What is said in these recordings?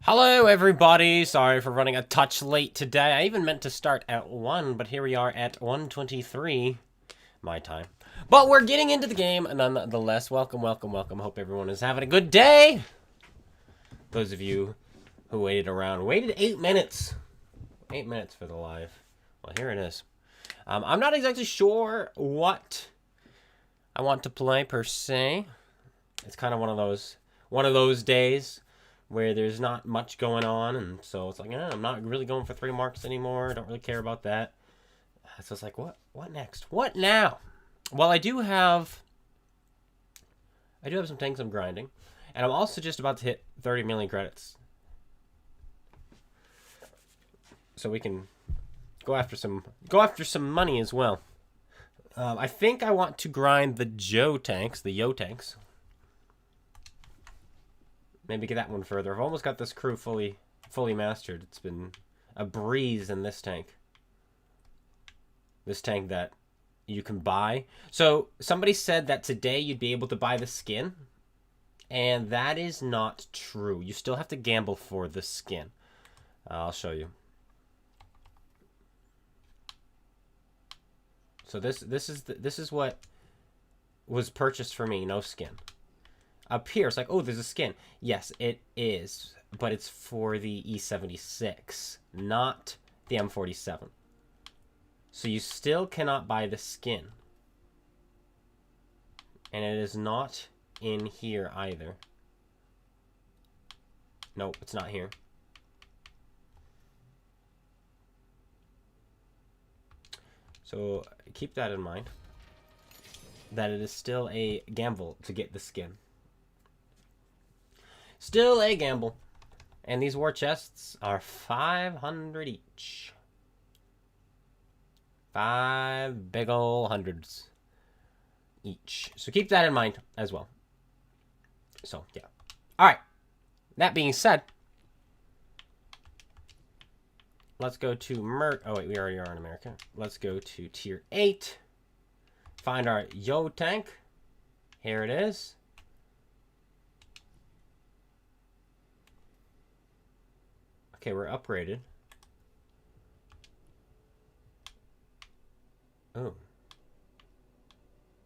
Hello everybody, sorry for running a touch late today. I even meant to start at 1, but here we are at 1:23 my time. But we're getting into the game nonetheless. Welcome. Hope everyone is having a good day. Those of you who waited 8 minutes. 8 minutes for the live. Well, here it is. I'm not exactly sure what I want to play per se. It's kind of one of those days where there's not much going on, and so it's like, I'm not really going for 3 marks anymore. I don't really care about that. So it's like, what next? What now? Well, I do have some things I'm grinding, and I'm also just about to hit 30 million credits, so we can go after some money as well. I think I want to grind the Yo tanks. Maybe get that one further. I've almost got this crew fully mastered. It's been a breeze in this tank. This tank that you can buy. So somebody said that today you'd be able to buy the skin, and that is not true. You still have to gamble for the skin. I'll show you. So this is what was purchased for me. No skin. Up here, it's like, oh, there's a skin. Yes, it is, but it's for the E76, not the M47. So you still cannot buy the skin. And it is not in here either. Nope, it's not here. So keep that in mind, that it is still a gamble to get the skin. Still a gamble. And these war chests are 500 each. 5 big ol' hundreds each. So keep that in mind as well. So, yeah. Alright. That being said, let's go to oh, wait, we already are in America. Let's go to Tier 8. Find our Yo tank. Here it is. Okay, we're upgraded. Oh.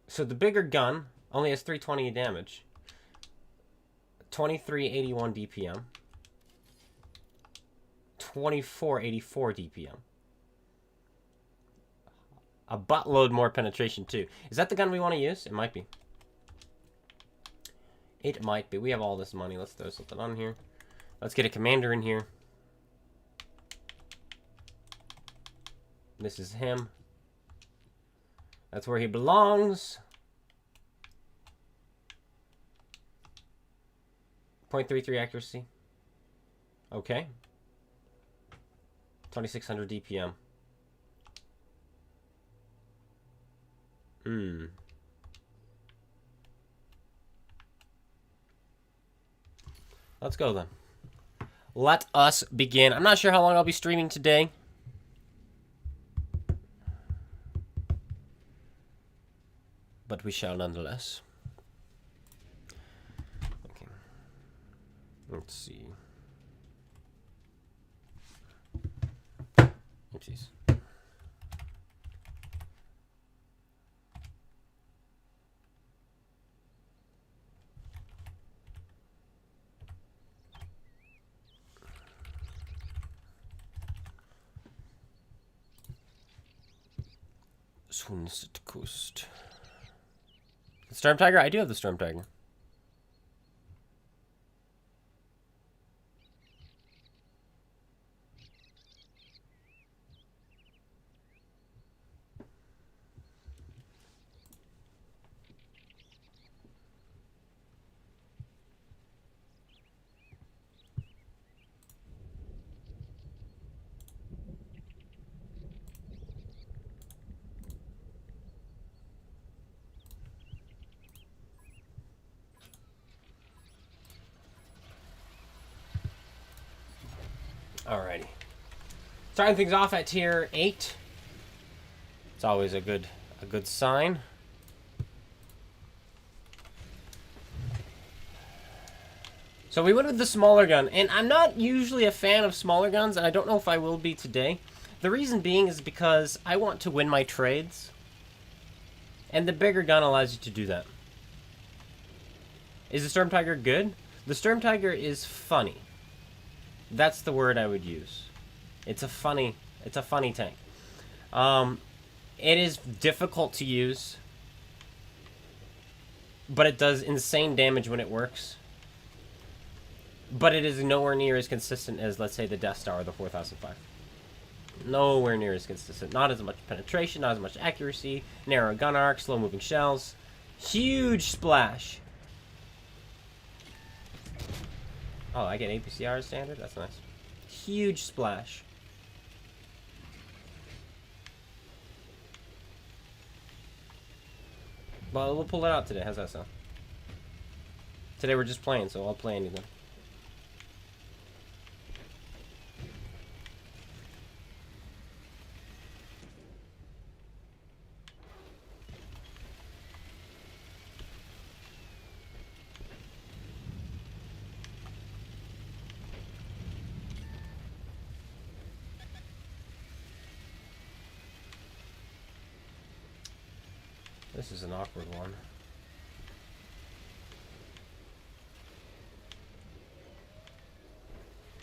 So the bigger gun only has 320 damage. 2381 DPM. 2484 DPM. A buttload more penetration too. Is that the gun we want to use? It might be. It might be. We have all this money. Let's throw something on here. Let's get a commander in here. This is him. That's where he belongs. 0.33 accuracy. Okay. 2600 DPM. Let's go then. Let us begin. I'm not sure how long I'll be streaming today. But we shall nonetheless. Okay. Let's see. Oopsies. Sundskust. Sturmtiger? I do have the Sturmtiger. Alrighty. Starting things off at tier 8. It's always a good sign. So we went with the smaller gun, and I'm not usually a fan of smaller guns, and I don't know if I will be today. The reason being is because I want to win my trades, and the bigger gun allows you to do that. Is the Sturmtiger good? The Sturmtiger is funny. That's the word I would use. It's a funny tank. It is difficult to use, but it does insane damage when it works. But it is nowhere near as consistent as, let's say, the Death Star or the 4005. Nowhere near as consistent. Not as much penetration, not as much accuracy, narrow gun arc, slow-moving shells. Huge splash. Oh, I get APCR standard? That's nice. Huge splash. Well, we'll pull it out today. How's that sound? Today we're just playing, so I'll play anything. This is an awkward one.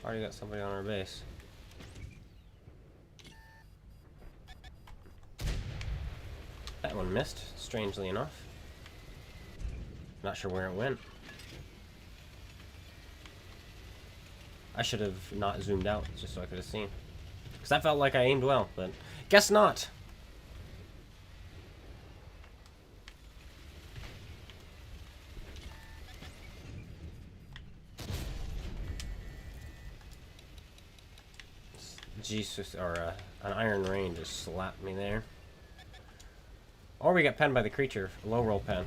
Already got somebody on our base. That one missed, strangely enough. Not sure where it went. I should have not zoomed out just so I could have seen. Because I felt like I aimed well, but guess not. Jesus, or an iron rain just slapped me there. Or we got penned by the creature. Low roll pen.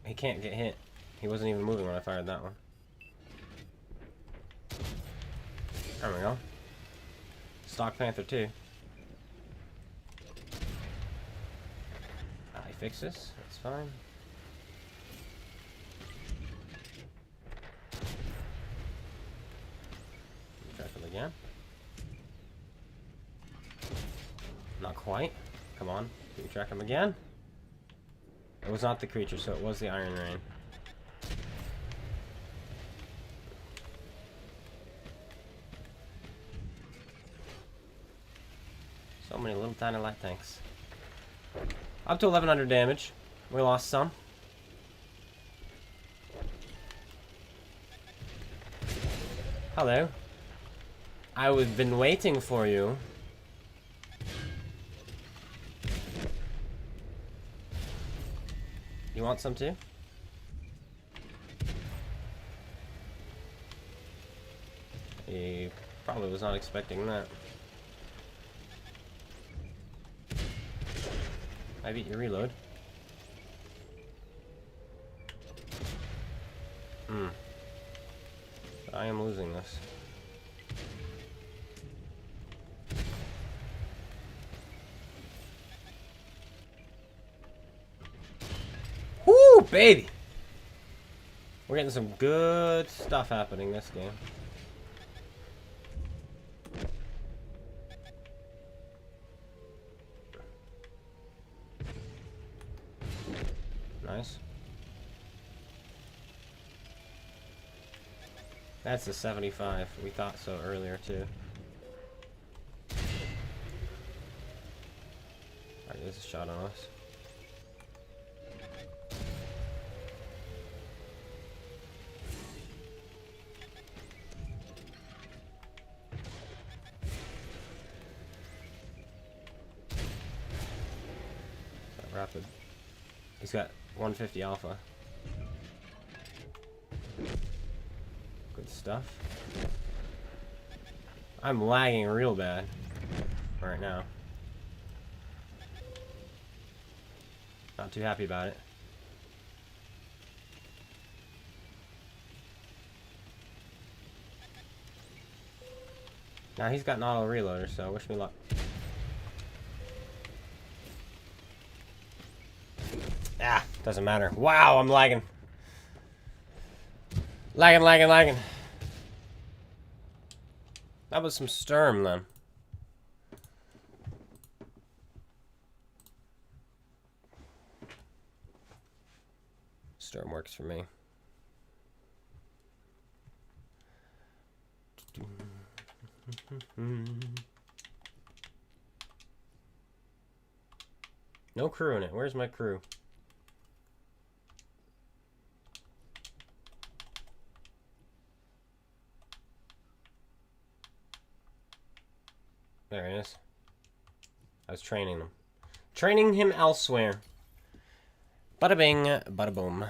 He can't get hit. He wasn't even moving when I fired that one. There we go. Stock Panther 2. He fixes. That's fine. Again. Not quite. Come on. Can we track him again? It was not the creature, so it was the Iron Rain. So many little tiny light tanks. Up to 1100 damage. We lost some. Hello. I've been waiting for you. You want some too? He probably was not expecting that. I beat your reload. But I am losing this. Woo, baby! We're getting some good stuff happening this game. Nice. That's a 75. We thought so earlier too. Alright, there's a shot on us. Rapid. He's got 150 alpha. Good stuff. I'm lagging real bad right now. Not too happy about it. Now he's got an auto reloader, so wish me luck. Doesn't matter. Wow, I'm lagging. Lagging. That was some Sturm, then. Sturm works for me. No crew in it. Where's my crew? There he is. I was training him. Training him elsewhere. Bada bing, bada boom.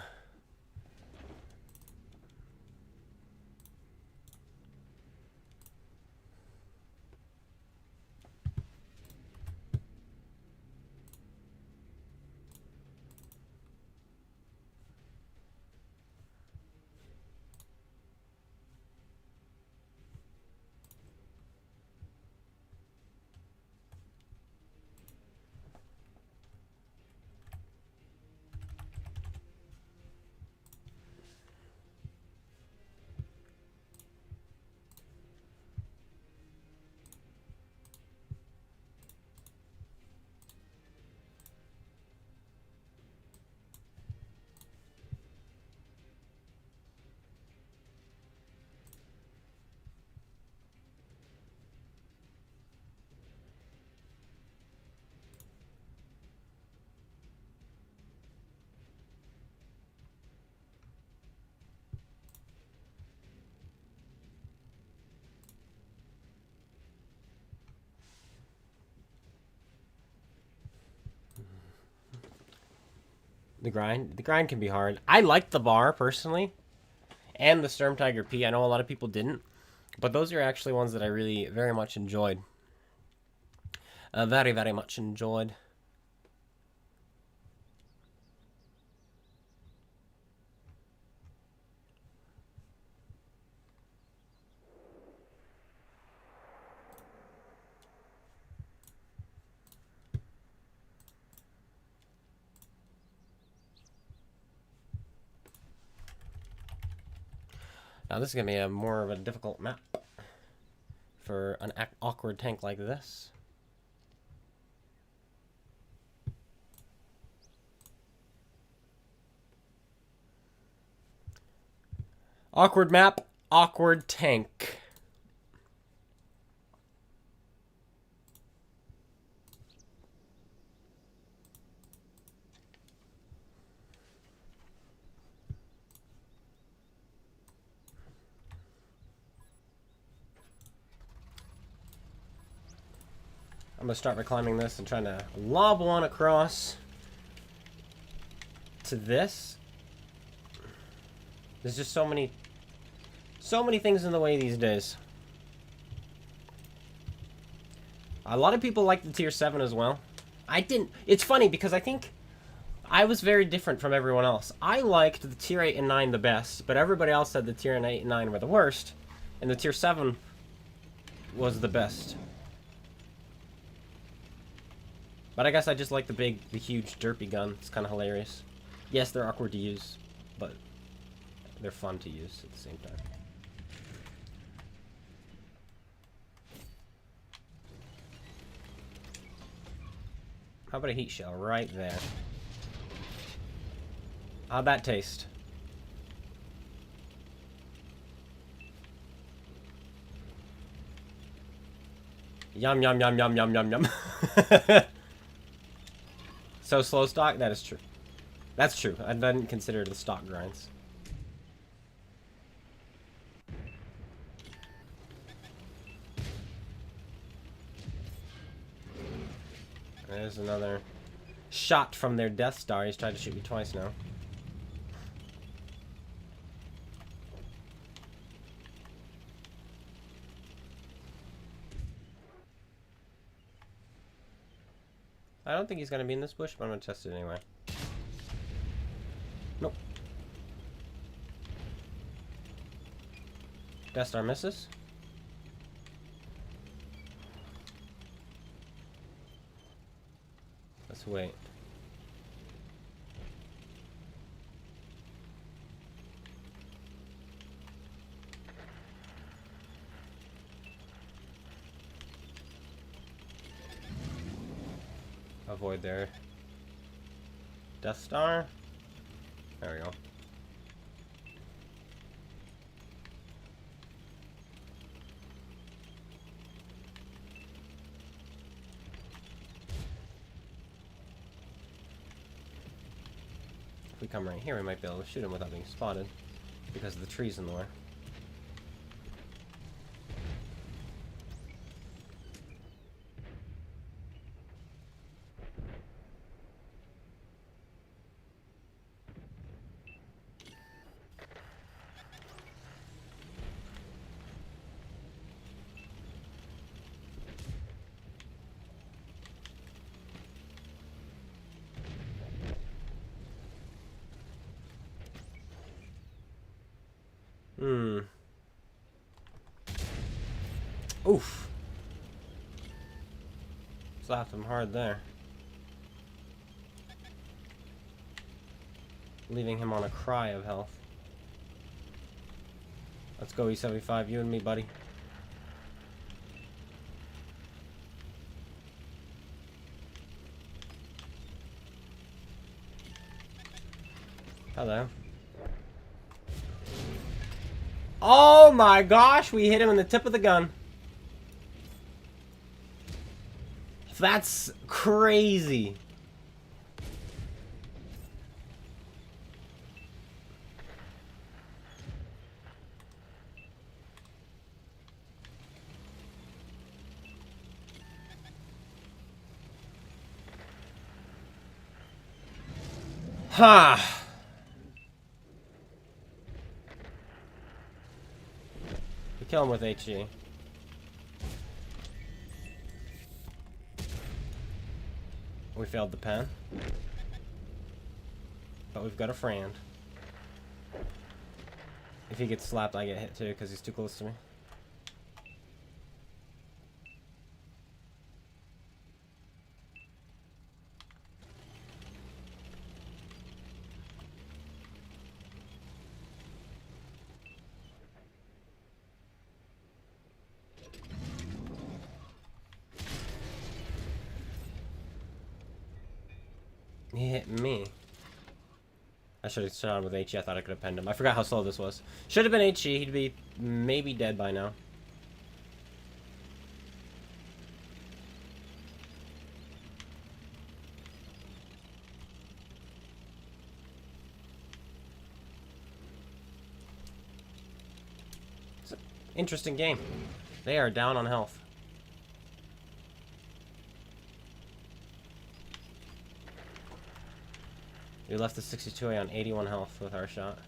The grind can be hard. I like the bar personally, and the Sturmtiger P. I know a lot of people didn't, but those are actually ones that I really very much enjoyed. Very much enjoyed. Now this is going to be a more of a difficult map for an awkward tank like this. Awkward map, awkward tank. I'm going to start by climbing this and trying to lob one across to this. There's just so many things in the way these days. A lot of people like the tier 7 as well. I didn't. It's funny because I think I was very different from everyone else. I liked the tier 8 and 9 the best, but everybody else said the tier 8 and 9 were the worst, and the tier 7 was the best. But I guess I just like the huge derpy gun. It's kind of hilarious. Yes, they're awkward to use, but they're fun to use at the same time. How about a heat shell right there? How'd that taste? Yum, yum, yum, yum, yum, yum, yum. So slow stock? That is true. That's true. I didn't consider the stock grinds. There's another shot from their Death Star. He's tried to shoot me twice now. I don't think he's going to be in this bush, but I'm going to test it anyway. Nope. Death Star misses. Let's wait. avoid their Death Star. There we go. If we come right here, we might be able to shoot him without being spotted because of the trees in the way. Oof. Slapped him hard there. Leaving him on a cry of health. Let's go, E75, you and me, buddy. Hello. Oh my gosh, we hit him in the tip of the gun. That's crazy. Ha! We kill him with HE. We failed the pen. But we've got a friend. If he gets slapped, I get hit too, because he's too close to me. He hit me. I should have shot him with HE. I thought I could have penned him. I forgot how slow this was. Should have been HE. He'd be maybe dead by now. It's an interesting game. They are down on health. We left the 62A on 81 health with our shot.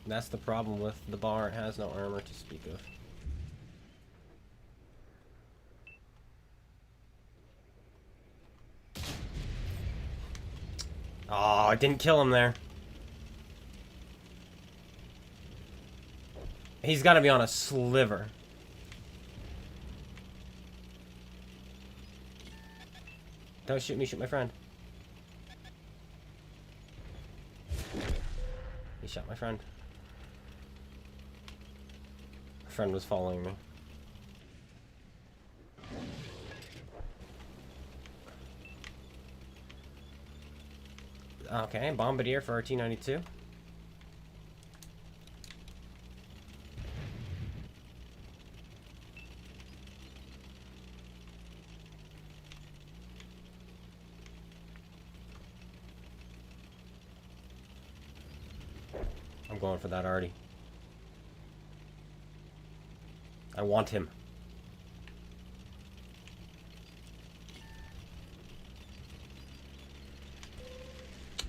That's the problem with the bar. It has no armor to speak of. Oh, I didn't kill him there. He's got to be on a sliver. Don't shoot me, shoot my friend. He shot my friend. My friend was following me. Okay, Bombardier for RT-92. I'm going for that already. I want him.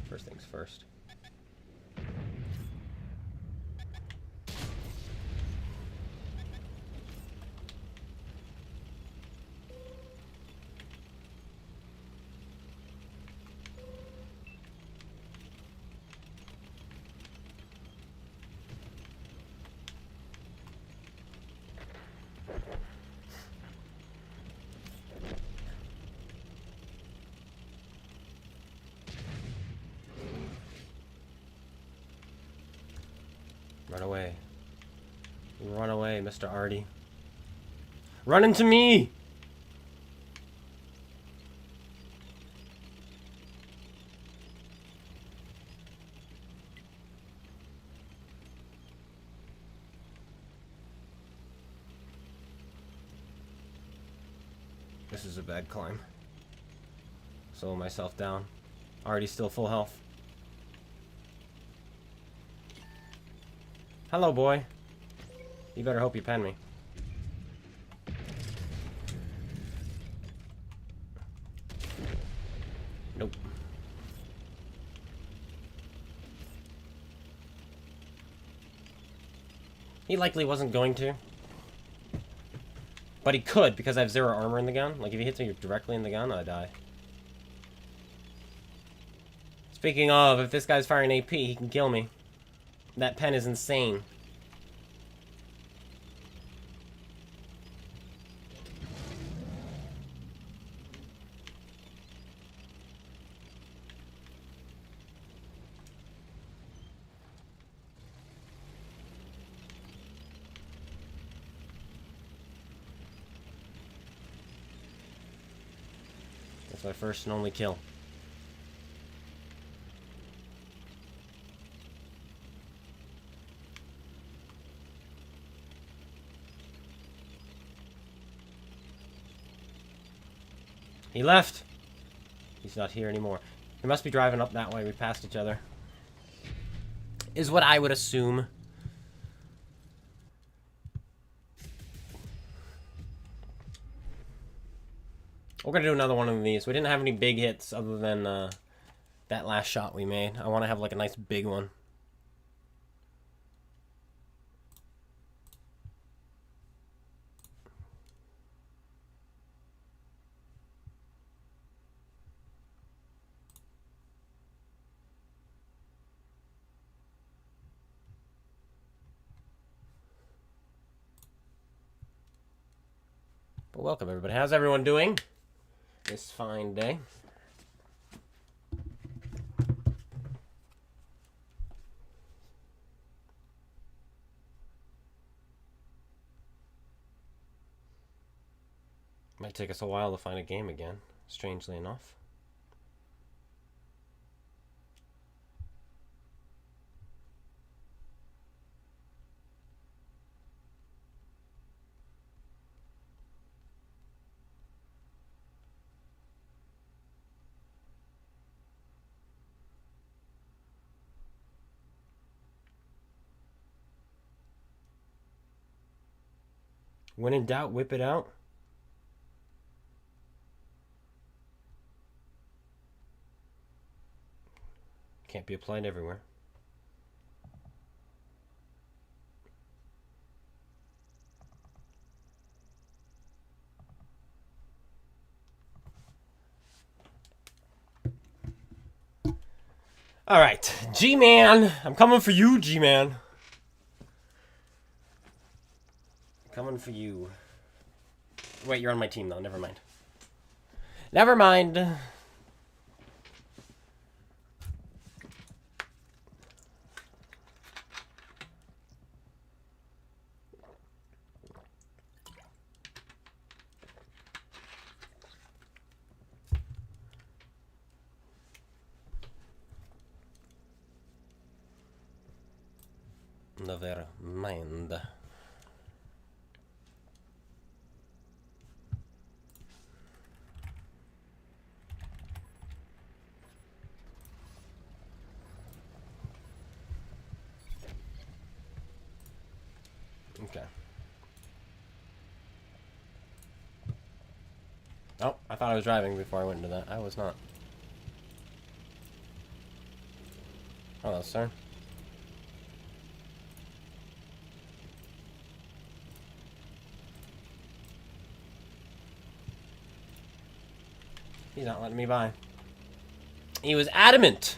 First things first. Run away. Run away, Mr. Artie. Run into me! This is a bad climb. Slow myself down. Already still full health. Hello, boy. You better hope you pen me. Nope. He likely wasn't going to. But he could, because I have 0 armor in the gun. Like, if he hits me directly in the gun, I die. Speaking of, if this guy's firing AP, he can kill me. That pen is insane. That's my first and only kill. He left. He's not here anymore. He must be driving up that way. We passed each other. Is what I would assume. We're gonna do another one of these. We didn't have any big hits other than that last shot we made. I want to have like a nice big one. But welcome everybody. How's everyone doing this fine day? Might take us a while to find a game again, strangely enough. When in doubt, whip it out. Can't be applied everywhere. All right, G-Man, I'm coming for you, G-Man. Coming for you. Wait, you're on my team, though. Never mind. Never mind. Never mind. Okay. Oh, I thought I was driving before I went into that. I was not. Hello, sir. He's not letting me by. He was adamant.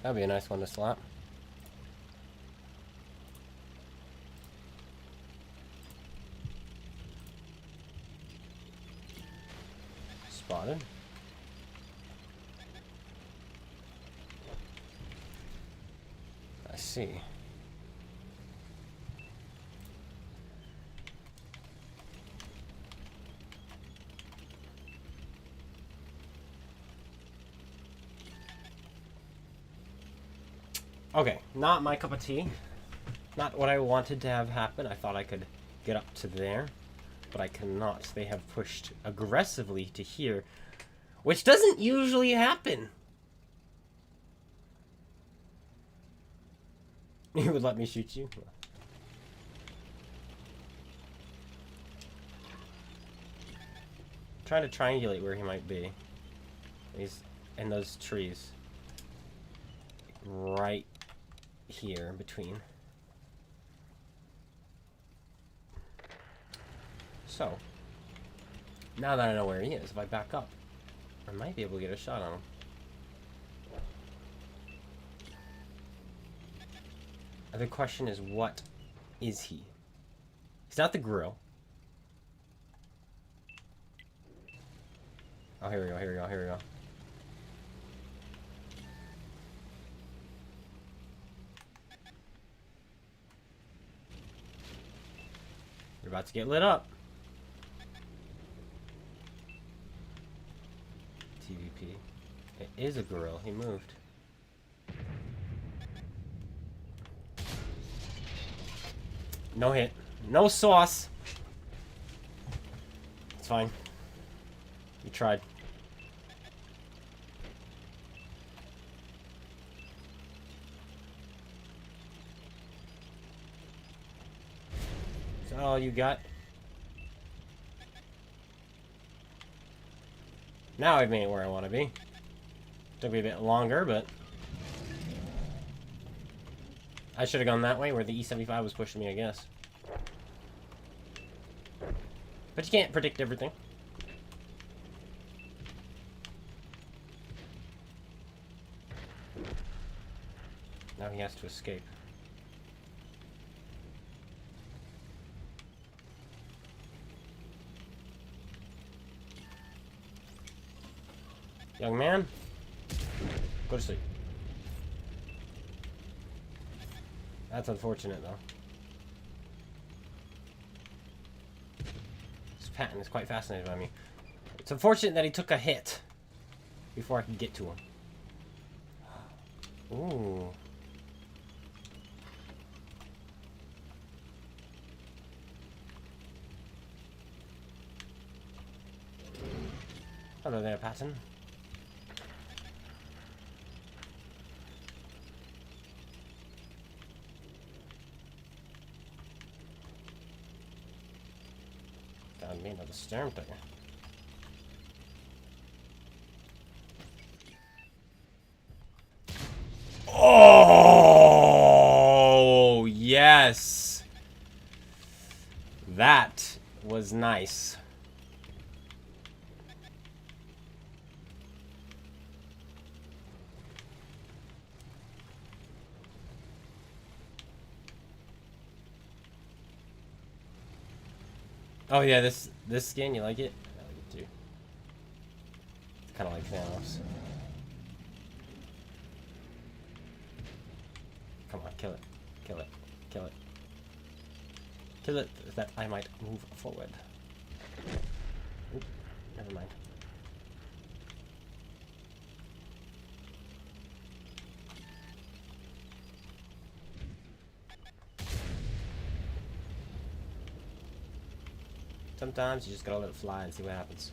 That'd be a nice one to slap. Spotted. I see. Okay, not my cup of tea. Not what I wanted to have happen. I thought I could get up to there, but I cannot. They have pushed aggressively to here, which doesn't usually happen. He would let me shoot you? I'm trying to triangulate where he might be. He's in those trees. Right here in between. So, now that I know where he is, if I back up, I might be able to get a shot on him. The question is, what is he? He's not the grill. Oh, here we go, here we go, here we go. You're about to get lit up. TVP. It is a grill. He moved. No hit. No sauce. It's fine. You tried. Is that all you got? Now I've made it where I want to be. Took me a bit longer, but I should have gone that way where the E75 was pushing me, I guess. But you can't predict everything. Now he has to escape. Young man, go to sleep. That's unfortunate, though. This Patton is quite fascinated by me. It's unfortunate that he took a hit before I could get to him. Ooh. Hello there, Patton. Found me another Sturmtiger. Oh, yes. That was nice. Oh yeah, this skin, you like it? I like it too. It's kind of like Thanos. Come on, kill it. Kill it. Kill it. Kill it, that I might move forward. Oop, never mind. Sometimes you just gotta let it fly and see what happens.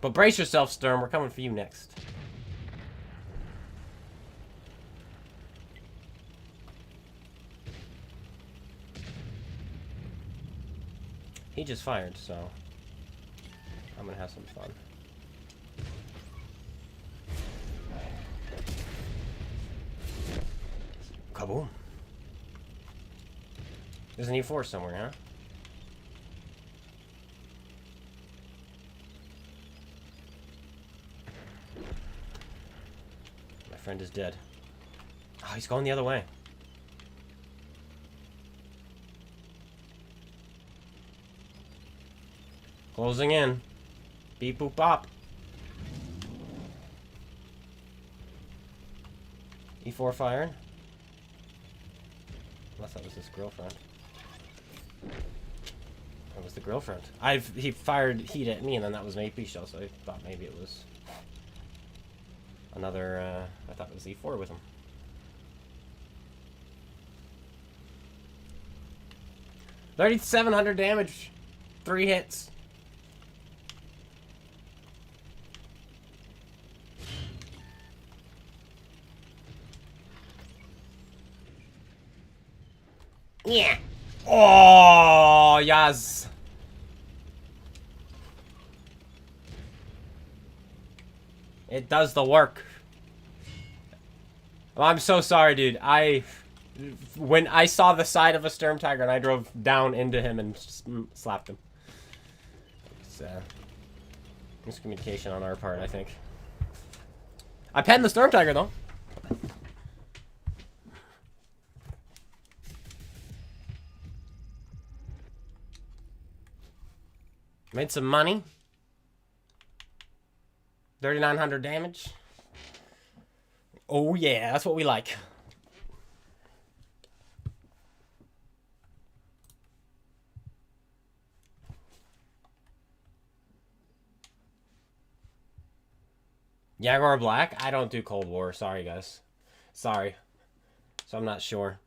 But brace yourself, Sturm. We're coming for you next. He just fired, so I'm gonna have some fun. Kaboom. There's an E4 somewhere, huh? friend is dead. Oh, he's going the other way. Closing in. Beep boop bop. E4 firing. Unless that was his girlfriend. That was the girlfriend. He fired heat at me, and then that was an AP shell, so I thought maybe it was another. I thought it was E4 with him. $3,700 damage, 3 hits. Yeah. Oh, yes. It does the work. Oh, I'm so sorry, dude. When I saw the side of a Sturmtiger and I drove down into him and slapped him. It's miscommunication on our part, I think. I penned the Sturmtiger, though. Made some money. 3,900 damage. Oh yeah, that's what we like. Jaguar Black? I don't do Cold War. Sorry, guys. Sorry. So I'm not sure.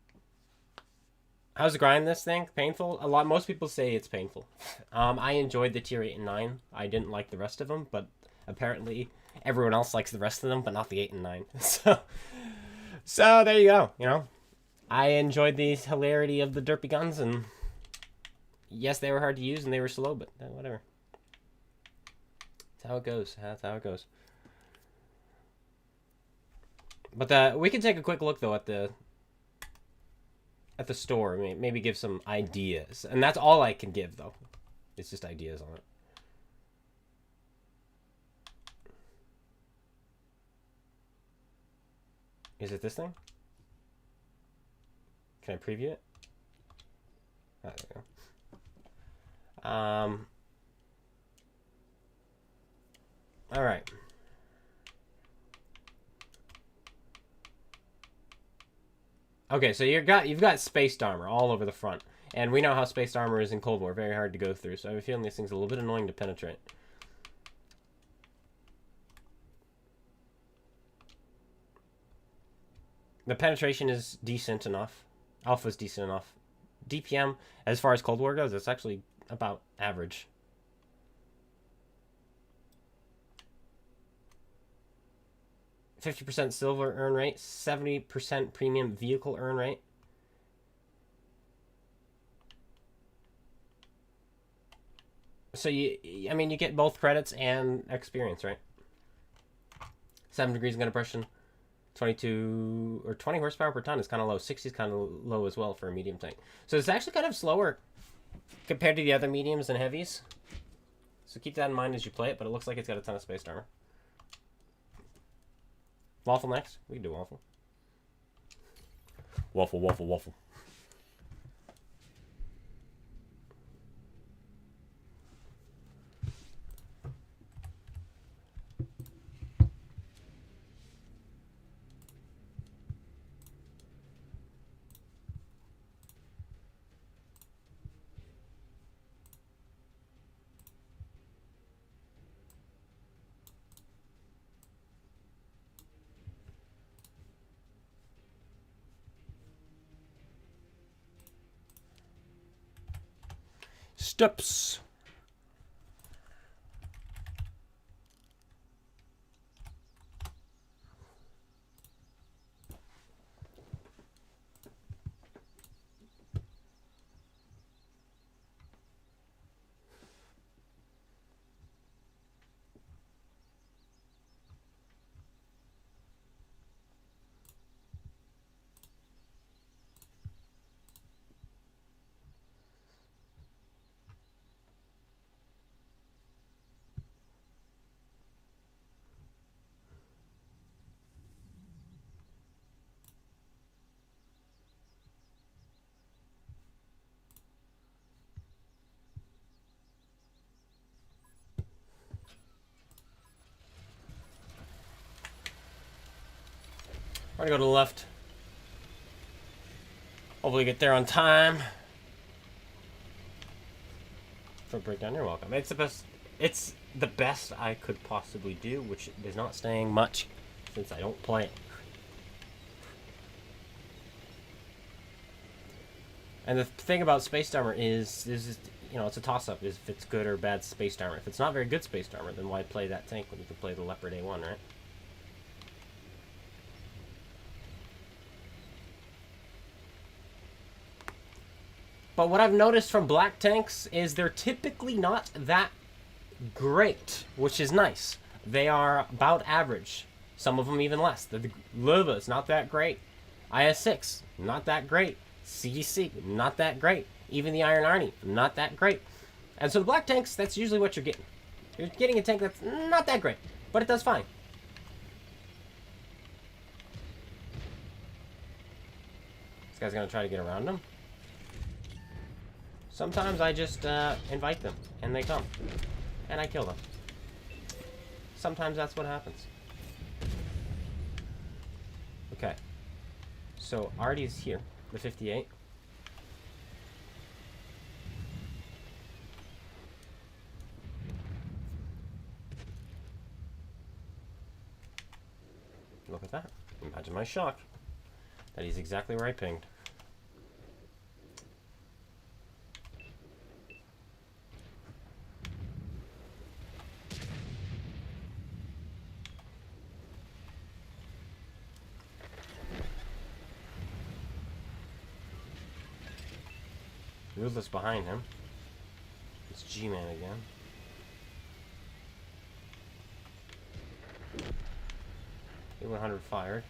How's the grind this thing? Painful? Most people say it's painful. I enjoyed the tier 8 and 9. I didn't like the rest of them, but apparently everyone else likes the rest of them, but not the 8 and 9. So there you go, you know. I enjoyed the hilarity of the derpy guns, and yes, they were hard to use and they were slow, but whatever. That's how it goes. That's how it goes. But we can take a quick look though at the store. Maybe give some ideas, and that's all I can give though. It's just ideas on it. Is it this thing? Can I preview it? Oh, there we go. All right. Okay, so you've got spaced armor all over the front, and we know how spaced armor is in Cold War, very hard to go through. So I have a feeling these things are a little bit annoying to penetrate. The penetration is decent enough. Alpha's decent enough. DPM, as far as Cold War goes, it's actually about average. %50 silver earn rate, 70% premium vehicle earn rate. So I mean, you get both credits and experience, right? 7 degrees of gun depression, 22 or 20 horsepower per ton is kind of low. 60 is kind of low as well for a medium tank. So it's actually kind of slower compared to the other mediums and heavies. So keep that in mind as you play it, but it looks like it's got a ton of spaced armor. Waffle next? We can do waffle. Waffle, waffle, waffle. Steps. We're gonna go to the left. Hopefully get there on time. For breakdown, you're welcome. It's the best. It's the best I could possibly do, which is not saying much since I don't play it. And the thing about space armor is you know, it's a toss-up. Is if it's good or bad space armor. If it's not very good space armor, then why play that tank when you can play the Leopard A1, right? But what I've noticed from black tanks is they're typically not that great, which is nice. They are about average. Some of them even less. The Luva's not that great. IS-6, not that great. CDC, not that great. Even the Iron Arnie, not that great. And so the black tanks, that's usually what you're getting. You're getting a tank that's not that great, but it does fine. This guy's gonna try to get around him. Sometimes I just invite them, and they come. And I kill them. Sometimes that's what happens. Okay. So Artie's here, the 58. Look at that. Imagine my shock that he's exactly where I pinged. Ruthless behind him. It's G-Man again. A100 fired.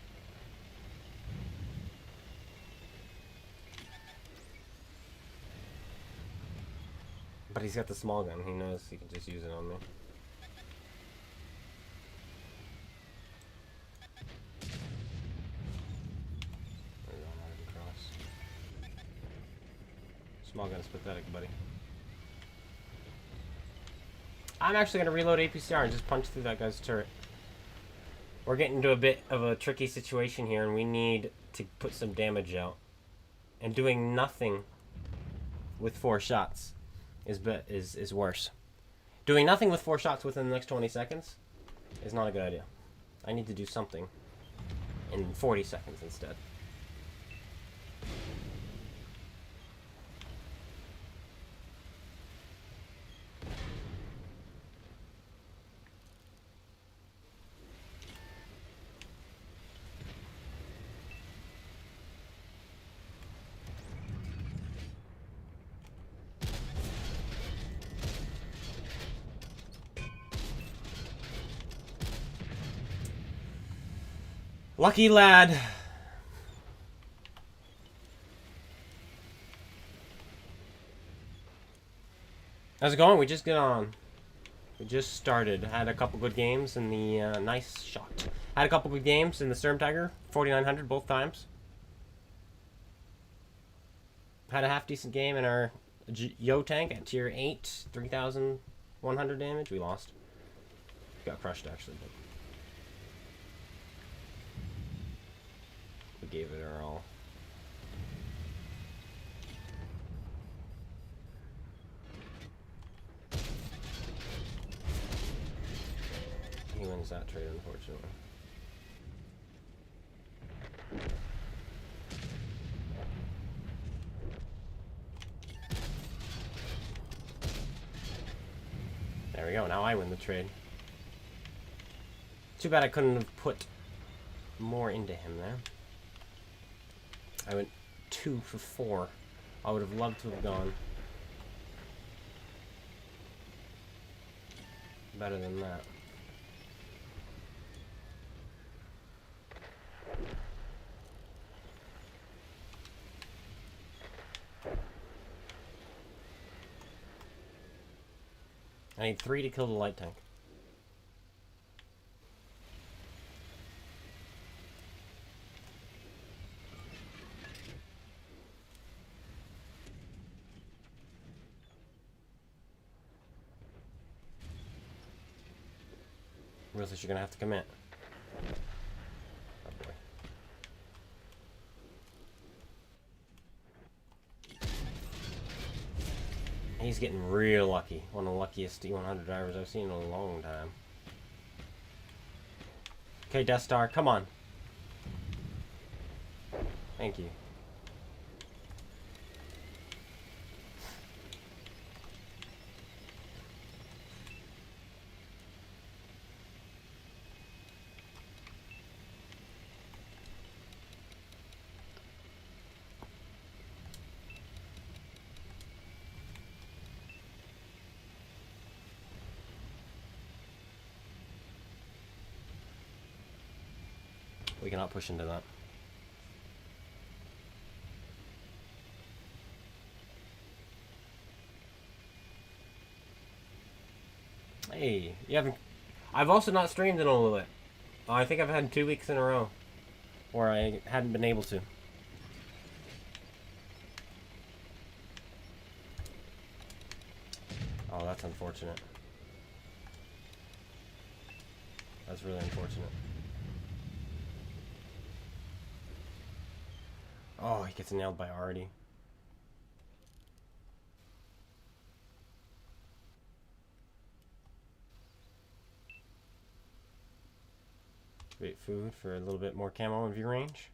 But he's got the small gun. He knows he can just use it on me. Small gun's pathetic, buddy. I'm actually going to reload APCR and just punch through that guy's turret. We're getting into a bit of a tricky situation here, and we need to put some damage out. And doing nothing with 4 shots is worse. Doing nothing with 4 shots within the next 20 seconds is not a good idea. I need to do something in 40 seconds instead. Lucky lad. How's it going? We just get on. We just started. Had a couple good games in the nice shot. Had a couple good games in the Sturmtiger, 4900 both times. Had a half decent game in our Yo tank at tier 8, 3100 damage. We lost. Got crushed actually, but we gave it our all. He wins that trade, unfortunately. There we go, now I win the trade. Too bad I couldn't have put more into him there. I went 2 for 4. I would have loved to have gone better than that. I need 3 to kill the light tank. Ruthless, you're gonna have to commit. Oh boy. He's getting real lucky. One of the luckiest D100 drivers I've seen in a long time. Okay, Death Star, come on. Thank you. We cannot push into that. Hey, you haven't... I've also not streamed in a little bit. I think I've had 2 weeks in a row where I hadn't been able to. Oh, that's unfortunate. That's really unfortunate. Oh, he gets nailed by Artie. Great food for a little bit more camo in view range.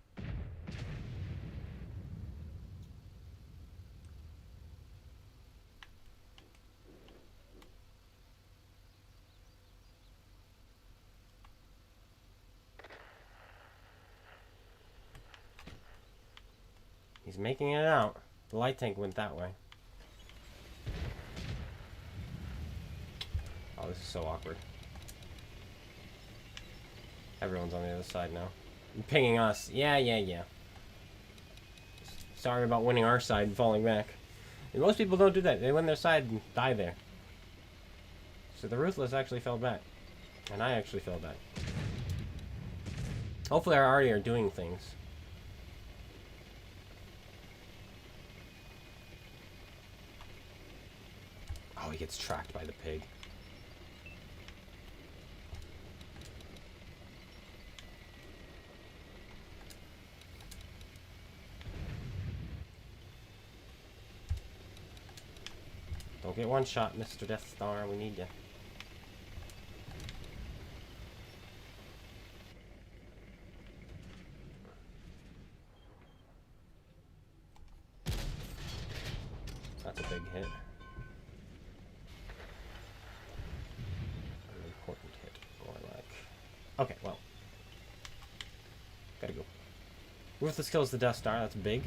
He's making it out. The light tank went that way. Oh, this is so awkward. Everyone's on the other side now. Pinging us. Yeah. Sorry about winning our side and falling back. And most people don't do that. They win their side and die there. So the Ruthless actually fell back. And I actually fell back. Hopefully our Artie are doing things. Oh, he gets tracked by the pig. Don't get one shot, Mr. Death Star. We need you. That's a big hit. An important hit, more like. Okay, well. Gotta go. Ruthless kills the Death Star. That's big.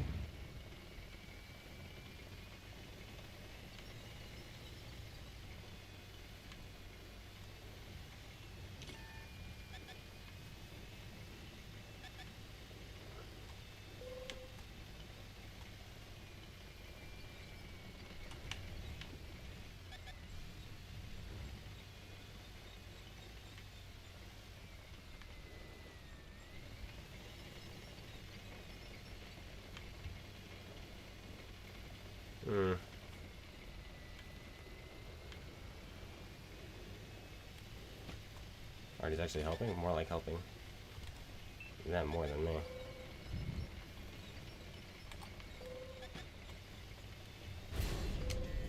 Artie's actually helping? More like helping them more than me.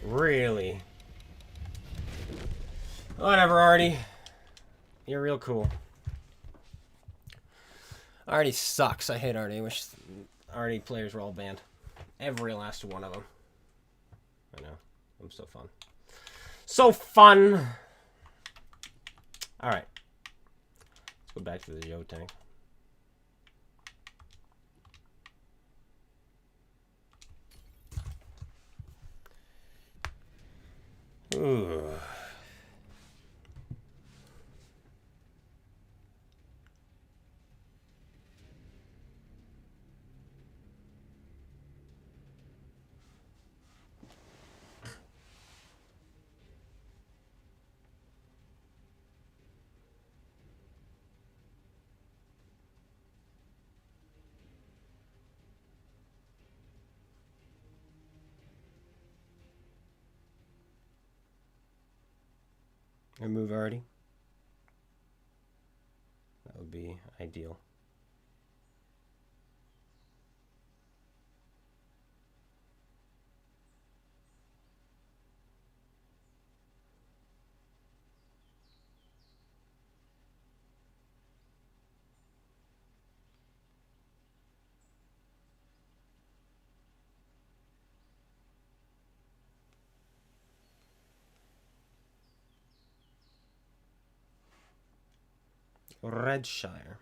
Really? Whatever, Artie. You're real cool. Artie sucks. I hate Artie. I wish Artie players were all banned. Every last one of them. I know. I'm so fun. So fun! Alright. Let's go back to the Yo tank. Ooh. Remove Artie. That would be ideal. Redshire.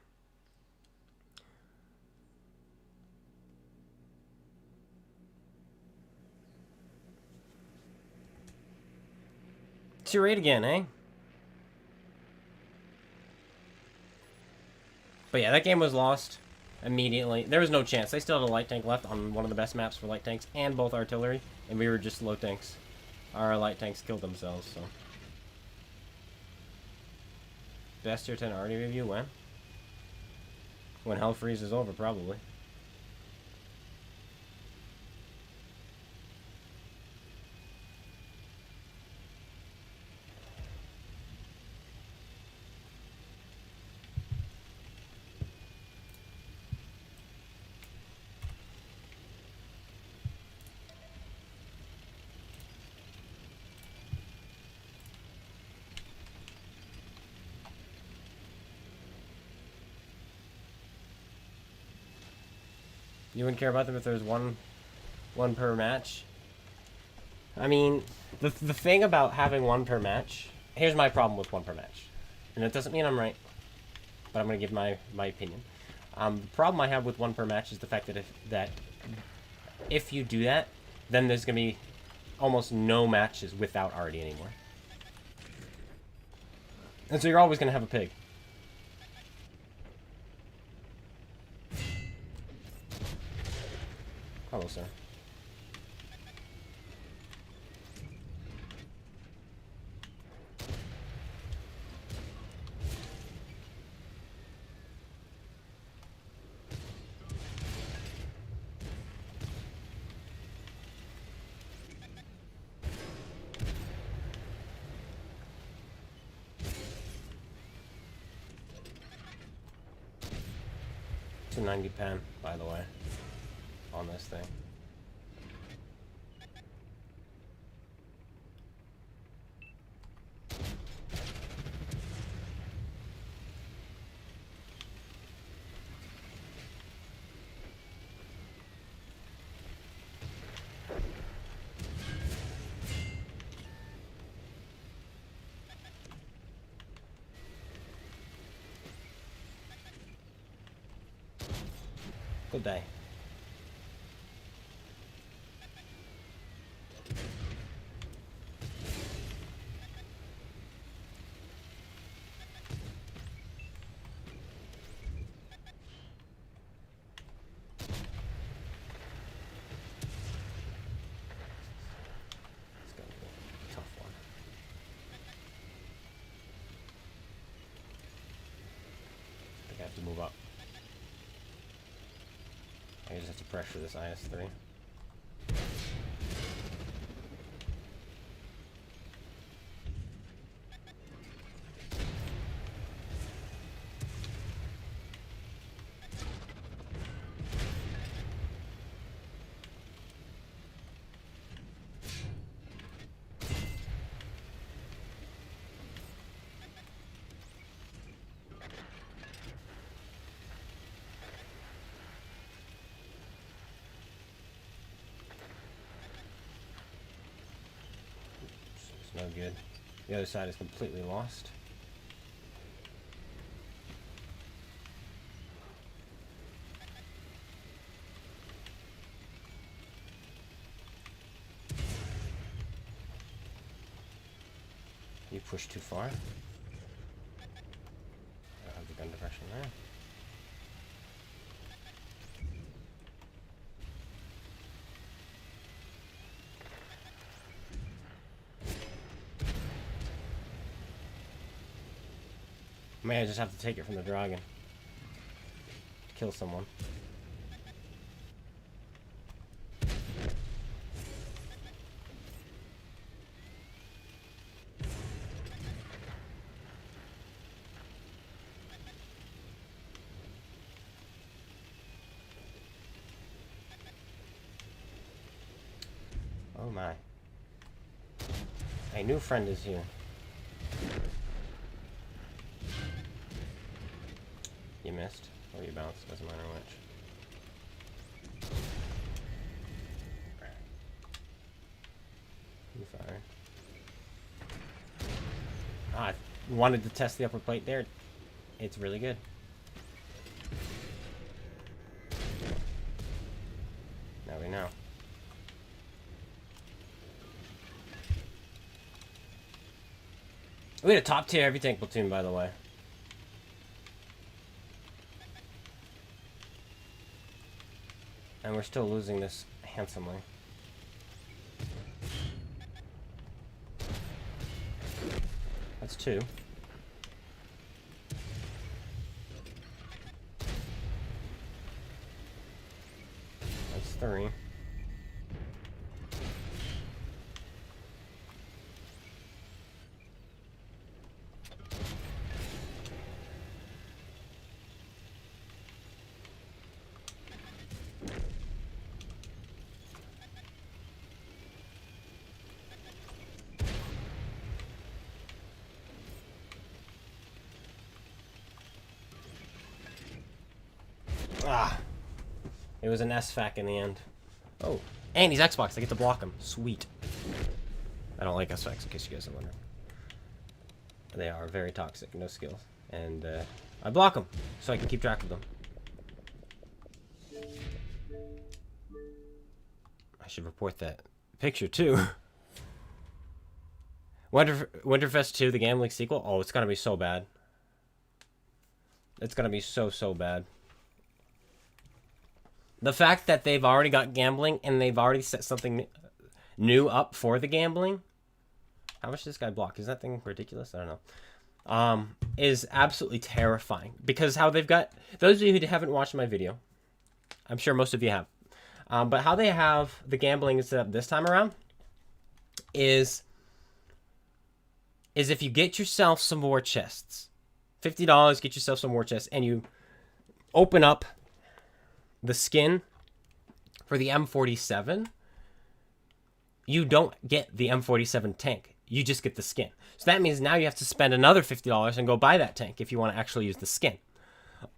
Tier 8 again, eh? But yeah, that game was lost immediately. There was no chance. They still had a light tank left on one of the best maps for light tanks and both artillery, and we were just low tanks. Our light tanks killed themselves, so. Best tier 10 arty review when? When Hell Freeze is over, probably. You wouldn't care about them if there was one per match? I mean, the thing about having one per match... Here's my problem with one per match. And it doesn't mean I'm right, but I'm going to give my opinion. The problem I have with one per match is the fact that if you do that, then there's going to be almost no matches without arty anymore. And so you're always going to have a pig. Hello, sir. It's a 90 pen, by the way, on this thing. Good day. It's gonna be a tough one. I think I have to move up. I just have to pressure this IS-3. No good. The other side is completely lost. You pushed too far. I have the gun depression there. May I just have to take it from the dragon. Kill someone. Oh my. A new friend is here. You missed, or you bounced, doesn't matter which. You fire. Ah, I wanted to test the upper plate there. It's really good. Now we know. We had a top tier heavy tank platoon, by the way. And we're still losing this handsomely. That's 2. That's 3. Ah, it was an SFAC in the end. Oh, and he's Xbox. I get to block him. Sweet. I don't like SFACs, in case you guys are wondering. They are very toxic, no skills. And I block them so I can keep track of them. I should report that picture too. Winterfest 2, the gambling sequel. Oh, it's gonna be so bad. It's gonna be so bad. The fact that they've already got gambling and they've already set something new up for the gambling. How much does this guy block? Is that thing ridiculous? I don't know. Is absolutely terrifying. Because how they've got... Those of you who haven't watched my video, I'm sure most of you have. But how they have the gambling set up this time around is if you get yourself some war chests, $50, get yourself some war chests, and you open up the skin for the M47, you don't get the M47 tank. You just get the skin. So that means now you have to spend another $50 and go buy that tank if you want to actually use the skin.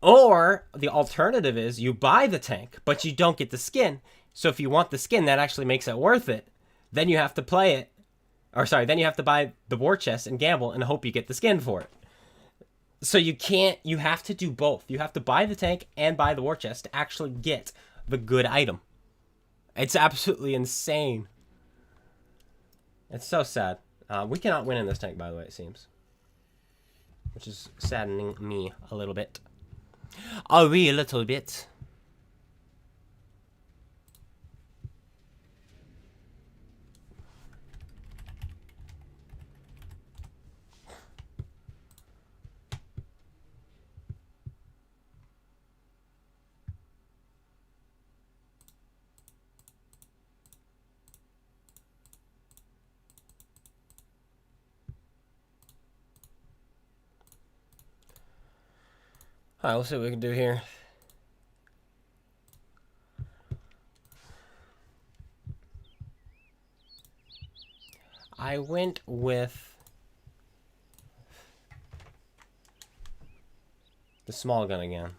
Or the alternative is you buy the tank, but you don't get the skin. So if you want the skin, that actually makes it worth it. Then you have to play it. Or sorry, then you have to buy the war chest and gamble and hope you get the skin for it. So you can't, you have to do both. You have to buy the tank and buy the war chest to actually get the good item. It's absolutely insane. It's so sad. We cannot win in this tank, by the way, it seems. Which is saddening me a little bit. A wee little bit. Alright, we'll see what we can do here. I went with the small gun again.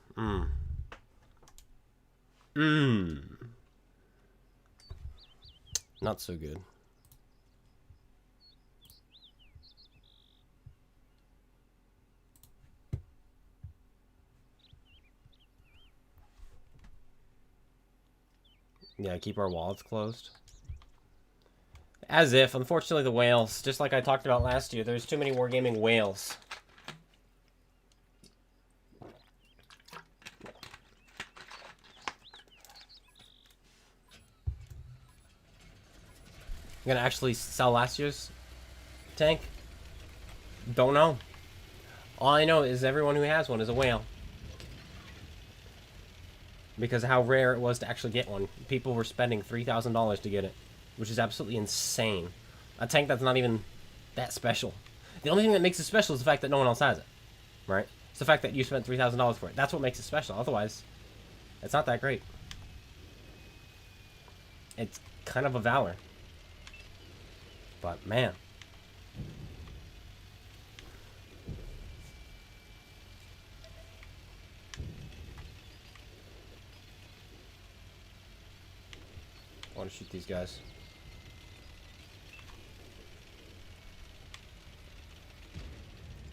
Not so good. Yeah, keep our wallets closed. As if, unfortunately, the whales, just like I talked about last year, there's too many Wargaming whales. I'm gonna actually sell last year's tank? Don't know. All I know is everyone who has one is a whale. Because of how rare it was to actually get one. People were spending $3,000 to get it. Which is absolutely insane. A tank that's not even that special. The only thing that makes it special is the fact that no one else has it. Right? It's the fact that you spent $3,000 for it. That's what makes it special. Otherwise, it's not that great. It's kind of a valor. But, man. I want to shoot these guys.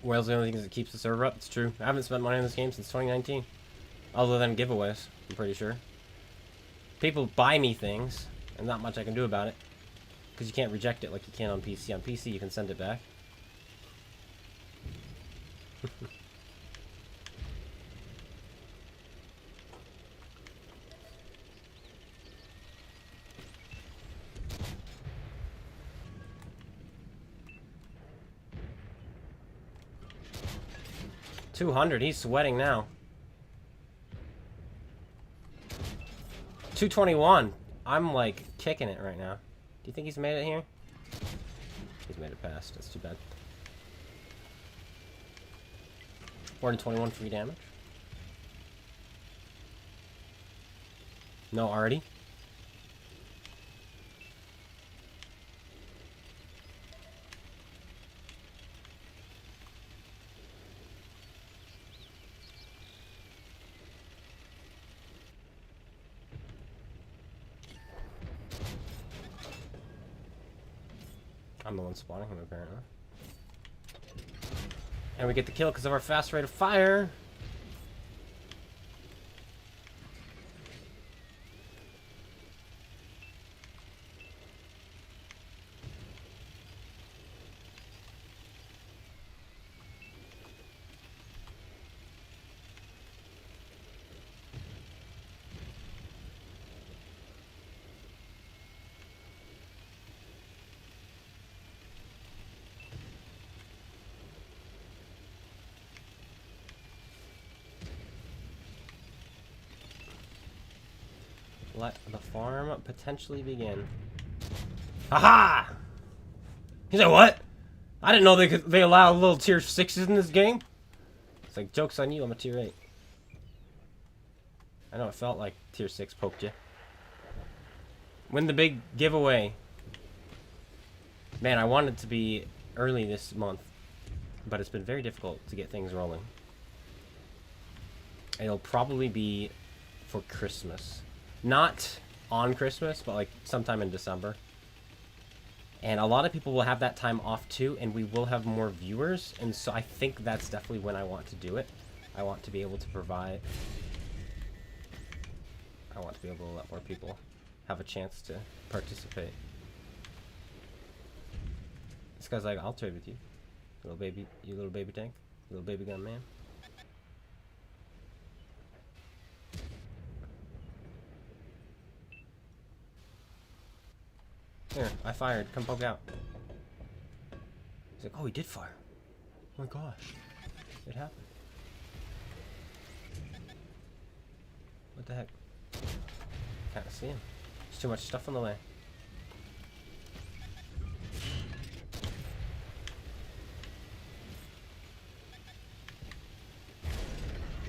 Whale's the only thing that keeps the server up. It's true. I haven't spent money on this game since 2019. Other than giveaways, I'm pretty sure. People buy me things, and not much I can do about it. Because you can't reject it like you can on PC. On PC, you can send it back. $200, he's sweating now. 221. I'm like kicking it right now. Do you think he's made it here? He's made it past. That's too bad. 421 free damage. No, already. I'm the one spawning him, apparently. And we get the kill because of our fast rate of fire. Let the farm potentially begin. Haha! He's like, what? I didn't know they allow little tier 6s in this game. It's like, joke's on you, I'm a tier 8. I know it felt like tier 6 poked you. Win the big giveaway. Man, I wanted it to be early this month, but it's been very difficult to get things rolling. It'll probably be for Christmas. Not on Christmas, but like sometime in December. And a lot of people will have that time off too, and we will have more viewers. And so I think that's definitely when I want to do it. I want to be able to provide... I want to be able to let more people have a chance to participate. This guy's like, I'll trade with you. Little baby, you little baby tank. Little baby gun man. Here, I fired. Come poke out. He's like, oh, he did fire. Oh my gosh. It happened. What the heck? Can't see him. There's too much stuff on the way.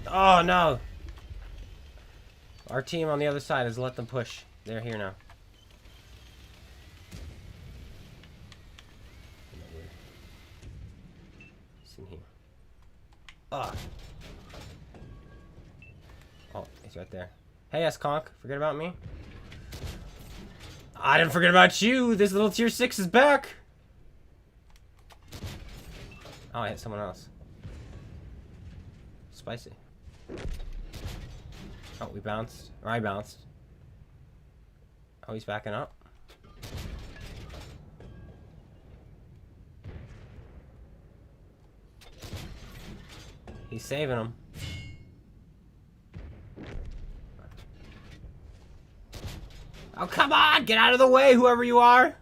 Oh no! Our team on the other side has let them push. They're here now. Ah. Oh, he's right there. Hey, S-Conk, forget about me? I didn't forget about you! This little tier 6 is back! Oh, I hit someone else. Spicy. Oh, we bounced. Or I bounced. Oh, he's backing up. He's saving him. Oh, come on! Get out of the way, whoever you are!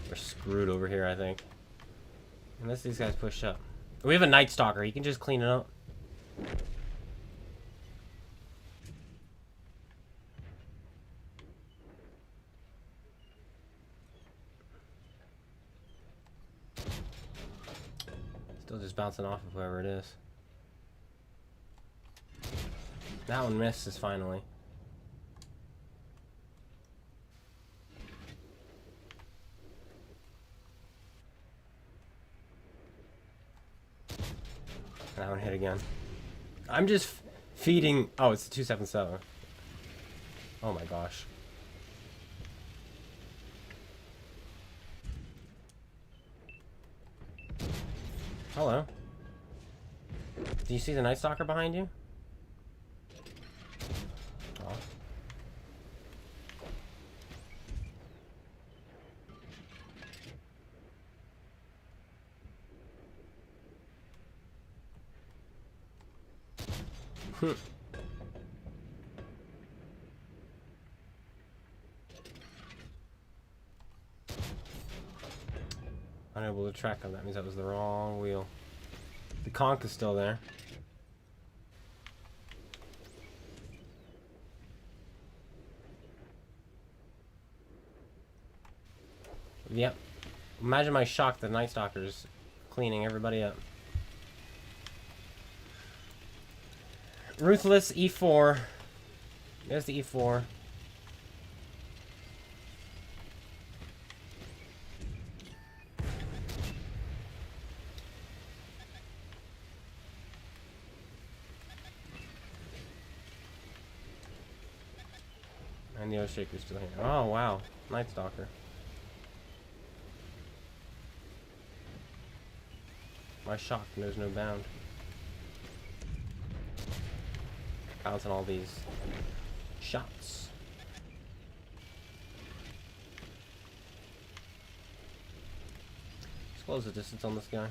We're screwed over here, I think. Unless these guys push up. We have a Night Stalker. He can just clean it up. Still Still just bouncing off of whoever it is. That one misses finally. That one hit again. I'm just feeding. Oh, it's the 277. Oh my gosh. Hello. Do you see the Night Stalker behind you? Oh. Unable to track him. That means that was the wrong wheel. The conch is still there. Yep. Imagine my shock that Night Stalker's cleaning everybody up. Ruthless E4. There's the E4. And the Shaker's still here. Oh, wow. Night Stalker. My shock knows no bound. Bouncing all these shots. Let's close the distance on this guy.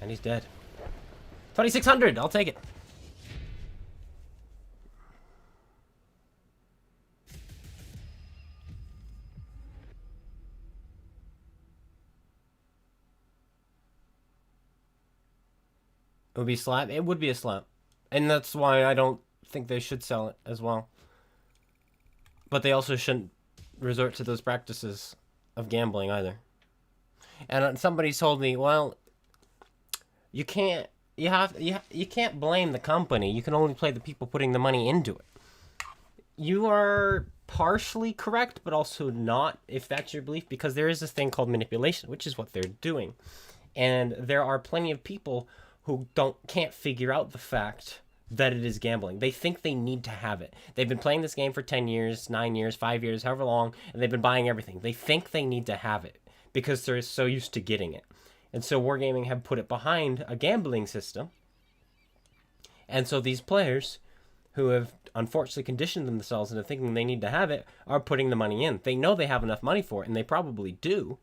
And he's dead. 2600! I'll take it. It would be slap. It would be a slap. And that's why I don't think they should sell it as well. But they also shouldn't resort to those practices of gambling either. And somebody told me, well, you can't blame the company. You can only play the people putting the money into it. You are partially correct, but also not, if that's your belief, because there is this thing called manipulation, which is what they're doing. And there are plenty of people who can't figure out the fact that it is gambling. They think they need to have it. They've been playing this game for 10 years, 9 years, 5 years, however long, and they've been buying everything. They think they need to have it because they're so used to getting it. And so Wargaming have put it behind a gambling system. And so these players who have unfortunately conditioned themselves into thinking they need to have it are putting the money in. They know they have enough money for it, and they probably do.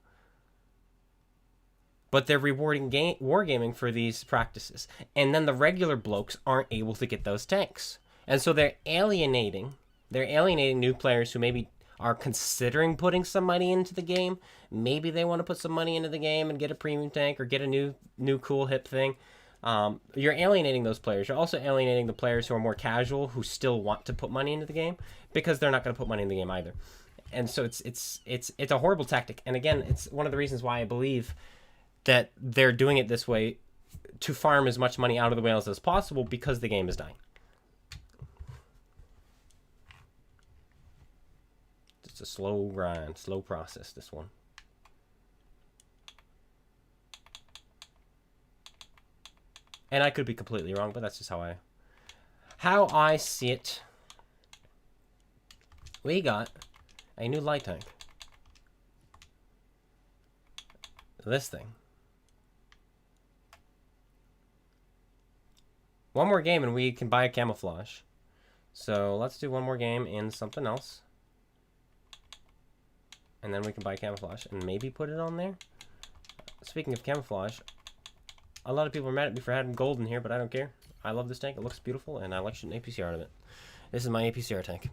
But they're rewarding Wargaming for these practices. And then the regular blokes aren't able to get those tanks. And so they're alienating new players who maybe are considering putting some money into the game. Maybe they want to put some money into the game and get a premium tank or get a new cool hip thing. You're alienating those players. You're also alienating the players who are more casual, who still want to put money into the game, because they're not going to put money in the game either. And so it's a horrible tactic. And again, it's one of the reasons why I believe that they're doing it this way to farm as much money out of the whales as possible, because the game is dying. It's a slow grind, slow process, this one. And I could be completely wrong, but that's just how I see it. We got a new light tank. This thing. One more game and we can buy a camouflage. So let's do one more game in something else. And then we can buy camouflage and maybe put it on there. Speaking of camouflage, a lot of people are mad at me for having gold in here, but I don't care. I love this tank. It looks beautiful, and I like shooting APCR out of it. This is my APCR tank.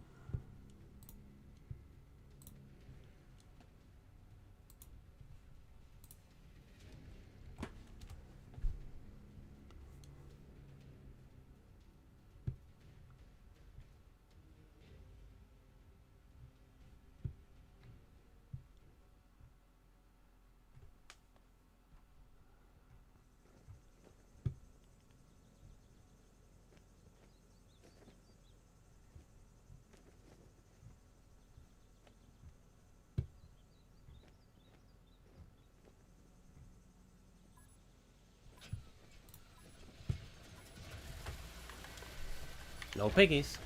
No piggies.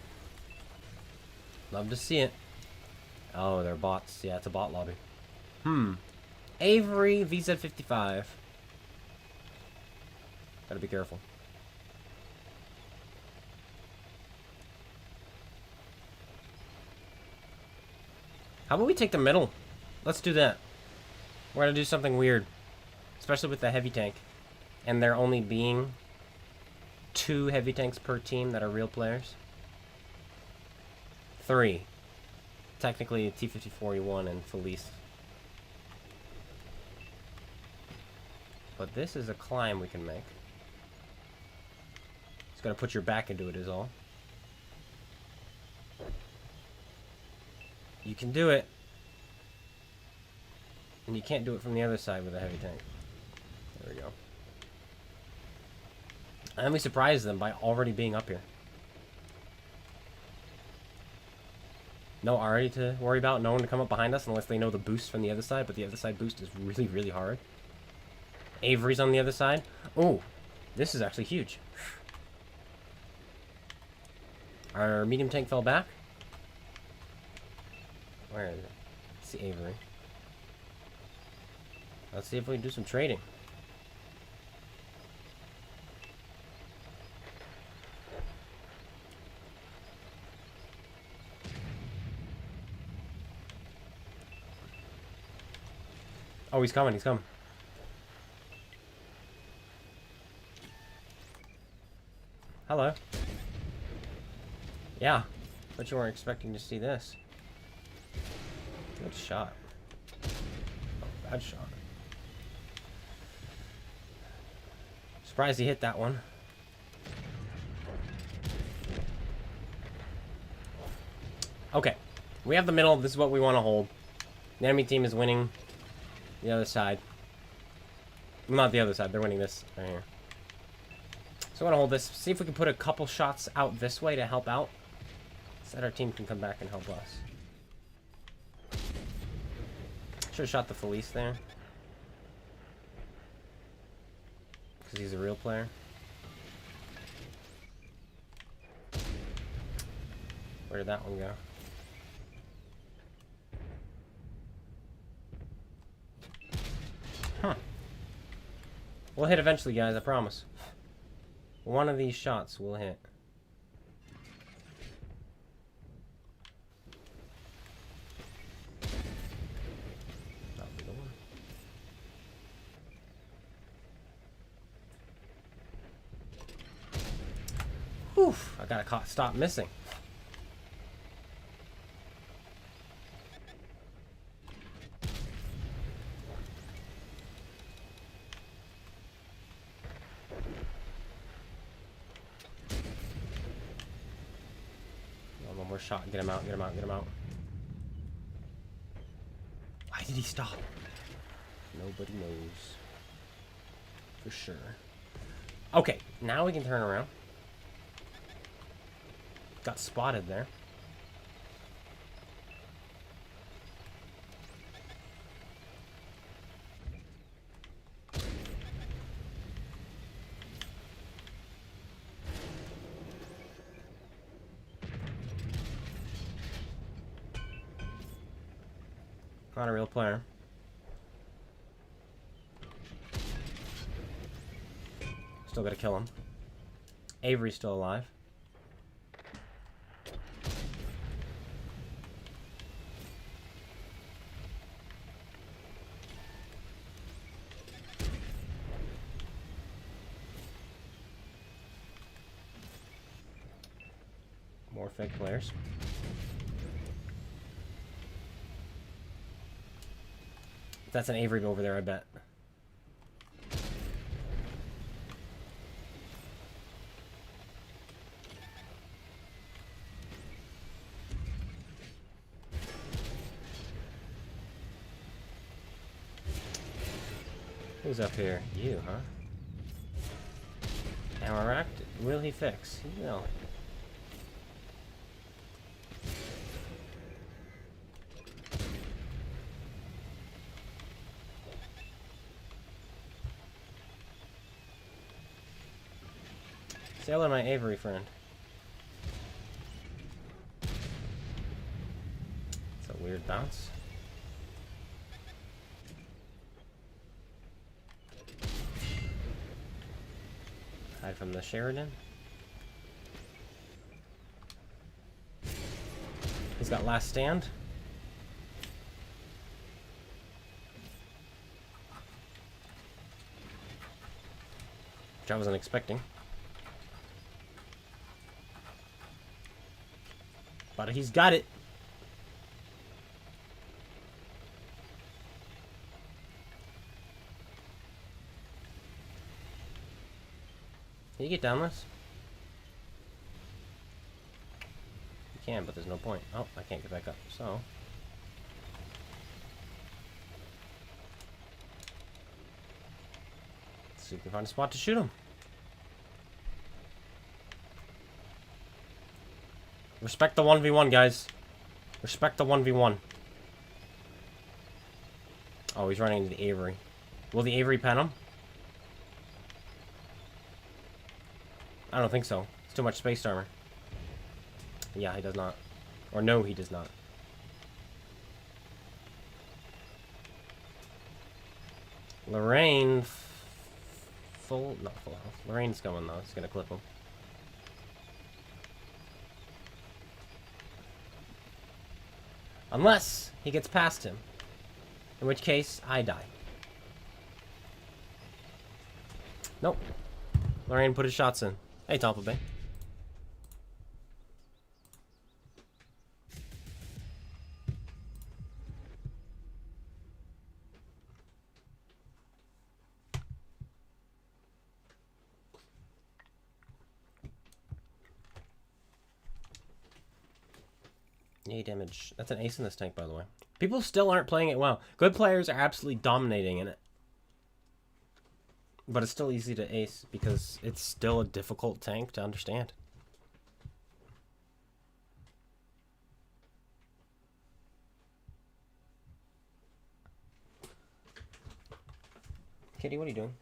Love to see it. Oh, they're bots. Yeah, it's a bot lobby. Avery, VZ55. Gotta be careful. How about we take the middle? Let's do that. We're gonna do something weird. Especially with the heavy tank. And there only being 2 heavy tanks per team that are real players. 3. Technically, T-5041 and Felice. But this is a climb we can make. Just gotta put your back into it is all. You can do it. And you can't do it from the other side with a heavy tank. There we go. And then we surprise them by already being up here. No Ari to worry about, no one to come up behind us unless they know the boost from the other side, but the other side boost is really, really hard. Avery's on the other side. Oh, this is actually huge. Our medium tank fell back. Where is it? It's the Avery. Let's see if we can do some trading. Oh, he's coming, he's coming. Hello. Yeah, but you weren't expecting to see this. Good shot. Oh, bad shot. Surprised he hit that one. Okay, we have the middle. This is what we want to hold. The enemy team is winning the other side. Not the other side, they're winning this right here. So I want to hold this. See if we can put a couple shots out this way to help out. So that our team can come back and help us. Should have shot the Felice there. Because he's a real player. Where did that one go? Huh. We'll hit eventually, guys, I promise. One of these shots will hit. That'll be the one. Oof, I gotta stop missing. One more shot. Get him out, get him out, get him out. Why did he stop? Nobody knows. For sure. Okay, now we can turn around. Got spotted there. Not a real player. Still gotta kill him. Avery's still alive. More fake players. That's an Avery over there, I bet. Who's up here? You, huh? Amarak, will he fix? He will. Say hello to my Avery friend. weird bounce. Hide from the Sheridan. He's got last stand. Which I wasn't expecting. But he's got it. Can you get down this? You can, but there's no point. Oh, I can't get back up. So. Let's see if we can find a spot to shoot him. Respect the 1v1, guys. Respect the 1v1. Oh, he's running into the Avery. Will the Avery pen him? I don't think so. It's too much space armor. Yeah, he does not. Or no, he does not. Lorraine... Not full health. Lorraine's going, though. It's gonna clip him. Unless he gets past him. In which case, I die. Nope. Lorraine put his shots in. Hey, Tampa Bay. Yay, damage. That's an ace in this tank, by the way. People still aren't playing it well. Good players are absolutely dominating in it. But it's still easy to ace because it's still a difficult tank to understand. Kitty, what are you doing?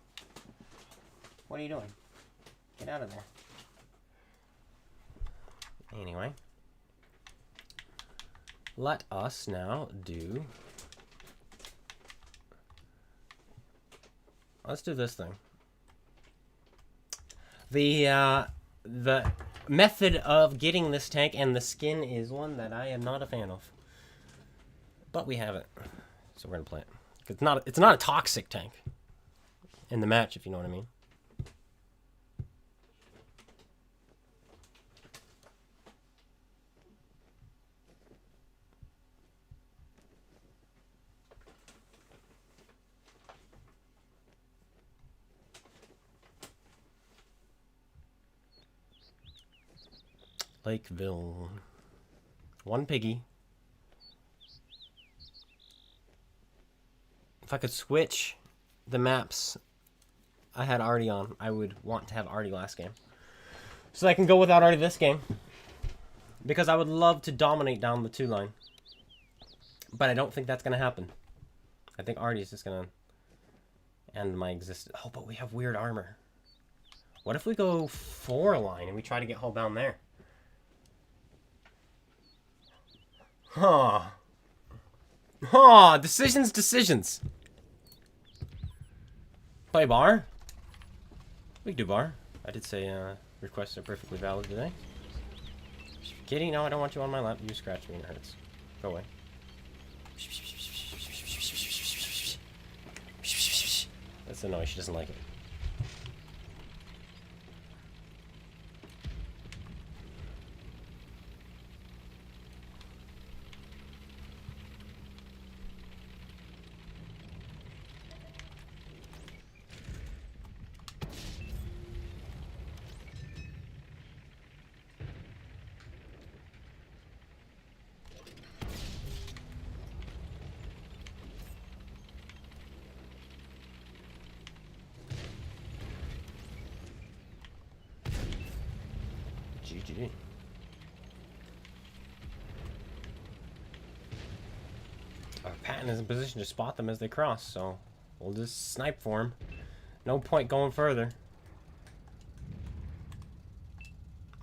What are you doing? Get out of there. Anyway. Let us now do... Let's do this thing. The method of getting this tank and the skin is one that I am not a fan of. But we have it. So we're gonna play it. It's not a toxic tank in the match, if you know what I mean. Lakeville. One piggy. If I could switch the maps I had Artie on, I would want to have Artie last game. So I can go without Artie this game. Because I would love to dominate down the 2 line. But I don't think that's going to happen. I think Artie is just going to end my existence. Oh, but we have weird armor. What if we go 4 line and we try to get hull down there? Huh. Huh. Decisions. Play bar? We can do bar. I did say requests are perfectly valid today. Kitty, no, I don't want you on my lap. You scratch me and it hurts. Go away. That's the noise. She doesn't like it. GG. Our Patton is in position to spot them as they cross, so we'll just snipe for him. No point going further.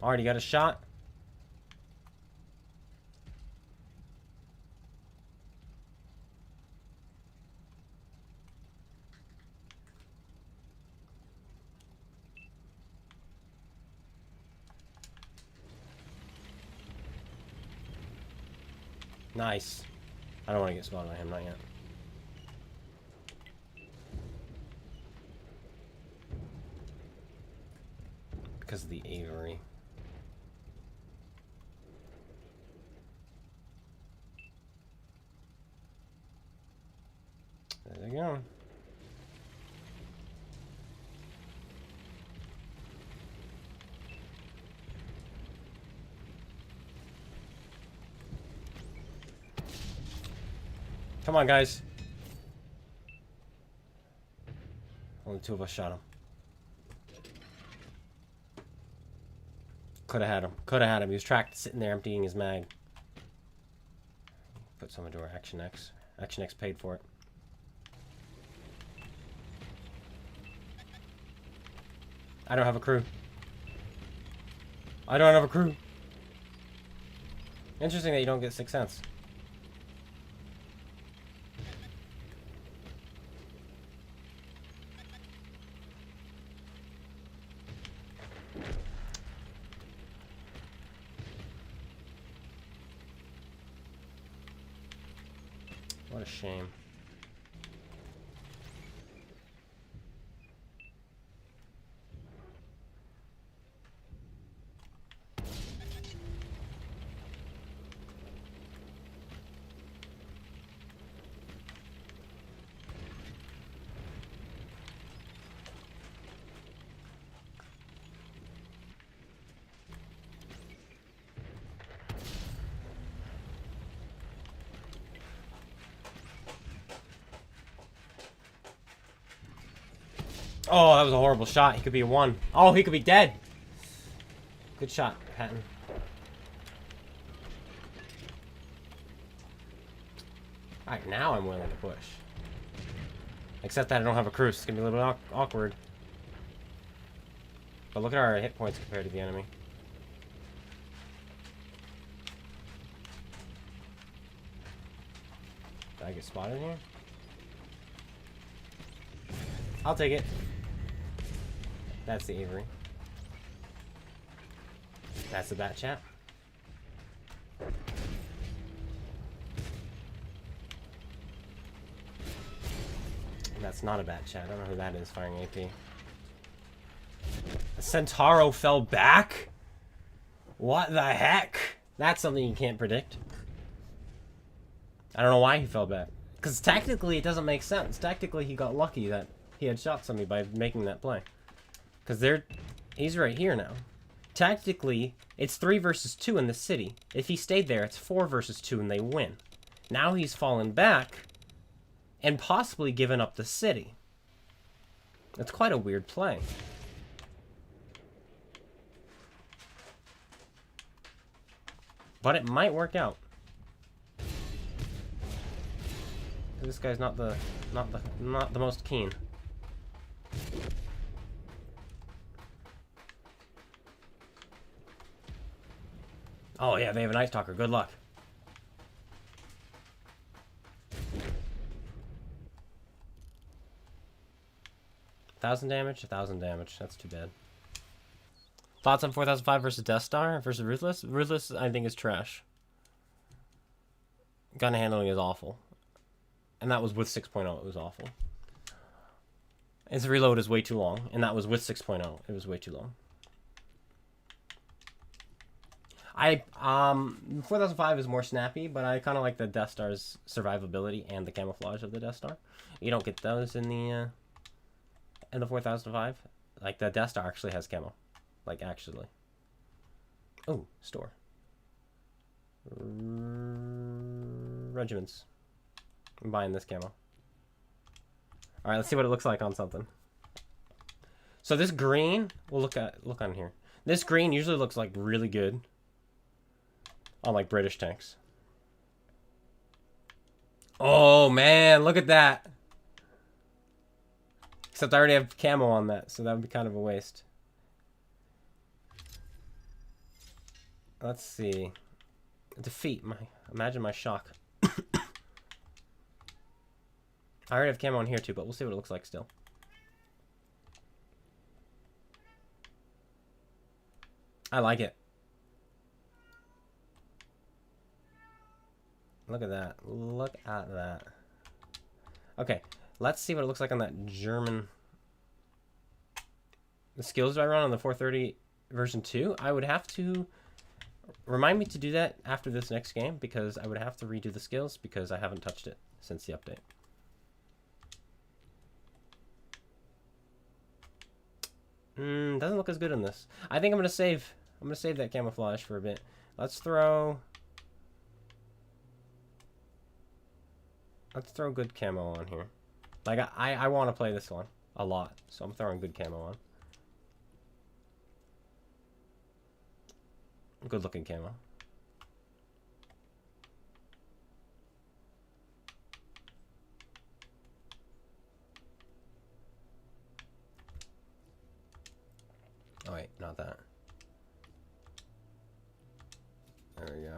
Already got a shot. Nice. I don't want to get spotted by him, not yet. Because of the Avery. There they go. Come on, guys. Only two of us shot him. Could have had him. Could have had him. He was tracked sitting there emptying his mag. Put some into our Action X. Action X paid for it. I don't have a crew. I don't have a crew. Interesting that you don't get 6 cents. What a shame. Oh, that was a horrible shot. He could be a 1. Oh, he could be dead. Good shot, Patton. Alright, now I'm willing to push. Except that I don't have a crew, so it's going to be a little bit awkward. But look at our hit points compared to the enemy. Did I get spotted here? I'll take it. That's the Avery. That's the Bat Chat. That's not a Bat Chat. I don't know who that is firing AP. The Centauro fell back? What the heck? That's something you can't predict. I don't know why he fell back. Because tactically it doesn't make sense. Tactically he got lucky that he had shot somebody by making that play. Because he's right here now. Tactically, it's 3 versus 2 in the city. If he stayed there, it's 4 versus 2 and they win. Now he's fallen back and possibly given up the city. That's quite a weird play. But it might work out. This guy's not the most keen. Oh yeah, they have an Ice Talker. Good luck. $1,000 damage, 1,000 damage. That's too bad. Thoughts on 4005 versus Death Star versus Ruthless? Ruthless, I think, is trash. Gun handling is awful. And that was with 6.0. It was awful. Its reload is way too long. And that was with 6.0. It was way too long. 4005 is more snappy, but I kind of like the Death Star's survivability and the camouflage of the Death Star. You don't get those in the 4005. Like, the Death Star actually has camo. Like, actually. Oh, store. Regiments. I'm buying this camo. Alright, let's see what it looks like on something. So this green, we'll look on here. This green usually looks like really good on like British tanks. Oh man, look at that. Except I already have camo on that, so that would be kind of a waste. Let's see. Defeat. Imagine my shock. I already have camo on here too, but we'll see what it looks like still. I like it. Look at that. Look at that. Okay, let's see what it looks like on that German. The skills I run on the 430 version 2, I would have to remind me to do that after this next game, because I would have to redo the skills because I haven't touched it since the update. Doesn't look as good in this. I think I'm gonna save that camouflage for a bit. Let's throw good camo on here. Like I want to play this one a lot, so I'm throwing good camo on. Good looking camo. Oh wait, not that. There we go.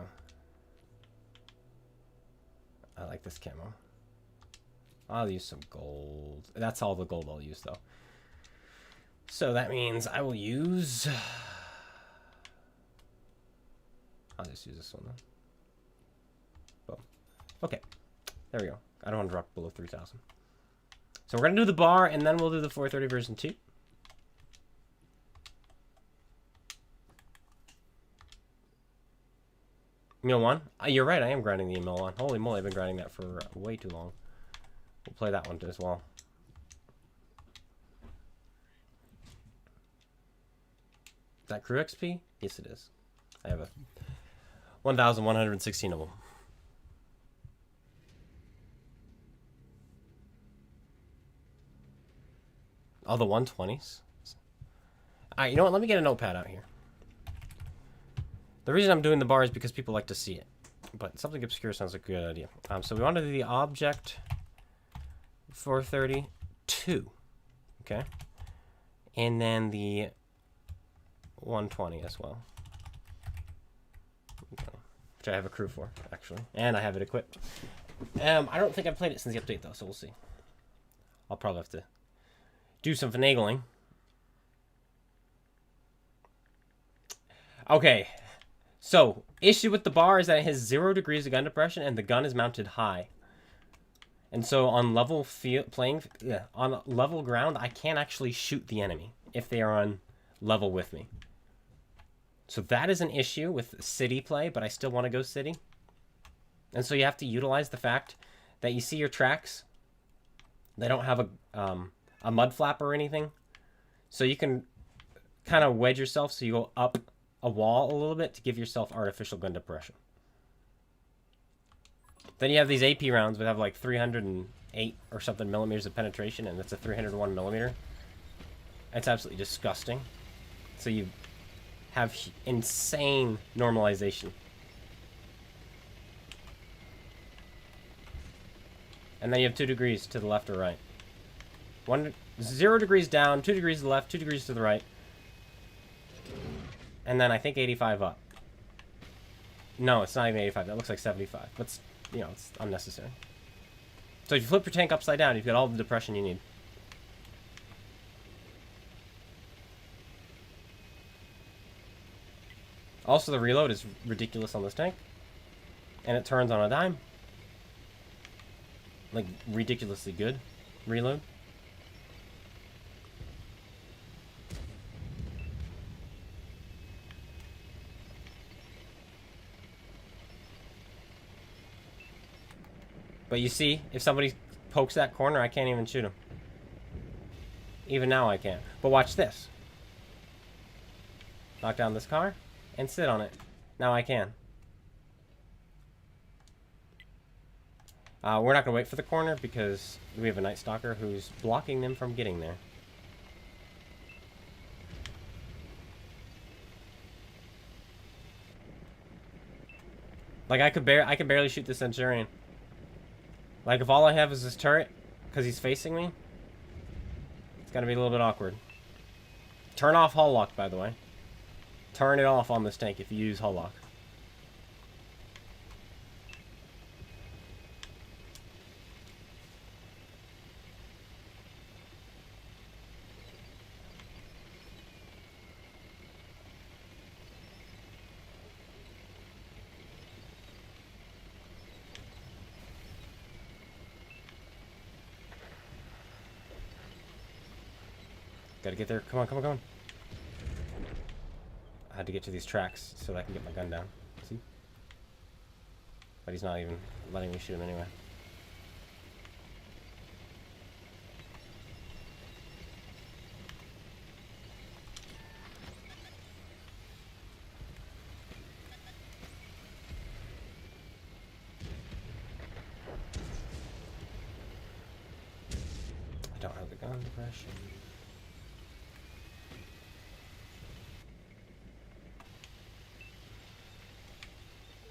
I like this camo. I'll use some gold. That's all the gold I'll use though. So that means I will use... I'll just use this one then. Boom. Okay. There we go. I don't want to drop below 3,000. So we're going to do the bar, and then we'll do the 430 version 2. Meal 1? You're right, I am grinding the email 1. Holy moly, I've been grinding that for way too long. We'll play that one as well. Is that crew XP? Yes, it is. I have a 1,116 of them. All the 120s. Alright, you know what? Let me get a notepad out here. The reason I'm doing the bar is because people like to see it. But something obscure sounds like a good idea. So we want to do the object 432. Okay. And then the 120 as well. Okay. Which I have a crew for, actually. And I have it equipped. I don't think I've played it since the update, though, so we'll see. I'll probably have to do some finagling. Okay. So, issue with the bar is that it has 0 degrees of gun depression and the gun is mounted high. And so on level on level ground, I can't actually shoot the enemy if they are on level with me. So that is an issue with city play, but I still want to go city. And so you have to utilize the fact that you see your tracks. They don't have a mud flap or anything. So you can kind of wedge yourself so you go up a wall a little bit to give yourself artificial gun depression. Then you have these AP rounds that have like 308 or something millimeters of penetration, and it's a 301 millimeter. It's absolutely disgusting. So you have insane normalization. And then you have 2 degrees to the left or right. 0 degrees down, 2 degrees to the left, 2 degrees to the right. And then I think 85 up. No, it's not even 85. That looks like 75. But, you know, it's unnecessary. So if you flip your tank upside down, you've got all the depression you need. Also, the reload is ridiculous on this tank. And it turns on a dime. Like, ridiculously good reload. But you see, if somebody pokes that corner, I can't even shoot him. Even now I can't. But watch this. Knock down this car and sit on it. Now I can. We're not going to wait for the corner because we have a Night Stalker who's blocking them from getting there. Like I could barely shoot the Centurion. Like, if all I have is this turret, because he's facing me, it's going to be a little bit awkward. Turn off hull lock, by the way. Turn it off on this tank if you use hull lock. Gotta get there. Come on, come on, come on. I had to get to these tracks so that I can get my gun down. See? But he's not even letting me shoot him anyway. I don't have the gun depression.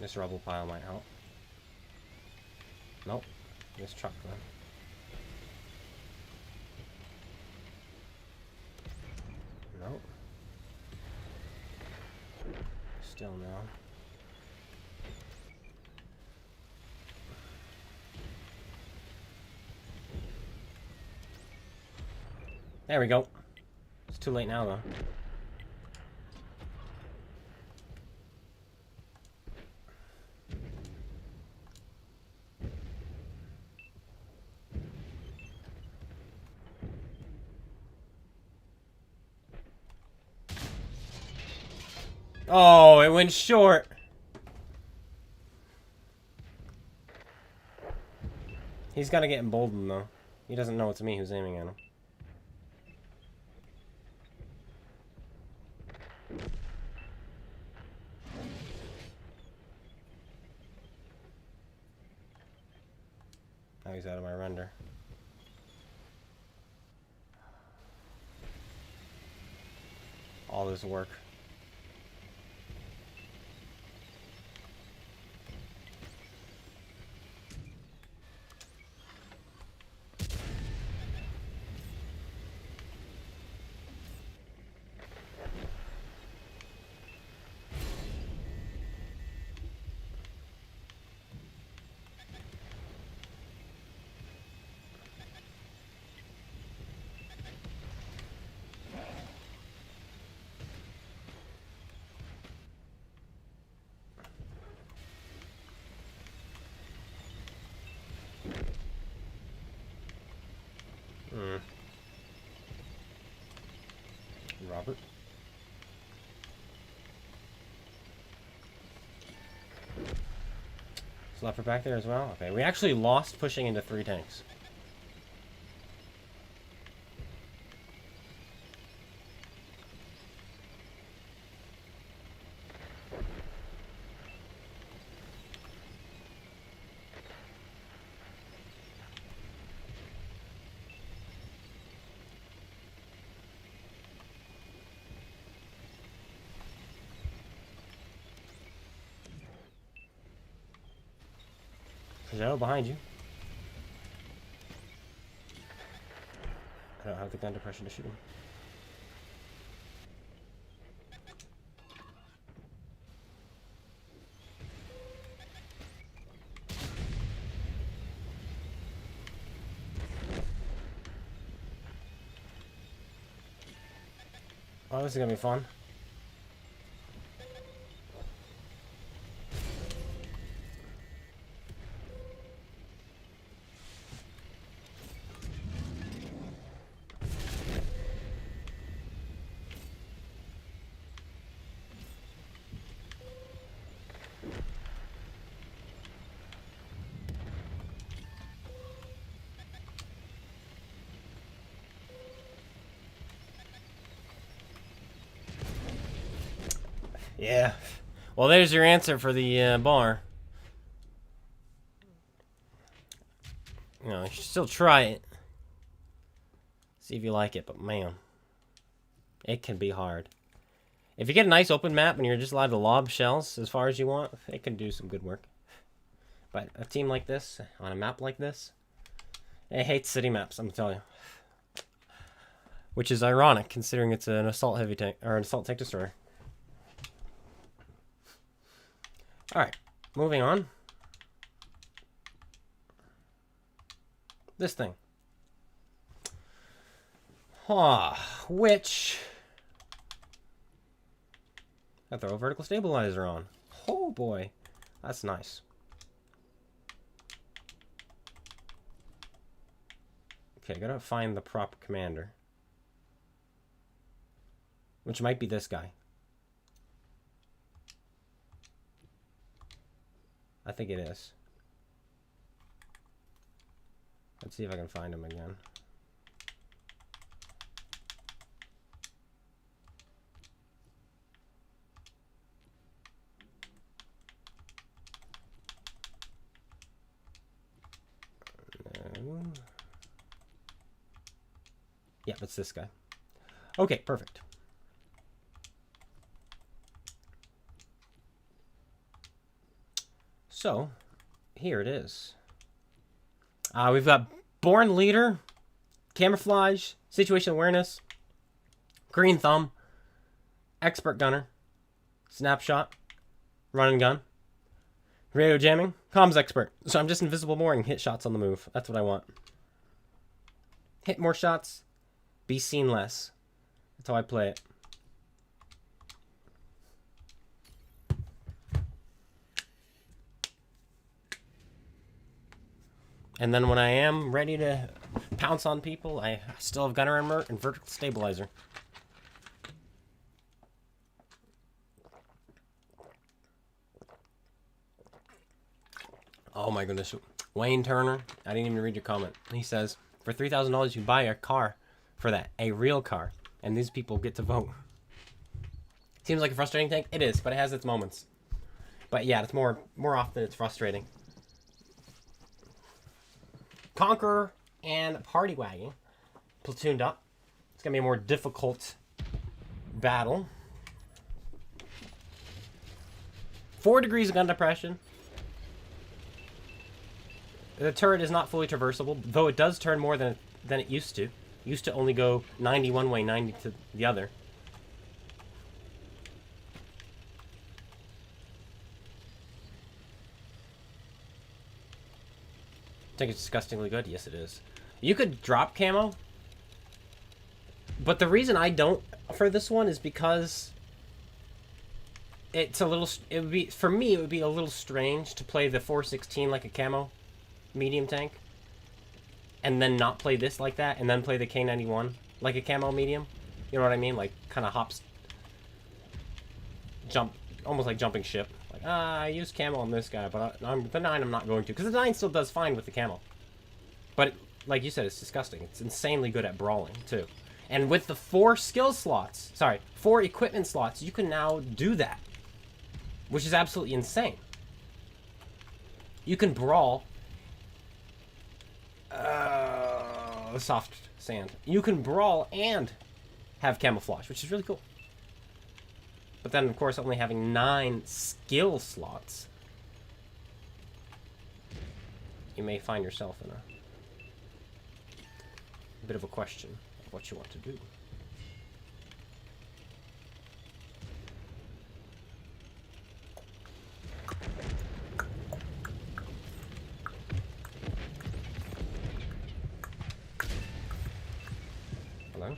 This rubble pile might help. Nope. This truck then. Nope. Still no. There we go. It's too late now though. Oh, it went short. He's gotta get emboldened though. He doesn't know it's me who's aiming at him. Now he's out of my render. All this work. Robert. Slapper back there as well? Okay, we actually lost pushing into 3 tanks. Joe, behind you. I don't have the gun depression to shoot him. Oh, this is gonna be fun. Yeah. Well, there's your answer for the bar. You know, you should still try it. See if you like it, but man, it can be hard. If you get a nice open map and you're just allowed to lob shells as far as you want, it can do some good work. But a team like this, on a map like this, it hates city maps, I'm telling you. Which is ironic, considering it's an assault heavy tank, or an assault tank destroyer. Alright, moving on. This thing. Which... I throw a vertical stabilizer on. Oh boy, that's nice. Okay, gotta find the prop commander. which might be this guy. I think it is. Let's see if I can find him again. No. Yeah, it's this guy. Okay, perfect. So, here it is. We've got Born Leader, Camouflage, Situation Awareness, Green Thumb, Expert Gunner, Snapshot, Run and Gun, Radio Jamming, Comms Expert. So I'm just invisible more and hit shots on the move. That's what I want. Hit more shots, be seen less. That's how I play it. And then when I am ready to pounce on people, I still have Gunner and Vertical Stabilizer. Oh my goodness. Wayne Turner, I didn't even read your comment. He says, for $3,000 you buy a car for that. A real car. And these people get to vote. Seems like a frustrating thing. It is, but it has its moments. But yeah, it's more often it's frustrating. Conqueror and Party Wagon platooned up. It's going to be a more difficult battle. 4 degrees of gun depression. The turret is not fully traversable, though it does turn more than it used to. It used to only go 90 one way, 90 to the other. I think it's disgustingly good. Yes, it is. You could drop camo, but the reason I don't for this one is because it's a little. It would be for me. It would be a little strange to play the 416 like a camo medium tank, and then not play this like that, and then play the K91 like a camo medium. You know what I mean? Like kind of hops, jump, almost like jumping ship. I use camo on this guy, but the 9 I'm not going to. Because the 9 still does fine with the camo. But, like you said, it's disgusting. It's insanely good at brawling, too. And with the 4 skill slots, sorry, 4 equipment slots, you can now do that. Which is absolutely insane. You can brawl. Soft sand. You can brawl and have camouflage, which is really cool. But then, of course, only having 9 skill slots, you may find yourself in a bit of a question of what you want to do. Hello?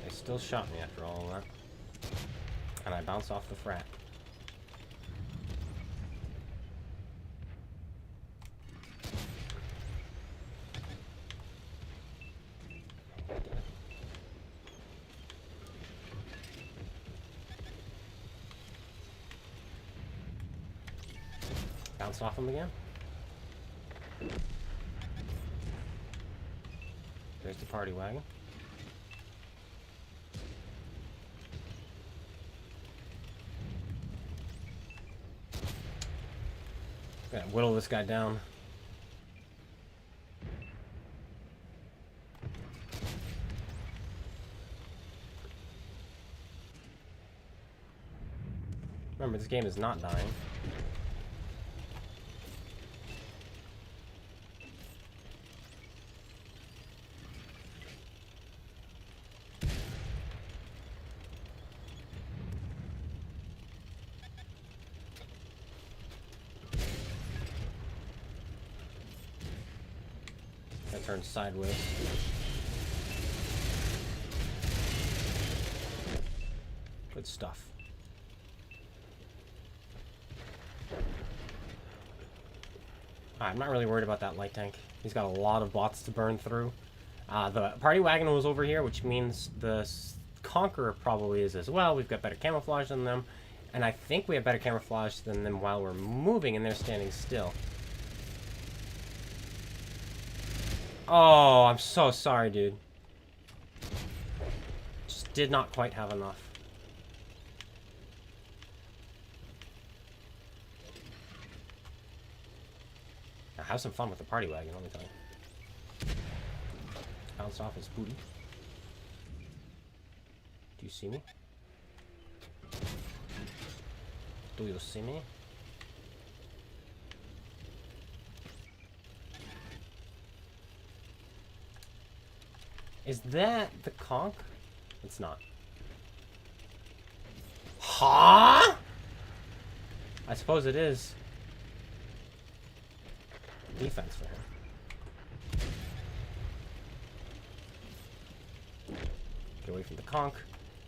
Still shot me after all that. And I bounced off the frat. Bounce off him again. There's the party wagon. Gotta whittle this guy down. Remember, this game is not dying. Turn sideways. Good stuff. I'm not really worried about that light tank. He's got a lot of bots to burn through. The party wagon was over here, which means the Conqueror probably is as well. We've got better camouflage than them. And I think we have better camouflage than them while we're moving, and they're standing still. Oh, I'm so sorry, dude. Just did not quite have enough. Now have some fun with the party wagon, let me tell you. Bounced off his booty. Do you see me? Do you see me? Is that the conch? It's not. Huh? I suppose it is. Defense for him. Get away from the conch.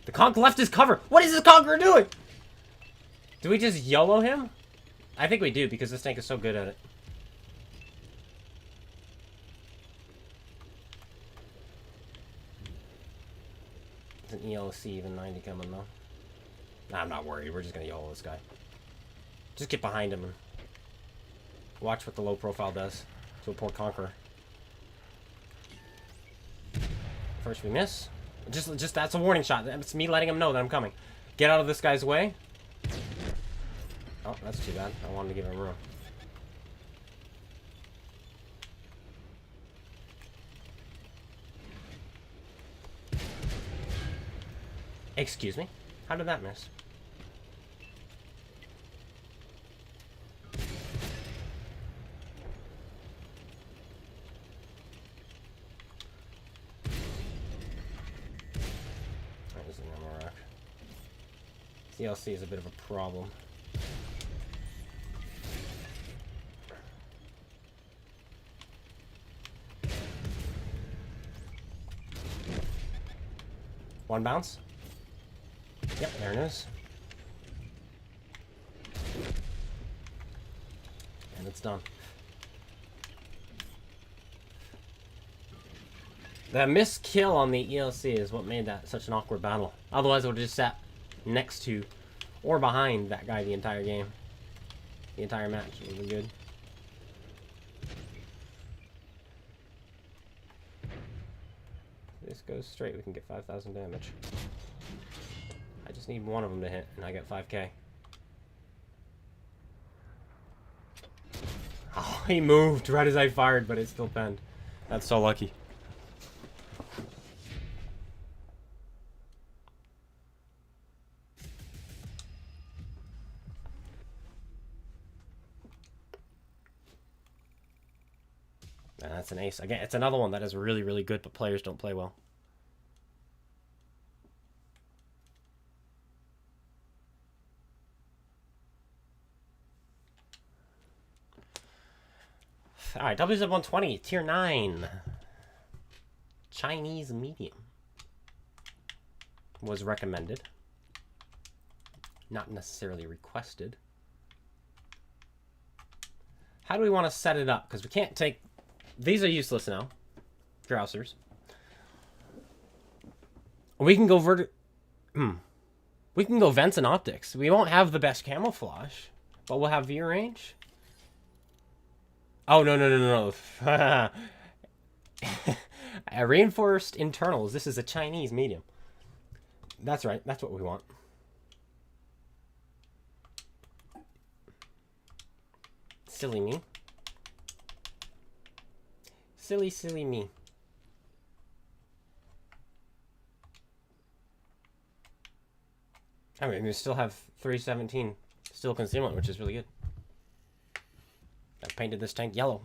The conch left his cover! What is this conqueror doing? Do we just YOLO him? I think we do, because this tank is so good at it. There's an ELC even 90 coming, though. Nah, I'm not worried. We're just going to YOLO this guy. Just get behind him and watch what the low profile does to a poor conqueror. First we miss. Just that's a warning shot. It's me letting him know that I'm coming. Get out of this guy's way. Oh, that's too bad. I wanted to give him room. Excuse me? How did that miss? There's an ammo rack. CLC is a bit of a problem. One bounce. Yep, there it is. And it's done. The missed kill on the ELC is what made that such an awkward battle. Otherwise, I would have just sat next to or behind that guy the entire game. The entire match would have been good. This goes straight, we can get 5,000 damage. I just need one of them to hit, and I get 5k. Oh, he moved right as I fired, but it still penned. That's so lucky. And that's an ace. Again, it's another one that is really, really good, but players don't play well. Alright, WZ120, tier 9. Chinese medium. Was recommended. Not necessarily requested. How do we want to set it up? Because we can't take... These are useless now. Grousers. We can go We can go vents and optics. We won't have the best camouflage, but we'll have view range. Oh, no. Reinforced internals. This is a Chinese medium. That's right. That's what we want. Silly me. Silly me. I mean, we still have 317 still concealment, which is really good. I painted this tank yellow.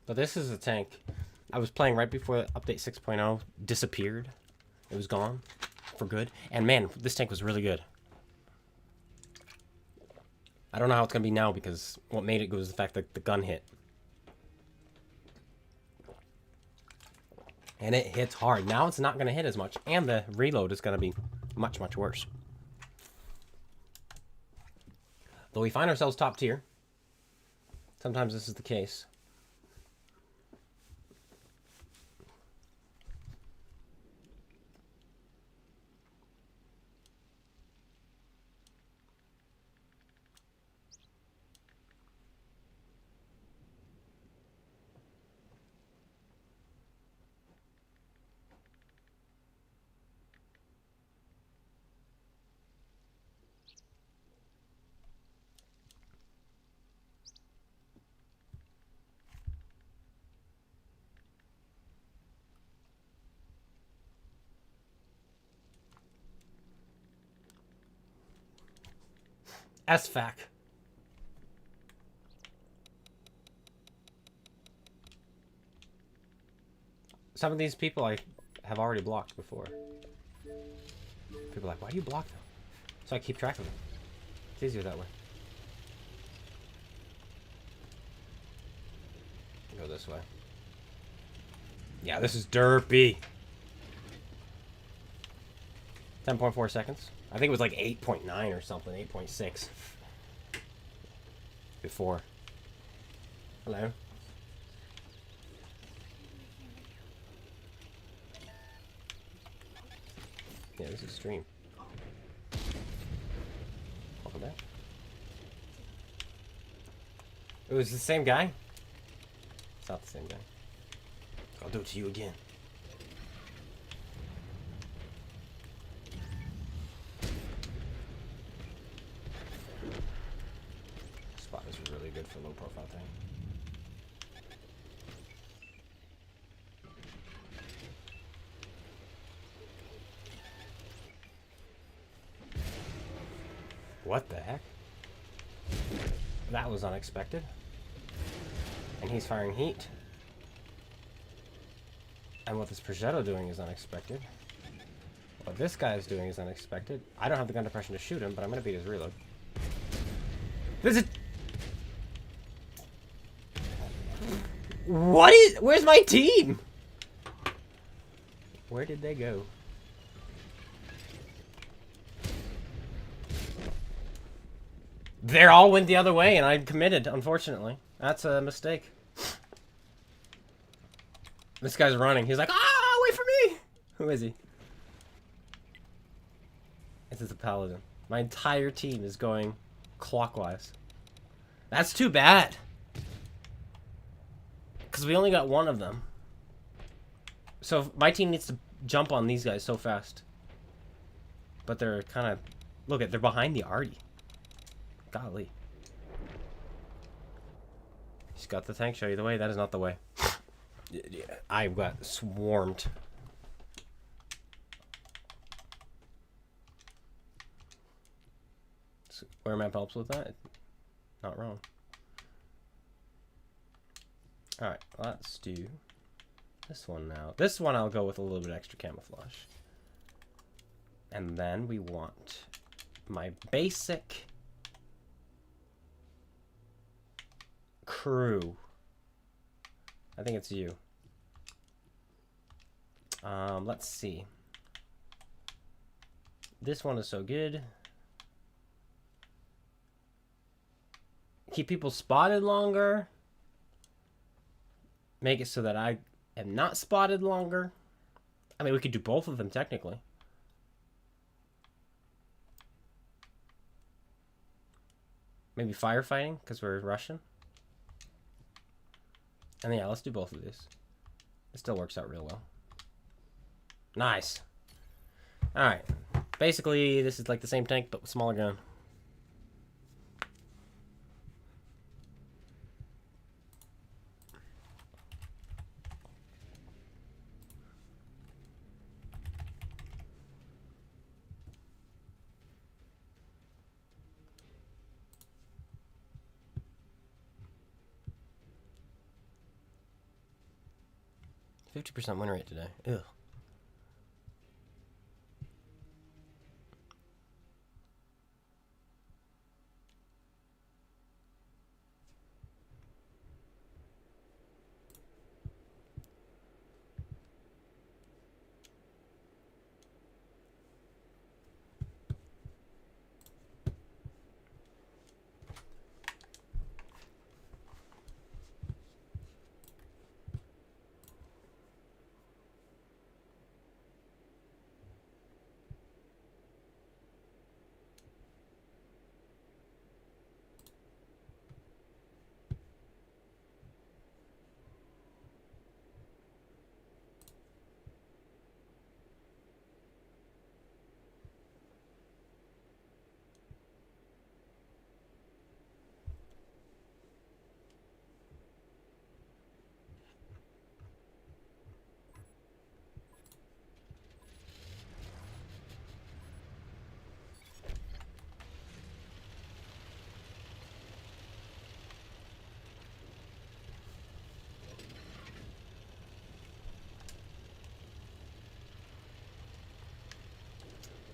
But this is a tank I was playing right before update 6.0 disappeared. It was gone for good. And man, this tank was really good. I don't know how it's going to be now because what made it go was the fact that the gun hit. And it hits hard. Now it's not going to hit as much. And the reload is going to be much, much worse. Though we find ourselves top tier. Sometimes this is the case. SFAC. Some of these people I have already blocked before. People are like, why do you block them? So I keep track of them. It's easier that way. Go this way. Yeah, this is derpy. 10.4 seconds. I think it was like 8.9 or something, 8.6 before. Hello. Yeah, this is stream. Welcome back. It was the same guy? It's not the same guy. I'll do it to you again. Spot is really good for low profile thing. What the heck? That was unexpected. And he's firing heat. And what this Progetto doing is unexpected. What this guy is doing is unexpected. I don't have the gun depression to shoot him, but I'm gonna beat his reload. This is... What is... Where's my team? Where did they go? They all went the other way, and I committed, unfortunately. That's a mistake. This guy's running. He's like, ah, wait for me! Who is he? This is a paladin. My entire team is going clockwise. That's too bad. Because we only got one of them. So my team needs to jump on these guys so fast. But they're kind of... Look, they're behind the arty. Golly. He's got the tank. Show you the way. That is not the way. I got swarmed. Square map helps with that. Not wrong. Alright, let's do this one now. This one I'll go with a little bit extra camouflage. And then we want my basic crew. I think it's you. Let's see. This one is so good. Keep people spotted longer. Make it so that I am not spotted longer. I mean, we could do both of them technically. Maybe firefighting because we're Russian. And yeah, let's do both of these. It still works out real well. Nice. Alright. Basically, this is like the same tank, but with smaller gun. %, win rate today. Ew.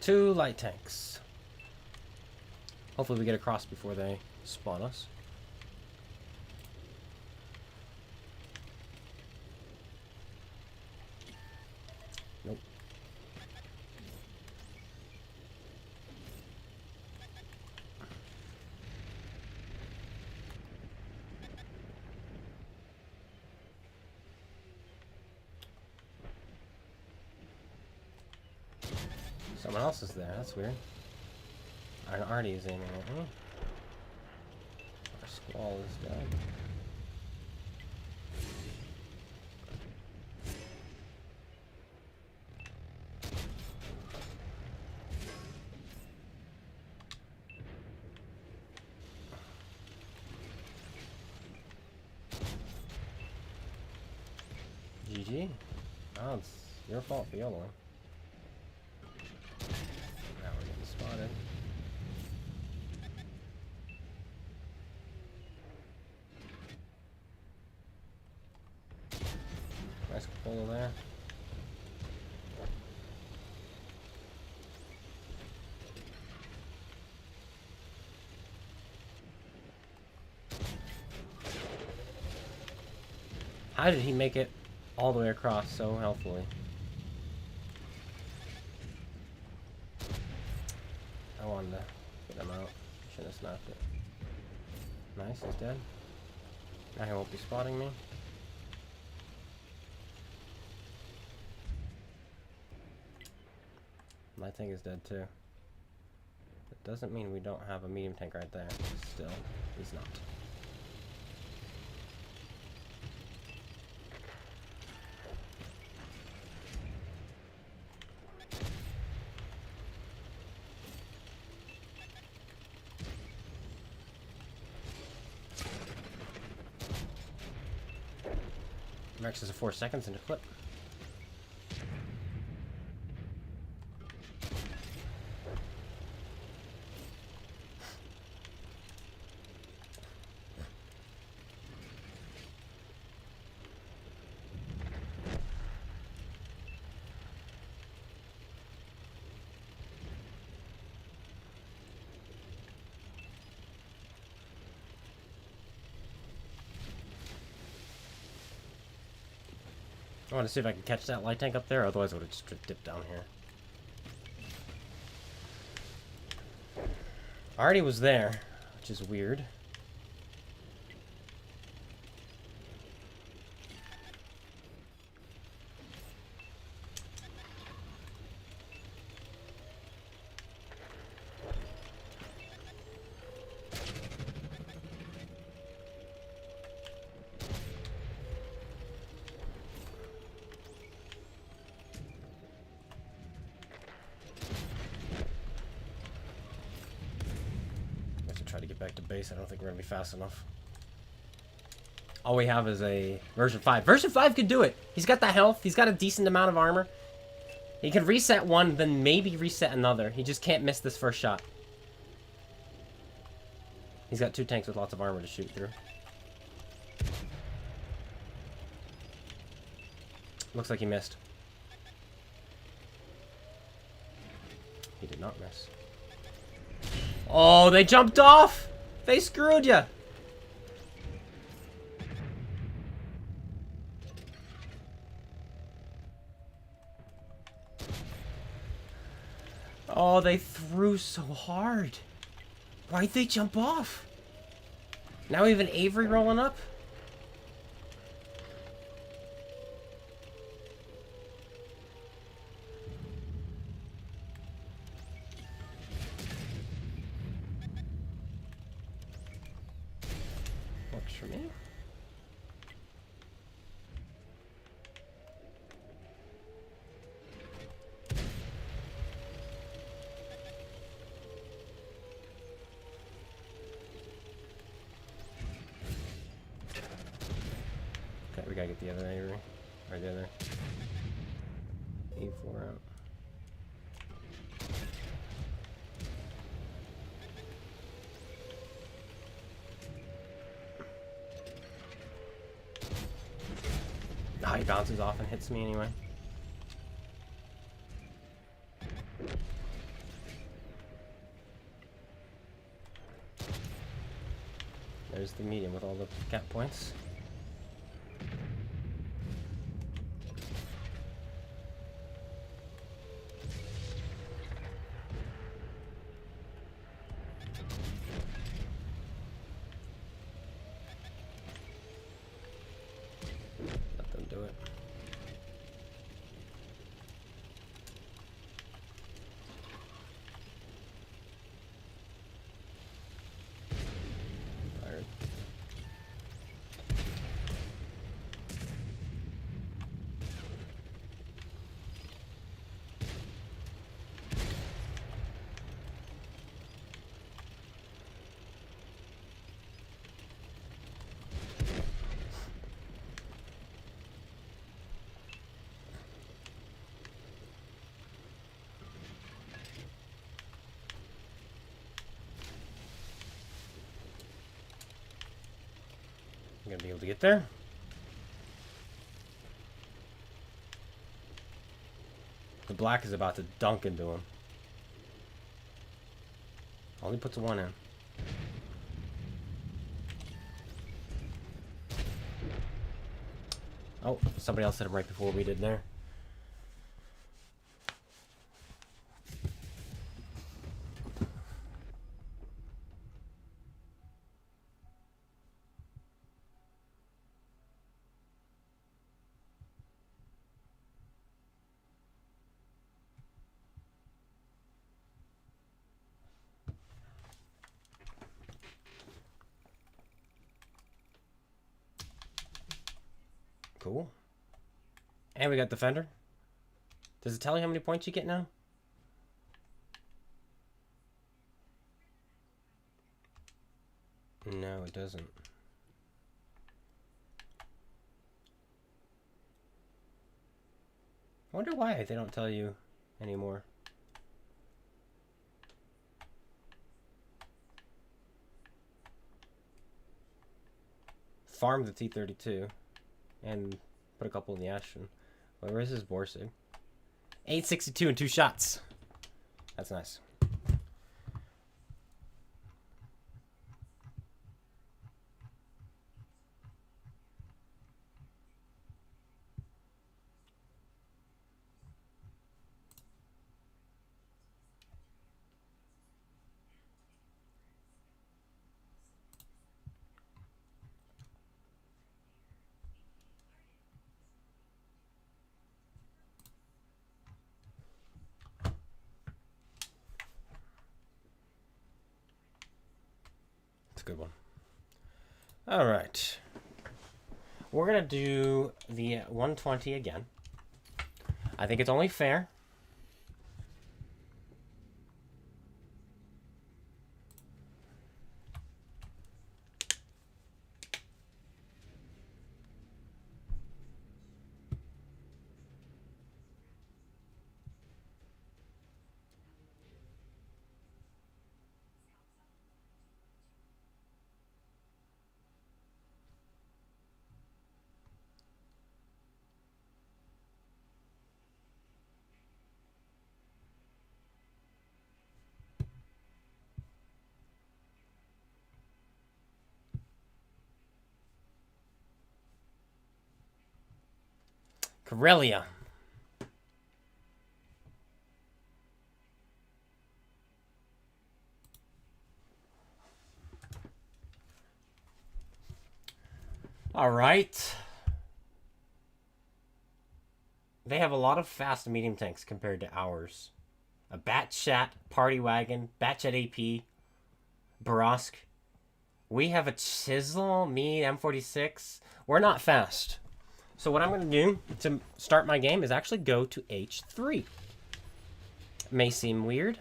2 light tanks. Hopefully we get across before they spawn us. Nope. Someone else is there. That's weird. Artie is aiming at me. Our squall is dead. GG. Oh, it's your fault for YOLOing. Now we're getting spotted. Nice pull there. How did he make it all the way across so healthily? I wanted to get him out. Should have snapped it. Nice, he's dead. Now he won't be spotting me. My tank is dead too. That doesn't mean we don't have a medium tank right there. Still, he's not. Max is 4 seconds into clip. I want to see if I can catch that light tank up there, otherwise I would have just dipped down here. Already was there, which is weird. Try to get back to base. I don't think we're gonna be fast enough. All we have is a version 5. Version 5 could do it. He's got the health. He's got a decent amount of armor. He can reset one, then maybe reset another. He just can't miss this first shot. He's got 2 tanks with lots of armor to shoot through. Looks like he missed. He did not miss. Oh, they jumped off! They screwed ya! Oh, they threw so hard. Why'd they jump off? Now we have an Avery rolling up? Works for me. Okay, we gotta get the other Avery. Or the other E4 out. Ah, he bounces off and hits me anyway. There's the medium with all the cap points. Let them do it. Fired. I'm gonna be able to get there. The black is about to dunk into him. Only puts a 1 in. Oh, somebody else hit him right before we did there. Cool. And we got Defender. Does it tell you how many points you get now? No, it doesn't. I wonder why they don't tell you anymore. Farm the T-32 and put a couple in the Ashton. Where is his Borsig? 862 and 2 shots. That's nice. Good one. All right, we're gonna do the 120 again. I think it's only fair. Corellia. All right. They have a lot of fast medium tanks compared to ours. A Batchat Party Wagon, Batchat AP, Barask. We have a Chisel, me, M46. We're not fast. So what I'm going to do to start my game is actually go to H3. It may seem weird,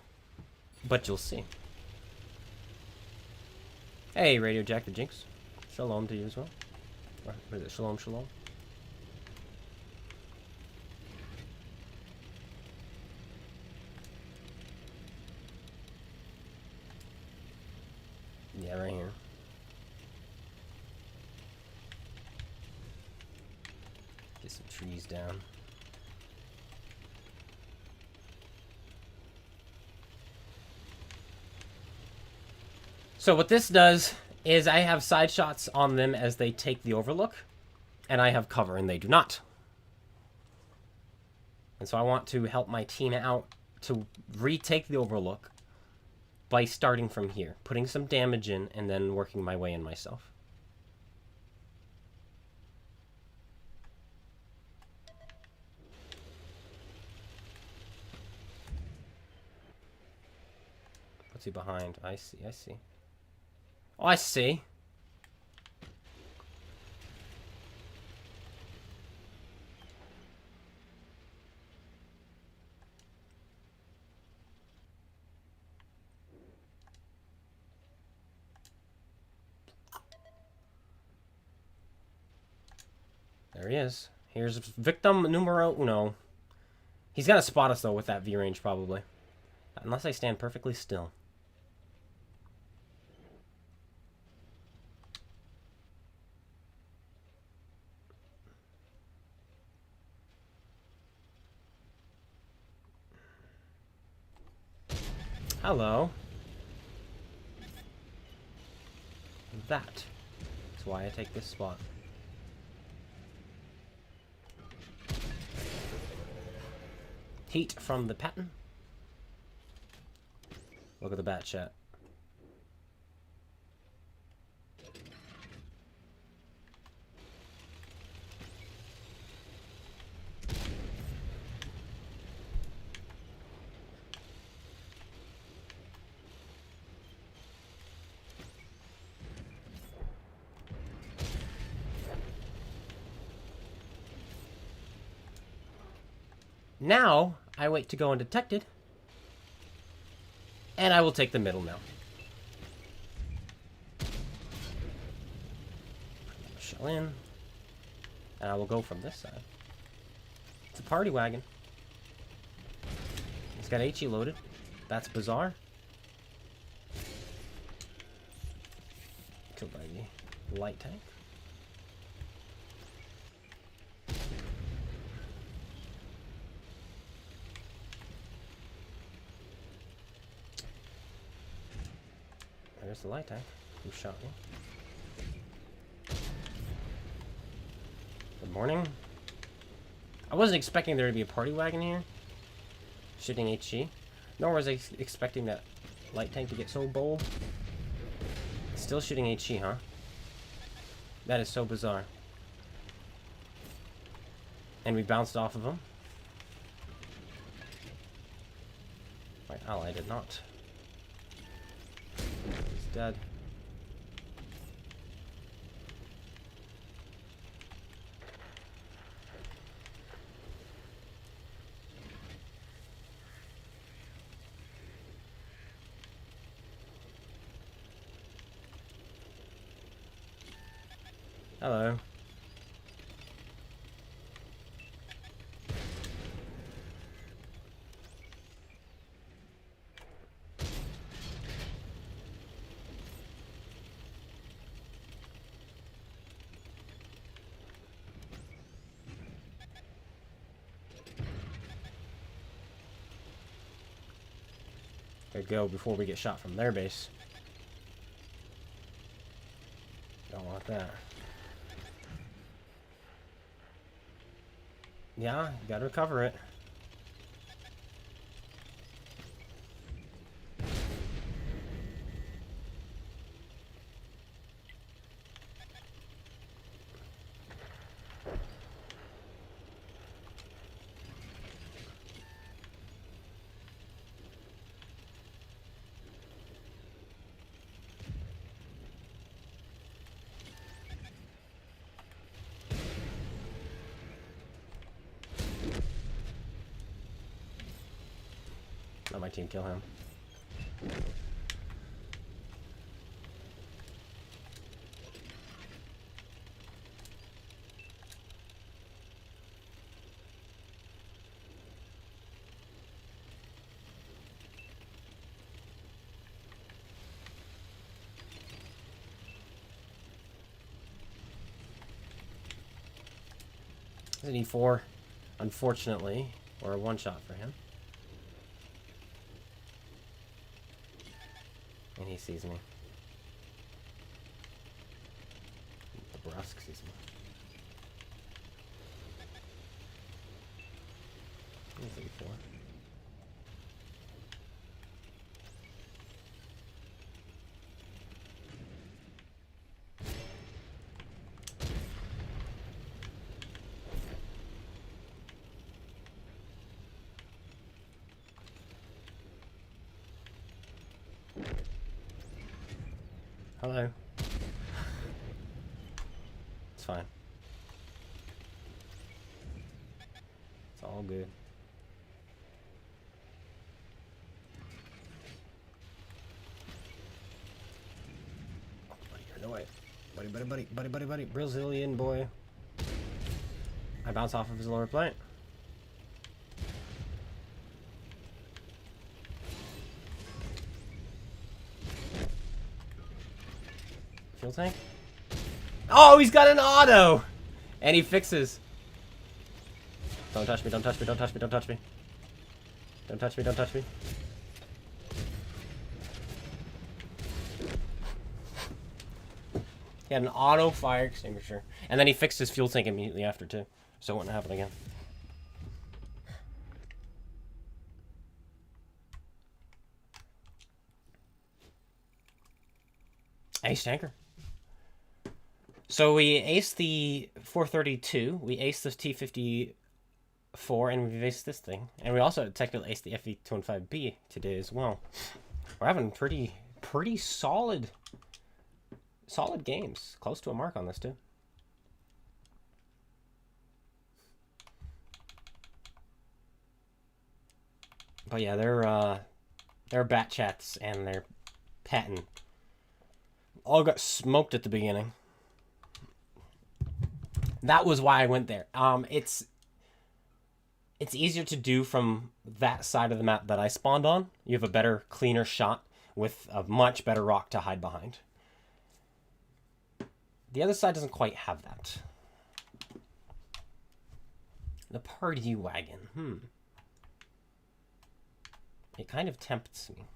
but you'll see. Hey, Radio Jack the Jinx. Shalom to you as well. Or is it Shalom, Shalom? Yeah, right here. Get some trees down. So what this does is I have side shots on them as they take the overlook, and I have cover and they do not. And so I want to help my team out to retake the overlook by starting from here, putting some damage in, and then working my way in myself. What's he behind? I see, I see. Oh, I see. There he is. Here's victim numero uno. He's gonna spot us, though, with that V-range, probably. Unless I stand perfectly still. Hello. That's why I take this spot. Heat from the pattern. Look at the bat chat. Now, I wait to go undetected, and I will take the middle now. Shell in, and I will go from this side. It's a party wagon. It's got HE loaded. That's bizarre. Killed by the light tank. There's the light tank. Who shot me? Good morning. I wasn't expecting there to be a party wagon here. Shooting HG. Nor was I expecting that light tank to get so bold. Still shooting HG, huh? That is so bizarre. And we bounced off of him. My ally did not. He's dead. Hello. Gotta go before we get shot from their base. Don't want that. Yeah, you gotta recover it. Let my team kill him. It's an E4, unfortunately, or a one-shot for him. And he sees me. before. Hello. It's fine. It's all good. Oh, buddy, you're in the way. Buddy. Brazilian boy. I bounce off of his lower plate. Fuel tank? Oh, he's got an auto! And he fixes. Don't touch me, don't touch me, don't touch me, don't touch me. Don't touch me, don't touch me. He had an auto fire extinguisher. And then he fixed his fuel tank immediately after, too. So it wouldn't happen again. Ace tanker. So we aced the 432, we aced the T-54, and we've aced this thing. And we also technically aced the FE-215B today as well. We're having pretty solid games. Close to a mark on this, too. But yeah, their bat chats and their patent all got smoked at the beginning. That was why I went there. It's easier to do from that side of the map that I spawned on. You have a better, cleaner shot with a much better rock to hide behind. The other side doesn't quite have that. The party wagon. It kind of tempts me.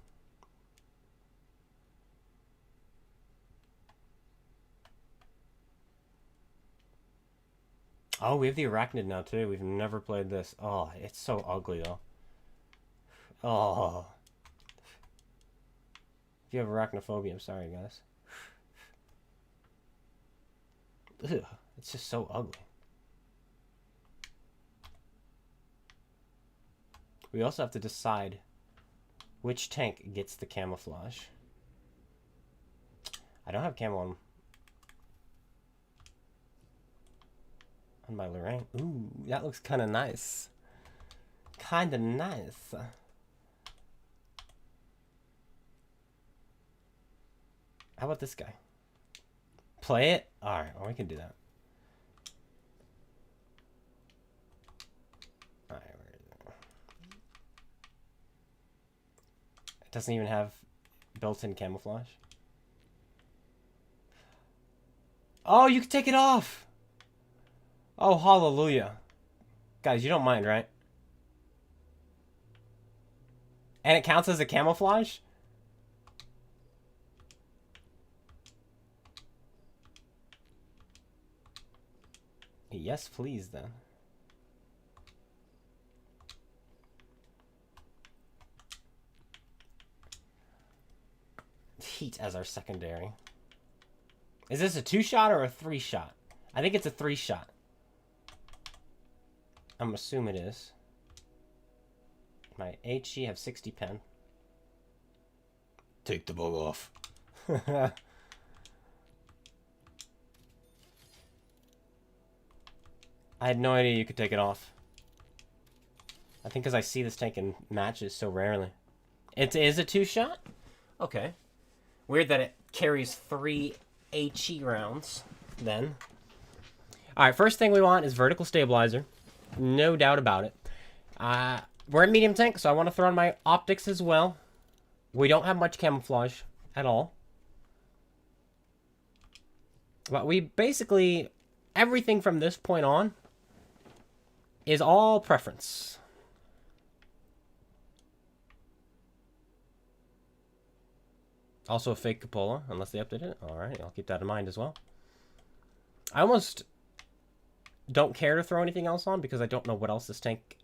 Oh, we have the arachnid now, too. We've never played this. Oh, it's so ugly, though. Oh. If you have arachnophobia, I'm sorry, guys. Ugh, it's just so ugly. We also have to decide which tank gets the camouflage. I don't have camo on my Lorraine. Ooh, that looks kind of nice. Kind of nice. How about this guy? Play it? Alright, well, we can do that. Alright, where is it? It doesn't even have built-in camouflage. Oh, you can take it off! Oh, hallelujah. Guys, you don't mind, right? And it counts as a camouflage? Yes, please, then. Heat as our secondary. Is this a 2-shot or a 3-shot? I think it's a 3-shot. I'm assuming it is. My HE have 60 pen. Take the bug off. I had no idea you could take it off. I think because I see this tank in matches so rarely. It is a 2-shot? Okay. Weird that it carries 3 HE rounds, then. Alright, first thing we want is vertical stabilizer. No doubt about it. We're at medium tank, so I want to throw on my optics as well. We don't have much camouflage at all. But we basically, everything from this point on is all preference. Also a fake cupola, unless they updated it. Alright, I'll keep that in mind as well. I almost don't care to throw anything else on because I don't know what else this tank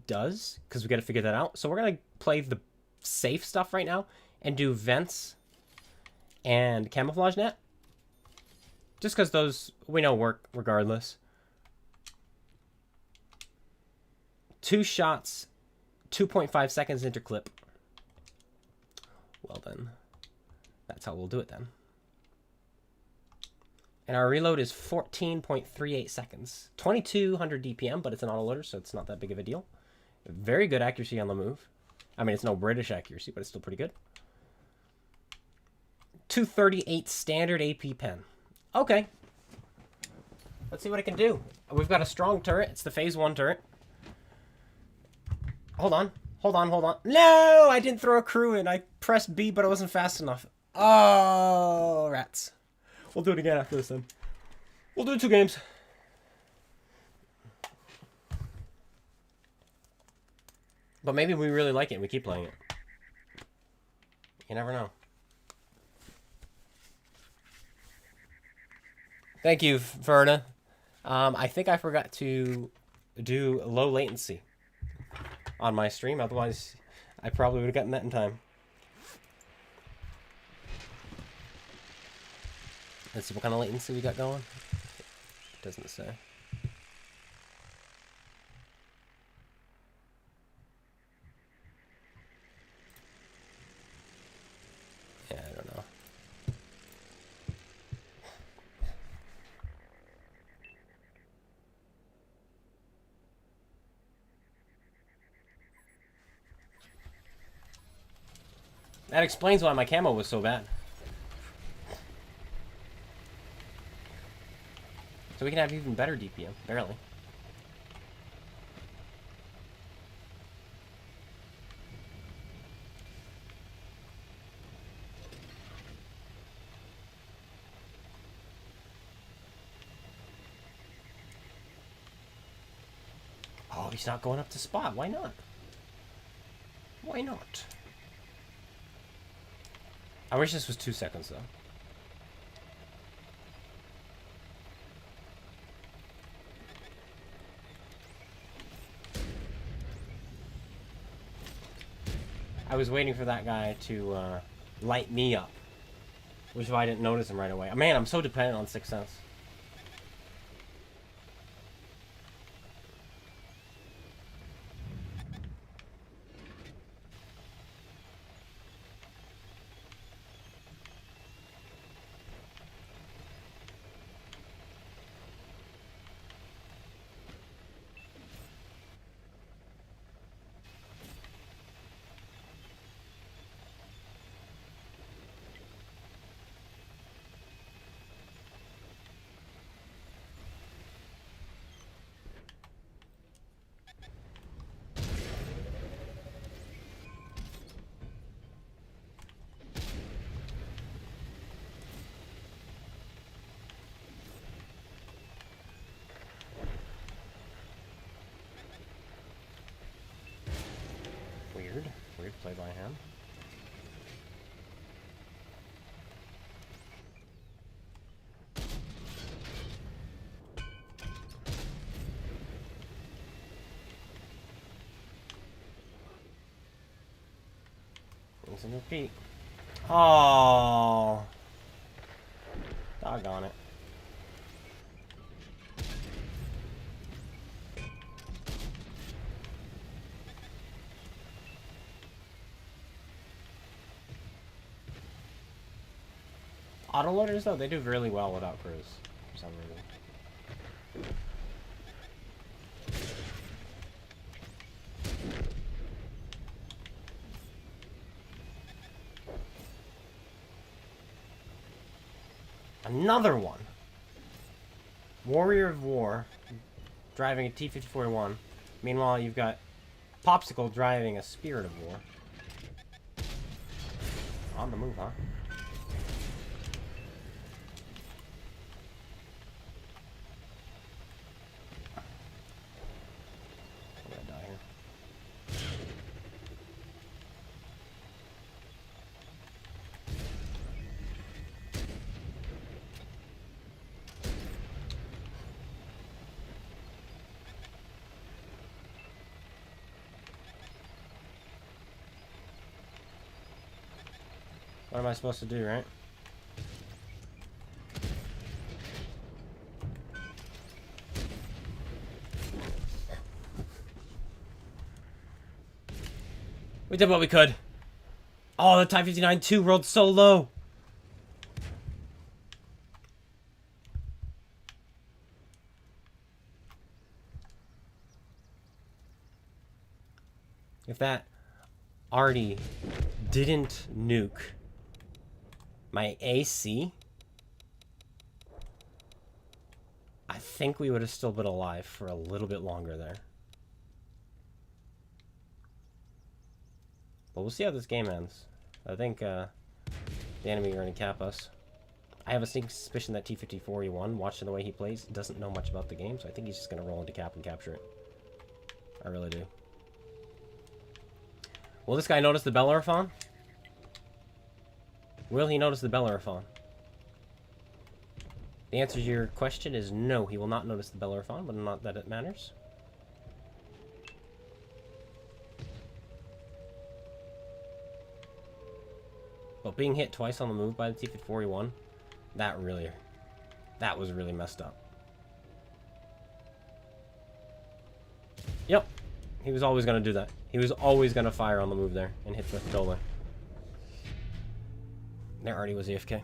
does, because we got to figure that out. So we're going to play the safe stuff right now and do vents and camouflage net. Just because those, we know, work regardless. 2 shots, 2.5 seconds interclip. Well then, that's how we'll do it then. And our reload is 14.38 seconds. 2200 DPM, but it's an autoloader, so it's not that big of a deal. Very good accuracy on the move. I mean, it's no British accuracy, but it's still pretty good. 238 standard AP pen. Okay. Let's see what it can do. We've got a strong turret. It's the phase 1 turret. Hold on. Hold on, hold on. No! I didn't throw a crew in. I pressed B, but I wasn't fast enough. Oh, rats. We'll do it again after this then. We'll do 2 games. But maybe we really like it and we keep playing it. You never know. Thank you, Verna. I think I forgot to do low latency on my stream. Otherwise, I probably would have gotten that in time. Let's see what kind of latency we got going. It doesn't say. Yeah, I don't know. That explains why my camo was so bad. So we can have even better DPM, barely. Oh, he's not going up to spot. Why not? Why not? I wish this was 2 seconds, though. I was waiting for that guy to light me up, which is why I didn't notice him right away. Man, I'm so dependent on Sixth Sense. Weird play by him. Rinse and repeat. Oh, doggone it. Autoloaders, though, they do really well without crews, for some reason. Another one! Warrior of War, driving a T-5041. Meanwhile, you've got Popsicle driving a Spirit of War. On the move, huh? What am I supposed to do, right? We did what we could. Oh, the Type 59-2 rolled so low. If that already didn't nuke my AC, I think we would have still been alive for a little bit longer there. But we'll see how this game ends. I think the enemy are going to cap us. I have a sneaking suspicion that T-54E1, watching the way he plays, doesn't know much about the game, so I think he's just going to roll into cap and capture it. I really do. Will this guy notice the Bellerophon? Will he notice the Bellerophon? The answer to your question is no, he will not notice the Bellerophon, but not that it matters. But being hit twice on the move by the T-54E1, that was really messed up. Yep. He was always going to do that. He was always going to fire on the move there and hit the Dola. There already was AFK.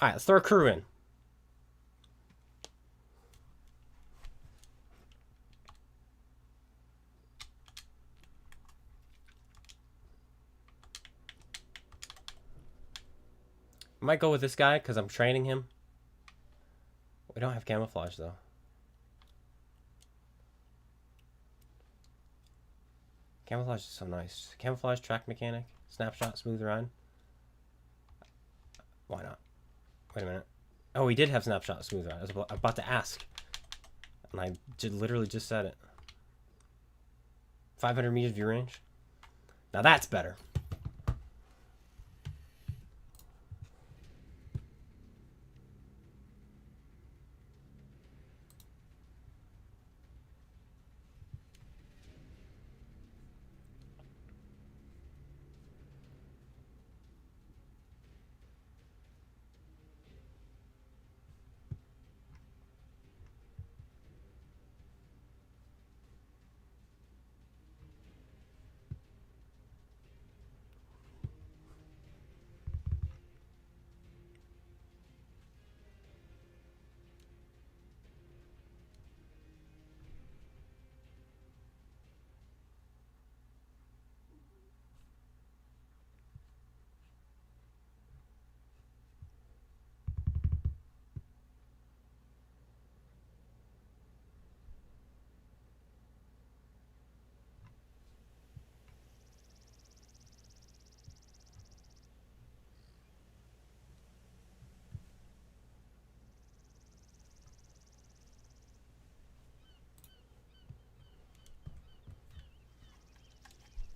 Alright, let's throw a crew in. I might go with this guy because I'm training him. We don't have camouflage though. Camouflage is so nice. Camouflage, track mechanic, snapshot, smooth ride. Why not? Wait a minute. Oh, we did have snapshot, smooth ride. I was about to ask. And I literally just said it. 500 meters view range. Now that's better.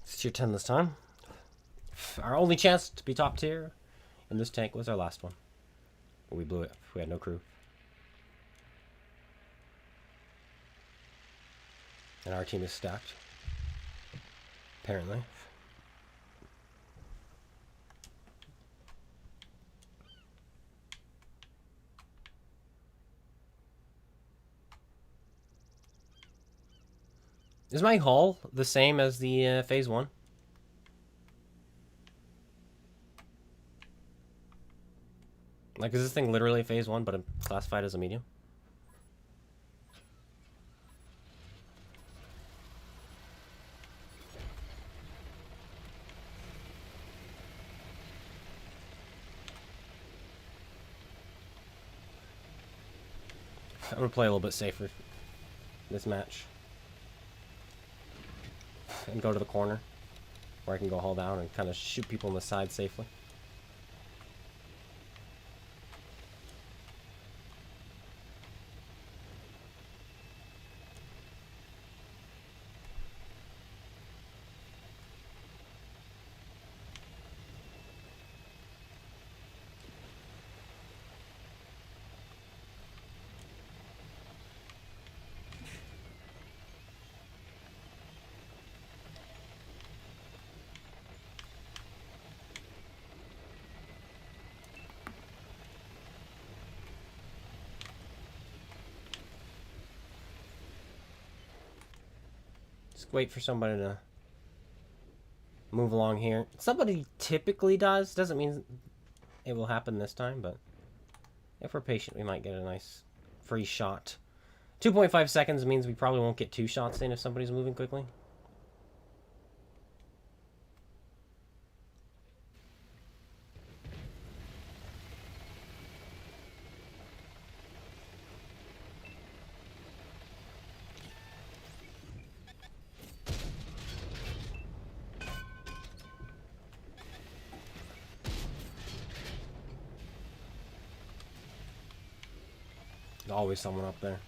It's tier 10 this time. Our only chance to be top tier in this tank was our last one. But we blew it. We had no crew. And our team is stacked. Apparently. Is my hull the same as the phase 1? Like, is this thing literally phase 1, but classified as a medium? I'm gonna play a little bit safer this match. And go to the corner where I can go hull down and kind of shoot people on the side safely. Just wait for somebody to move along here. Somebody typically does. Doesn't mean it will happen this time, but if we're patient, we might get a nice free shot. 2.5 seconds means we probably won't get 2 shots in if somebody's moving quickly. There's always someone up there.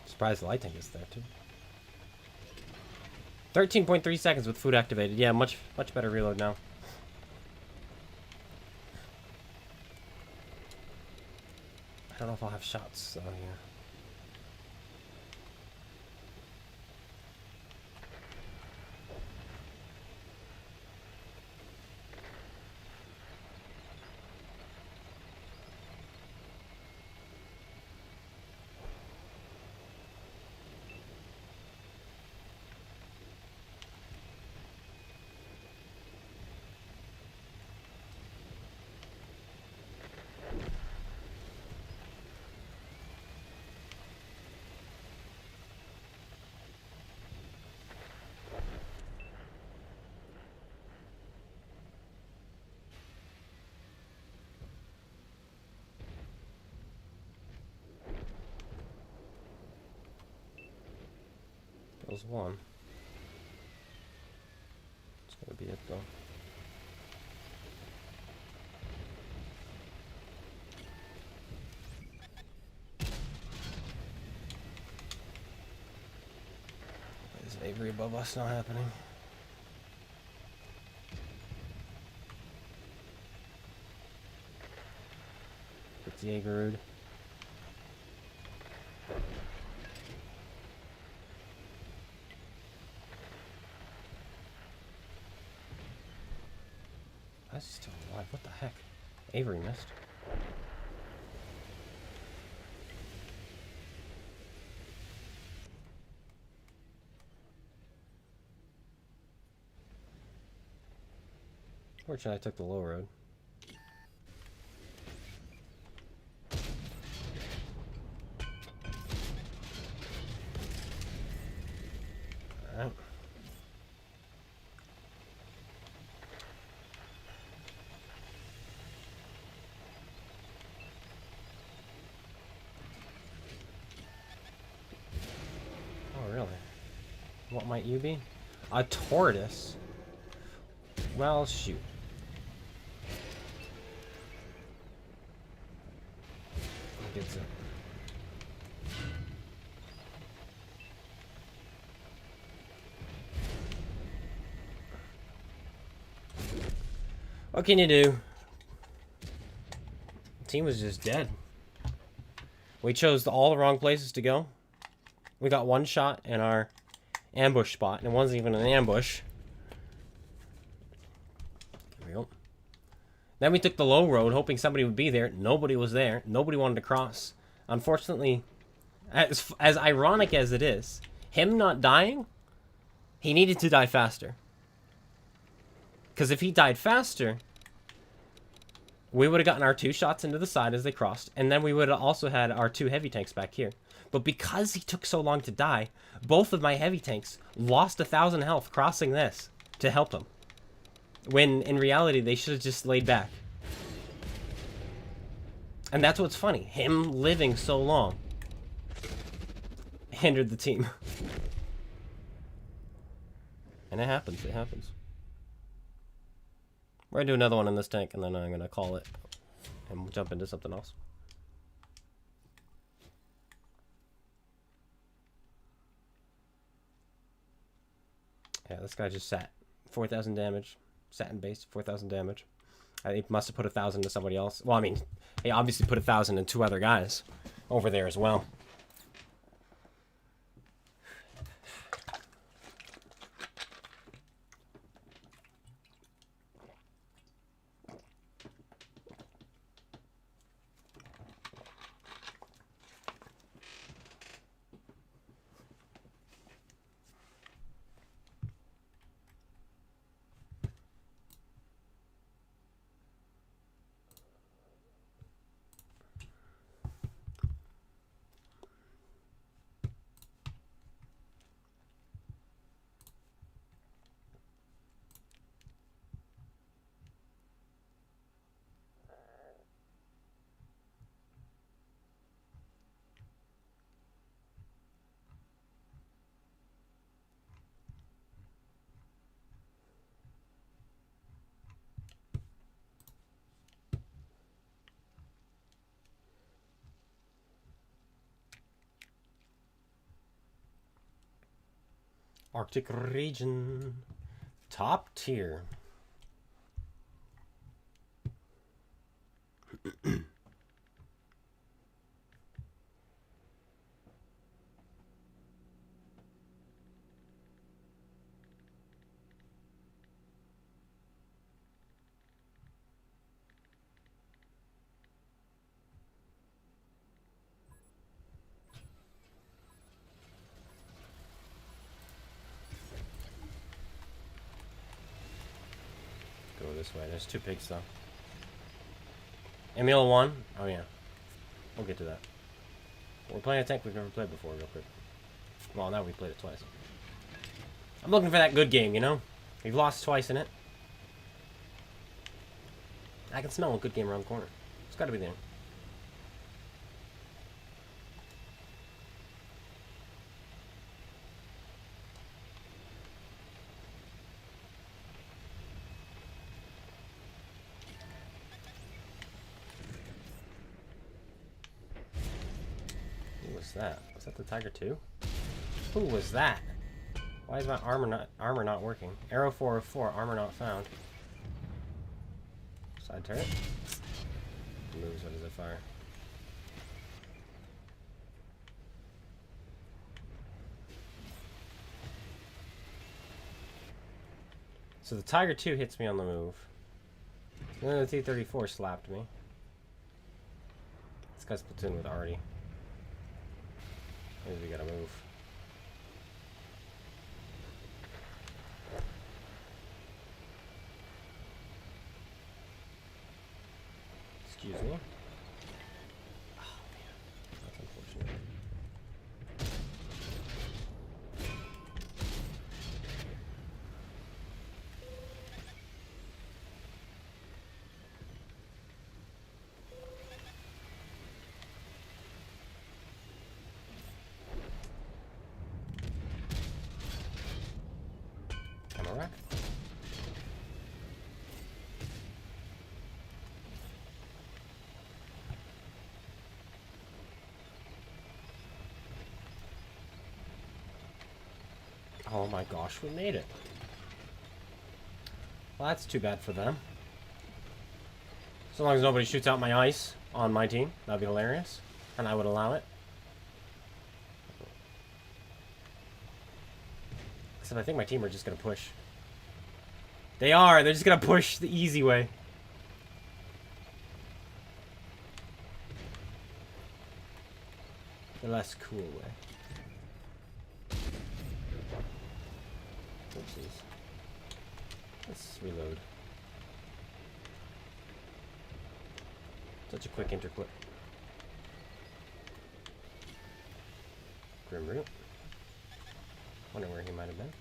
Surprised the light tank is there too. 13.3 seconds with food activated. Yeah, much better reload now. I don't know if I'll have shots out here. Was one. It's gonna be it though. Is Avery above us not happening? It's Jaegerud. He's still alive. What the heck? Avery missed. Fortunately, I took the low road. Alright. What might you be? A tortoise? Well, shoot. Who gets it? What can you do? The team was just dead. We chose all the wrong places to go. We got one shot in our ambush spot, and it wasn't even an ambush. There we go. Then we took the low road, hoping somebody would be there. Nobody was there. Nobody wanted to cross. Unfortunately, as ironic as it is, him not dying, he needed to die faster. Because if he died faster, we would have gotten our 2 shots into the side as they crossed, and then we would have also had our 2 heavy tanks back here. But because he took so long to die, both of my heavy tanks lost 1,000 health crossing this to help him. When, in reality, they should have just laid back. And that's what's funny. Him living so long hindered the team. And it happens. It happens. We're going to do another one in this tank, and then I'm going to call it. And we'll jump into something else. Yeah, this guy just sat. 4,000 damage. Sat in base, 4,000 damage. He must have put 1,000 to somebody else. Well, I mean, he obviously put 1,000 in 2 other guys over there as well. Arctic region. Top tier. Go this way. There's 2 pigs though. Emil 1. Oh yeah. We'll get to that. We're playing a tank we've never played before real quick. Well, now we played it twice. I'm looking for that good game, you know? We've lost twice in it. I can smell a good game around the corner. It's gotta be there. Who was that? Was that the Tiger 2? Who was that? Why is my armor not working? Arrow 404, armor not found. Side turret. Moves, what does it fire? So the Tiger 2 hits me on the move. And then the T-34 slapped me. This guy's platoon with Artie. Maybe we gotta move. Excuse me. Oh man, that's unfortunate. Am I right? Oh my gosh, we made it. Well, that's too bad for them. So long as nobody shoots out my ice on my team, that'd be hilarious. And I would allow it. Except I think my team are just gonna push. They are! They're just gonna push the easy way. The less cool way. Oopsies. Let's reload. Such a quick interclip. Grim Root. Wonder where he might have been.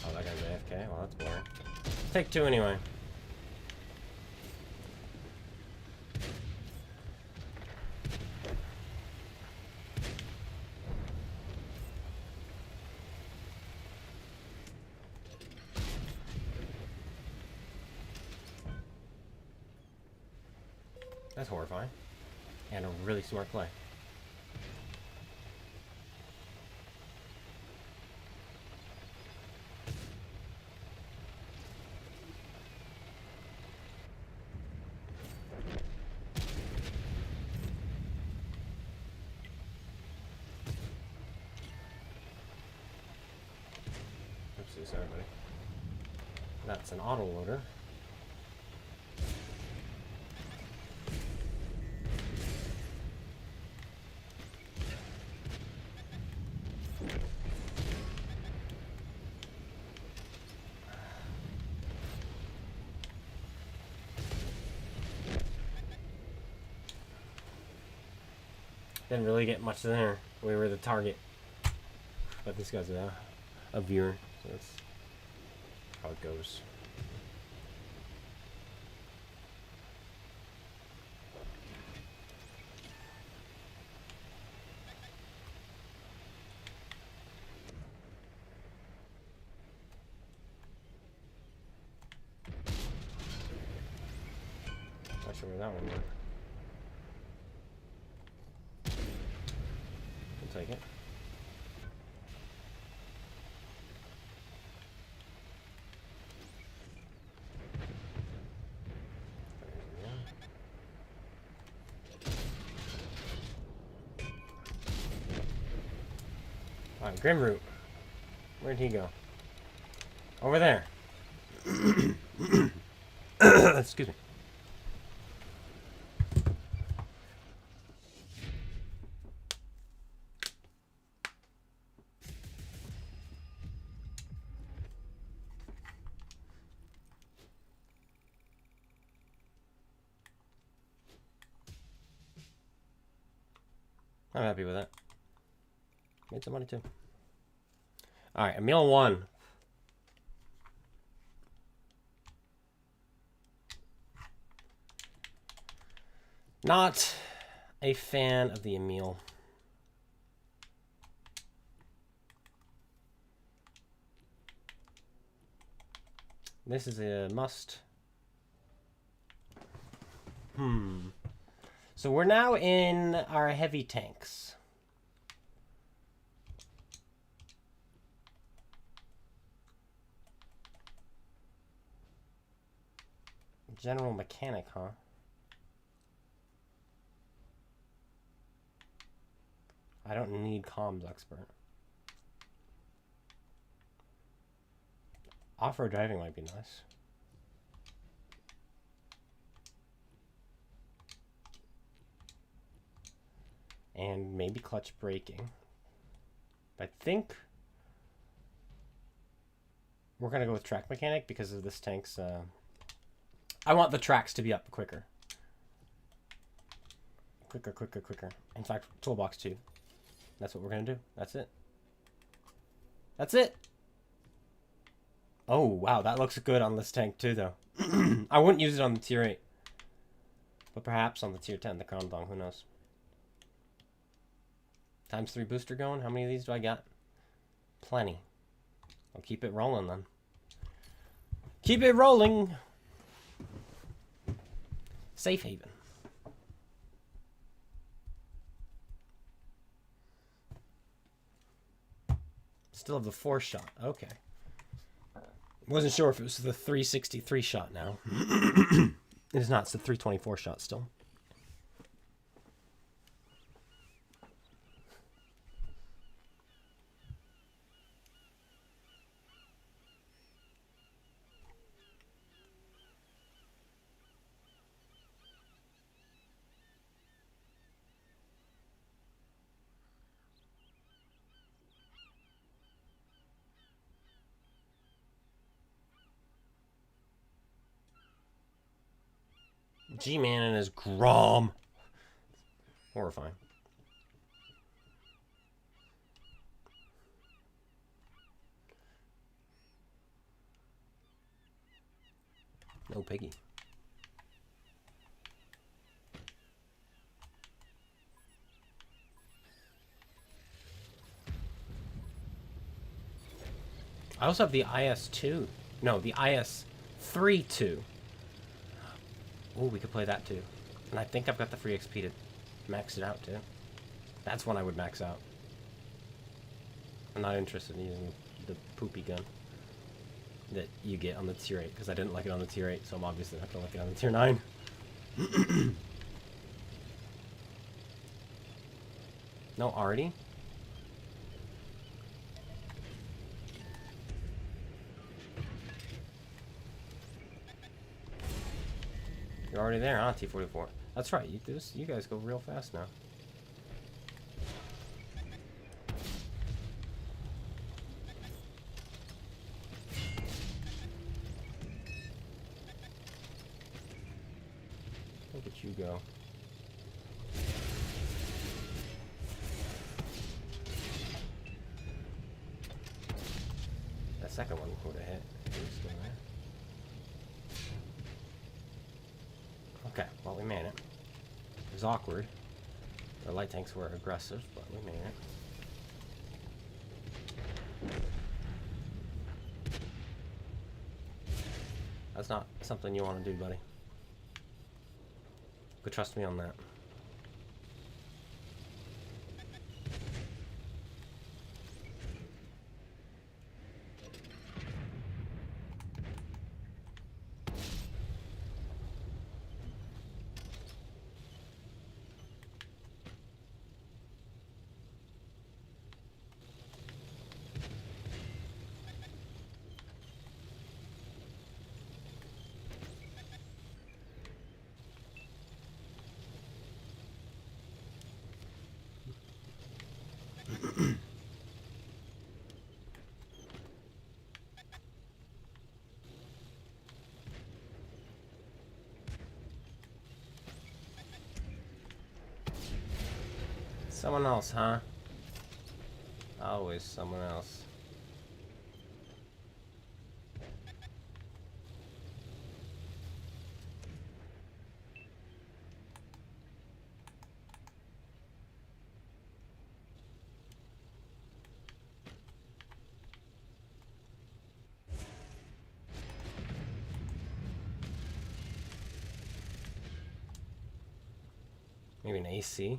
Oh, that guy's AFK? Well, that's boring. Take 2 anyway. That's horrifying. And a really smart play. Oopsies, everybody. That's an auto loader. Didn't really get much there. We were the target. But this guy's a viewer, so that's how it goes. Not sure where that one went. take it. Alright, Grimroot. Where'd he go? Over there. Excuse me. I'm happy with that. Made some money too. Alright, Emil 1. Not a fan of the Emil. This is a must. So we're now in our heavy tanks. General mechanic, huh? I don't need comms expert. Off-road driving might be nice. And maybe clutch braking. I think we're gonna go with track mechanic because of this tank's I want the tracks to be up quicker. Quicker. In fact, toolbox 2. That's what we're gonna do. That's it. That's it. Oh, wow, that looks good on this tank too, though. I wouldn't use it on the tier 8. But perhaps on the tier 10, the Crown Dong, who knows. ×3 booster going. How many of these do I got? Plenty. I'll keep it rolling then. Keep it rolling. Safe haven. Still have the 4-shot. Okay. Wasn't sure if it was the 363 shot now. It is not. It's the 324 shot still. G-Man and his Grom. Horrifying. No piggy. I also have the IS-2. No, the IS-3-2. Oh, we could play that too. And I think I've got the free XP to max it out too. That's when I would max out. I'm not interested in using the poopy gun that you get on the tier 8, because I didn't like it on the tier 8, so I'm obviously not going to like it on the tier 9. No, already? You're already there, huh, T-44? That's right, you guys go real fast now. Look at you go. That second one would have hit. He was still there. Okay, well, we made it. It was awkward. The light tanks were aggressive, but we made it. That's not something you want to do, buddy. You could trust me on that. Someone else, huh? Always someone else. Maybe an AC.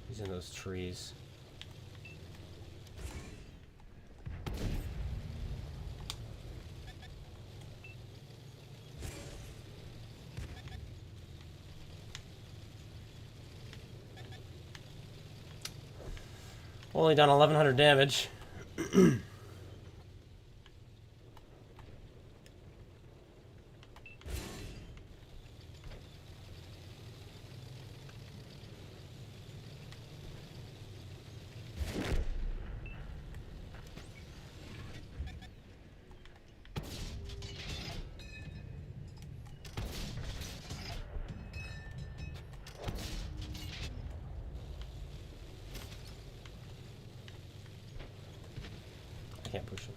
He's in those trees. Only done 1100 damage. Can't push him.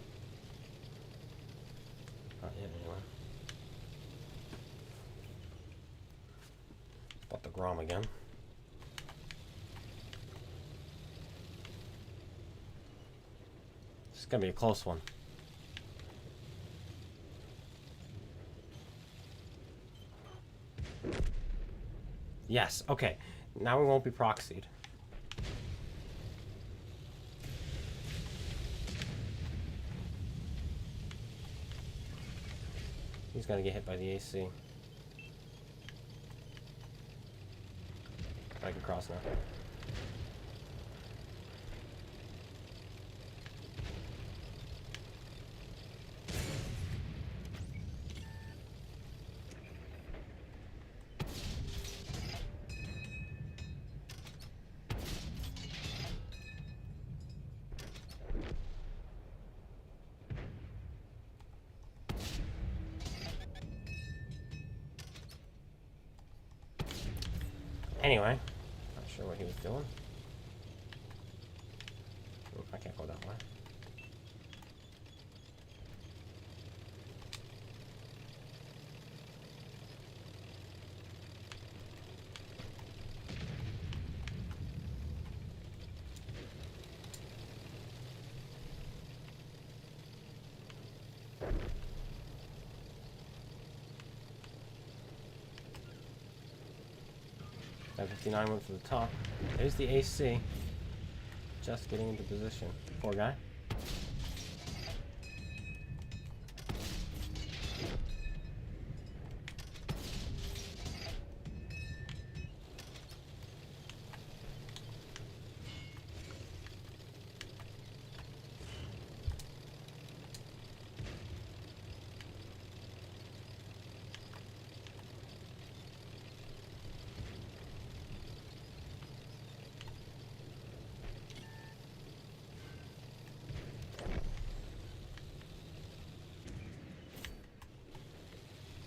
Not yet, anyway. Bought the Grom again. This is gonna be a close one. Yes, okay. Now we won't be proxied. He's gonna get hit by the AC. I can cross now. Anyway, not sure what he was doing. Oh, I can't go that way. That 59 went for the top. There's the AC. Just getting into position. Poor guy.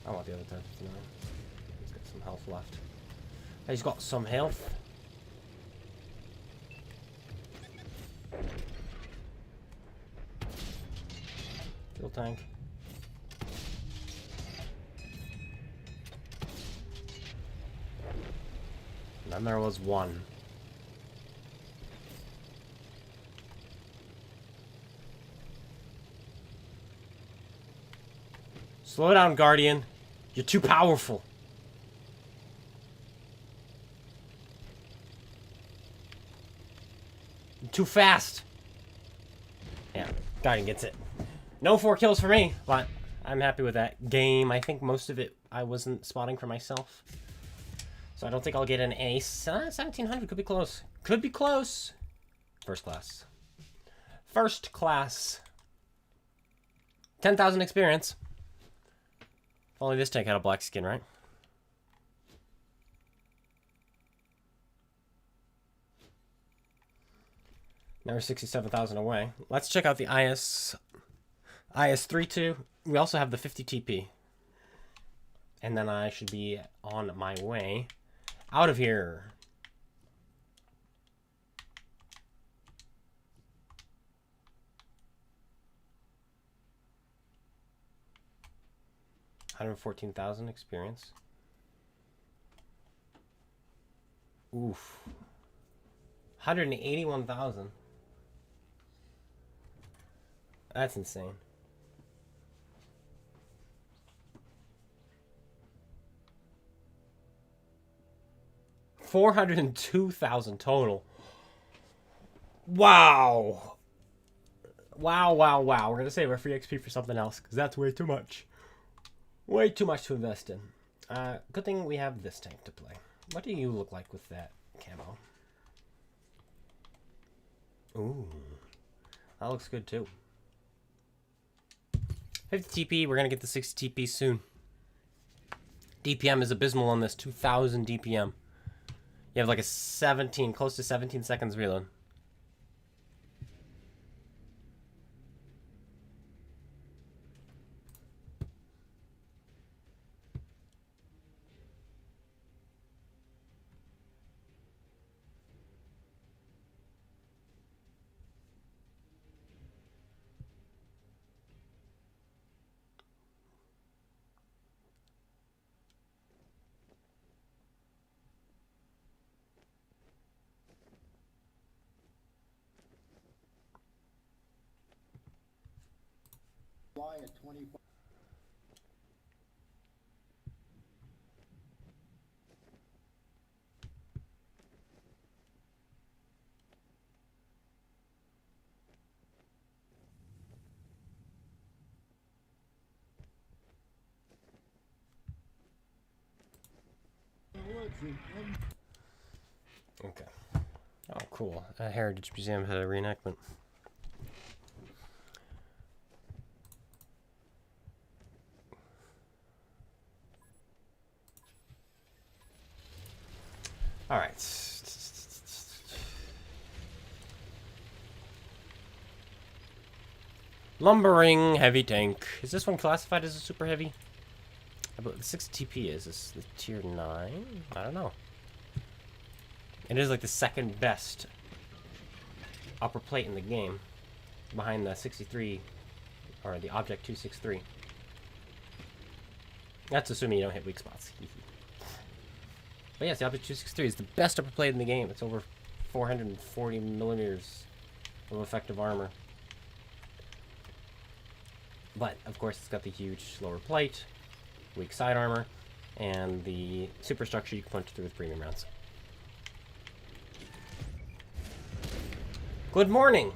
I want the other 1059. He's got some health left. He's got some health. Fuel tank. And then there was one. Slow down, Guardian. You're too powerful. You're too fast. Yeah, Guardian gets it. No 4 kills for me, but I'm happy with that game. I think most of it I wasn't spotting for myself. So I don't think I'll get an ace. 1700 could be close. Could be close. First class. First class. 10,000 experience. If only this tank had a black skin, right? Now we're 67,000 away. Let's check out the IS-32. We also have the 50 TP. And then I should be on my way out of here. $114,000 experience. Oof. 181,000. That's insane. $402,000 total. Wow. Wow, wow, wow. We're going to save our free XP for something else because that's way too much. Way too much to invest in. Good thing we have this tank to play. What do you look like with that camo? Ooh. That looks good too. 50 TP. We're going to get the 60 TP soon. DPM is abysmal on this. 2,000 DPM. You have like a 17, close to 17 seconds reload. At 25. Okay. Oh, cool. A Heritage Museum had a reenactment. All right. Lumbering heavy tank. Is this one classified as a super heavy? About the 6 TP is this the tier 9? I don't know. It is like the second best upper plate in the game, behind the 63 or the Object 263. That's assuming you don't hit weak spots. But yes, the Object 263 is the best upper plate in the game. It's over 440 millimeters of effective armor. But, of course, it's got the huge lower plate, weak side armor, and the superstructure you can punch through with premium rounds. Good morning!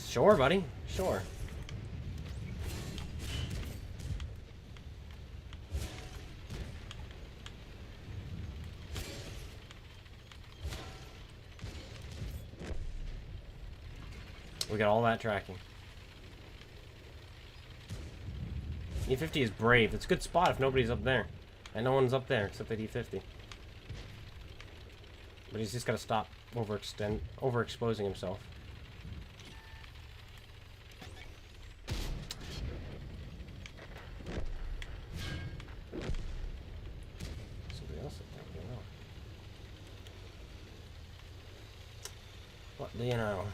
Sure, buddy. Sure. We got all that tracking. E50 is brave. It's a good spot if nobody's up there. And no one's up there except that E50. But he's just got to stop overexposing himself. Somebody else up there, I don't know. What do you know?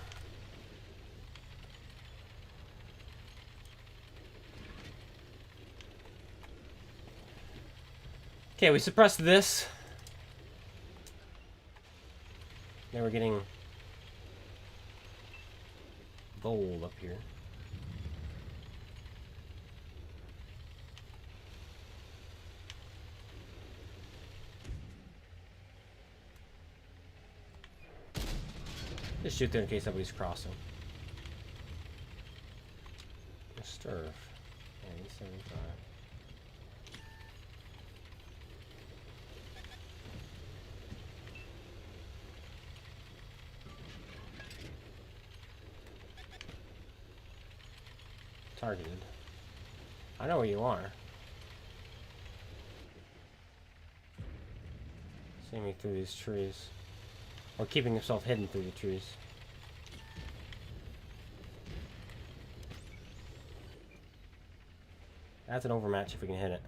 Okay, we suppressed this. Now we're getting gold up here. Just shoot there in case somebody's crossing. Sturf. Yeah, 75. targeted. I know where you are. Seeing me through these trees. Or keeping himself hidden through the trees. That's an overmatch if we can hit it.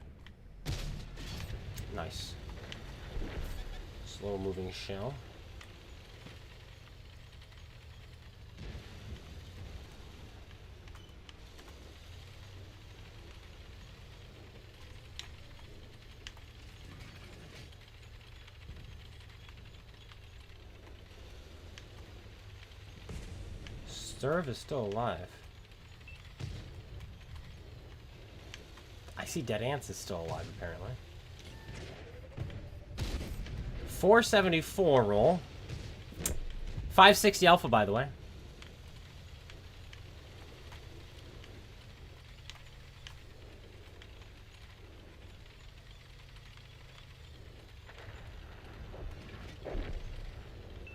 Nice. Slow moving shell. Sturv is still alive. I see Dead Ants is still alive, apparently. 474 roll. 560 alpha, by the way.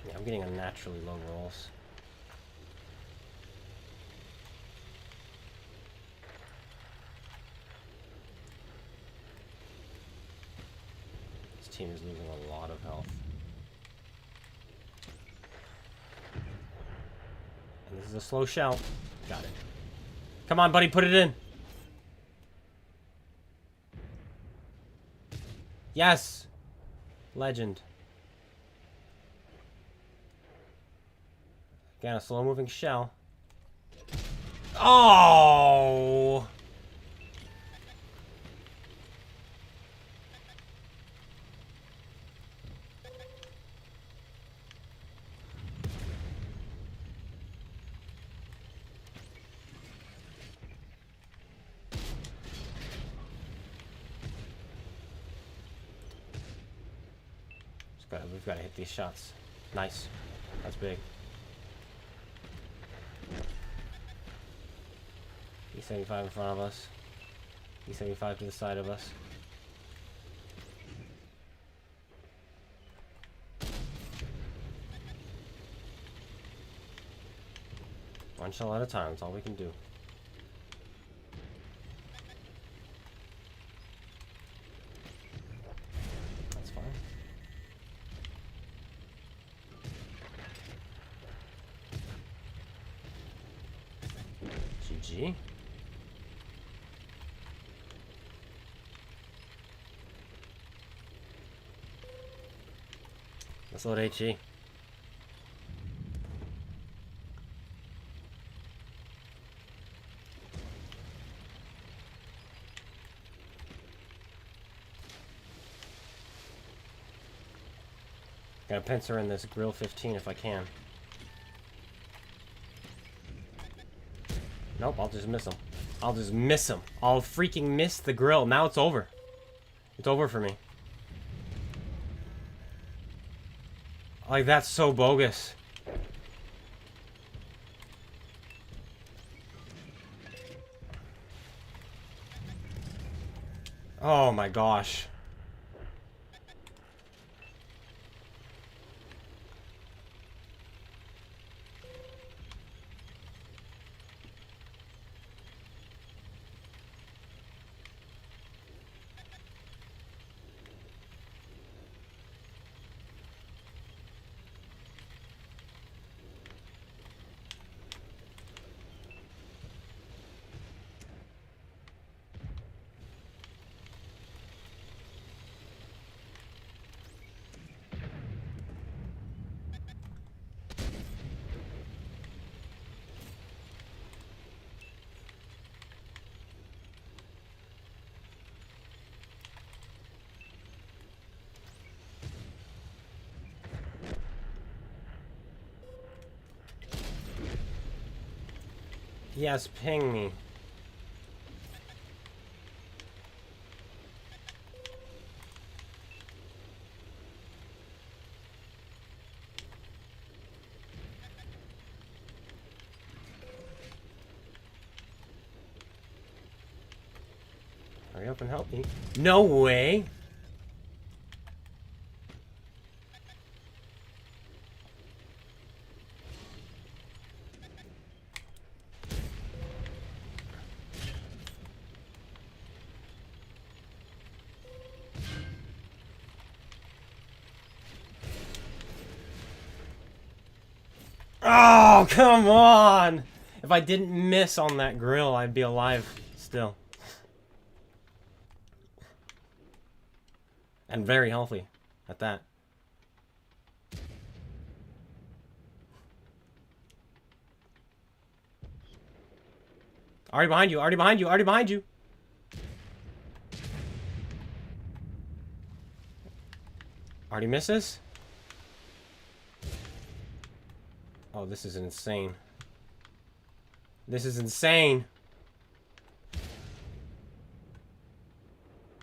Yeah, I'm getting unnaturally low rolls. Team is losing a lot of health. And this is a slow shell. Got it. Come on, buddy, put it in. Yes. Legend. Again, a slow moving shell. Oh! We've got to hit these shots. Nice. That's big. E75 in front of us. E75 to the side of us. One shell at a time. That's all we can do. GG. Let's load HE. Gotta pincer in this grill 15 if I can. Nope, I'll just miss him. I'll just miss him. I'll freaking miss the grill. Now it's over. It's over for me. Like, that's so bogus. Oh my gosh. Yes, ping me. Hurry up and help me. No way! Oh, come on! If I didn't miss on that grill, I'd be alive still. And very healthy at that. Already behind you, already behind you, already behind you! Already misses? Oh, this is insane. This is insane.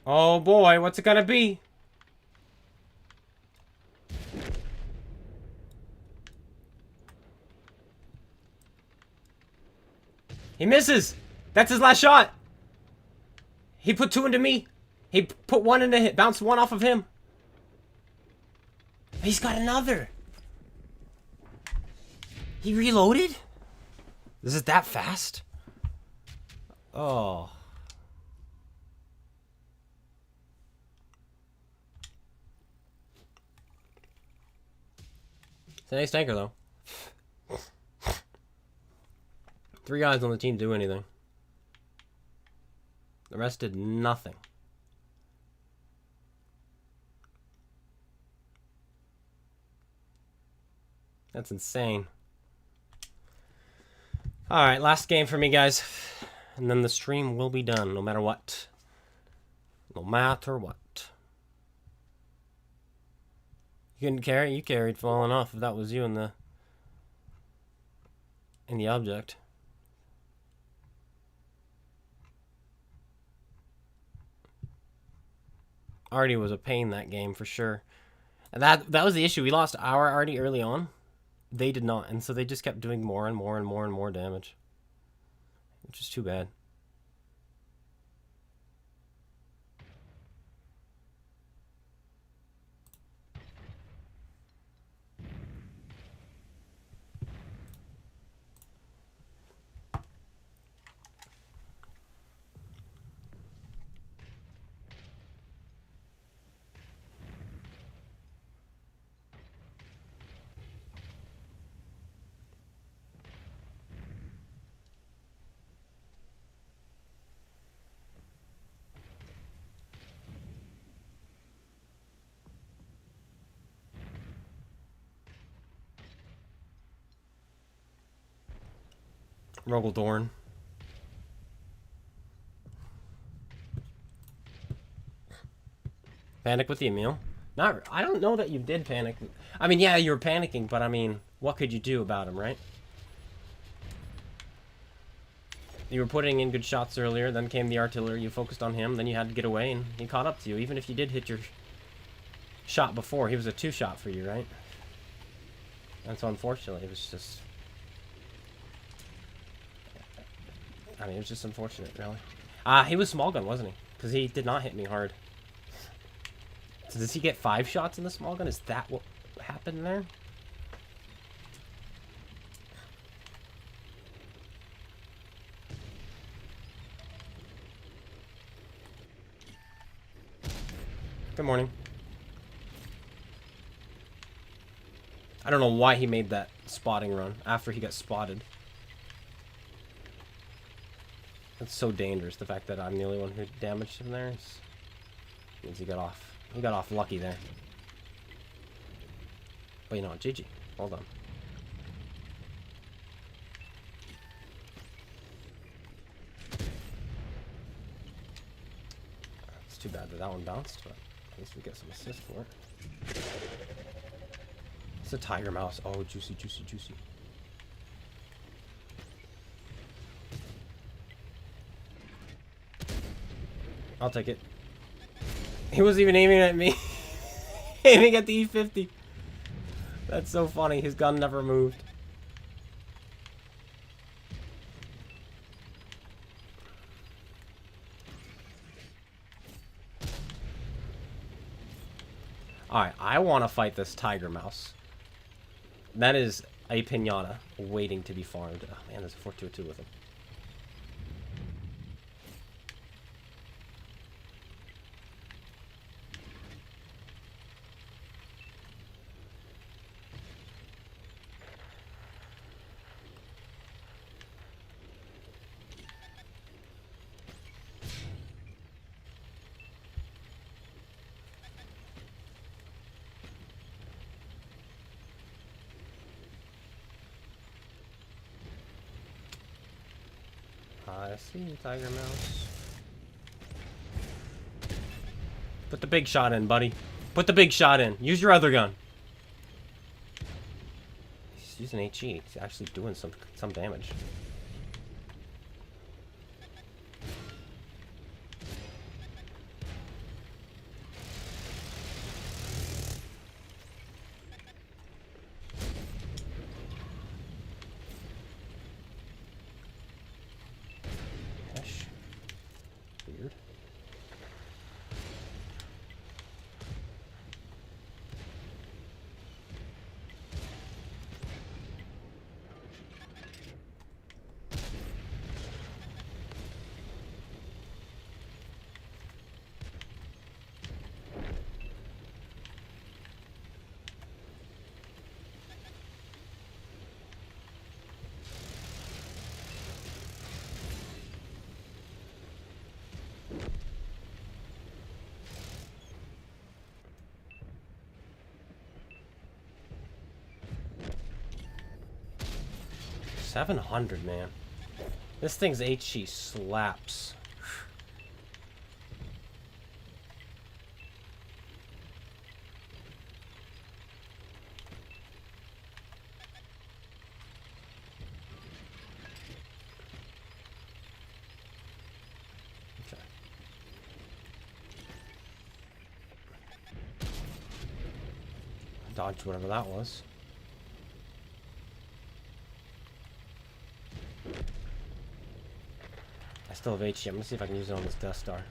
Oh boy, what's it gonna be? He misses! That's his last shot! He put 2 into me. He put 1 into him, bounced 1 off of him. He's got another. He reloaded? Is it that fast? Oh. It's a nice tanker, though. 3 guys on the team do anything. The rest did nothing. That's insane. Alright, last game for me, guys. And then the stream will be done, no matter what. No matter what. You couldn't carry? You carried falling off if that was you in the object. Artie was a pain that game for sure. And that was the issue. We lost our Artie early on. They did not, and so they just kept doing more and more and more and more damage. Which is too bad. Rogaldorn. Panic with the Emil? Not. I don't know that you did panic. I mean, yeah, you were panicking, but I mean, what could you do about him, right? You were putting in good shots earlier, then came the artillery, you focused on him, then you had to get away, and he caught up to you. Even if you did hit your shot before, he was a 2-shot for you, right? And so unfortunately, it was just... I mean, it was just unfortunate, really. He was small gun, wasn't he? Because he did not hit me hard. So does he get 5 shots in the small gun? Is that what happened there? Good morning. I don't know why he made that spotting run after he got spotted. That's so dangerous, the fact that I'm the only one who damaged him there. Means he got off. He got off lucky there. But you know what, GG. Hold on. It's too bad that that one bounced, but at least we get some assist for it. It's a tiger mouse. Oh, juicy, juicy, juicy. I'll take it. He wasn't even aiming at me. Aiming at the E50. That's so funny. His gun never moved. Alright, I want to fight this tiger mouse. That is a pinata waiting to be farmed. Oh man, there's a 422 with him. see you, Tiger Mouse. Put the big shot in, buddy. Put the big shot in. Use your other gun. He's using HE. He's actually doing some damage. Weird. $700, man. This thing's HE slaps. Okay. Dodged whatever that was. I still have HE. I'm gonna see if I can use it on this Death Star.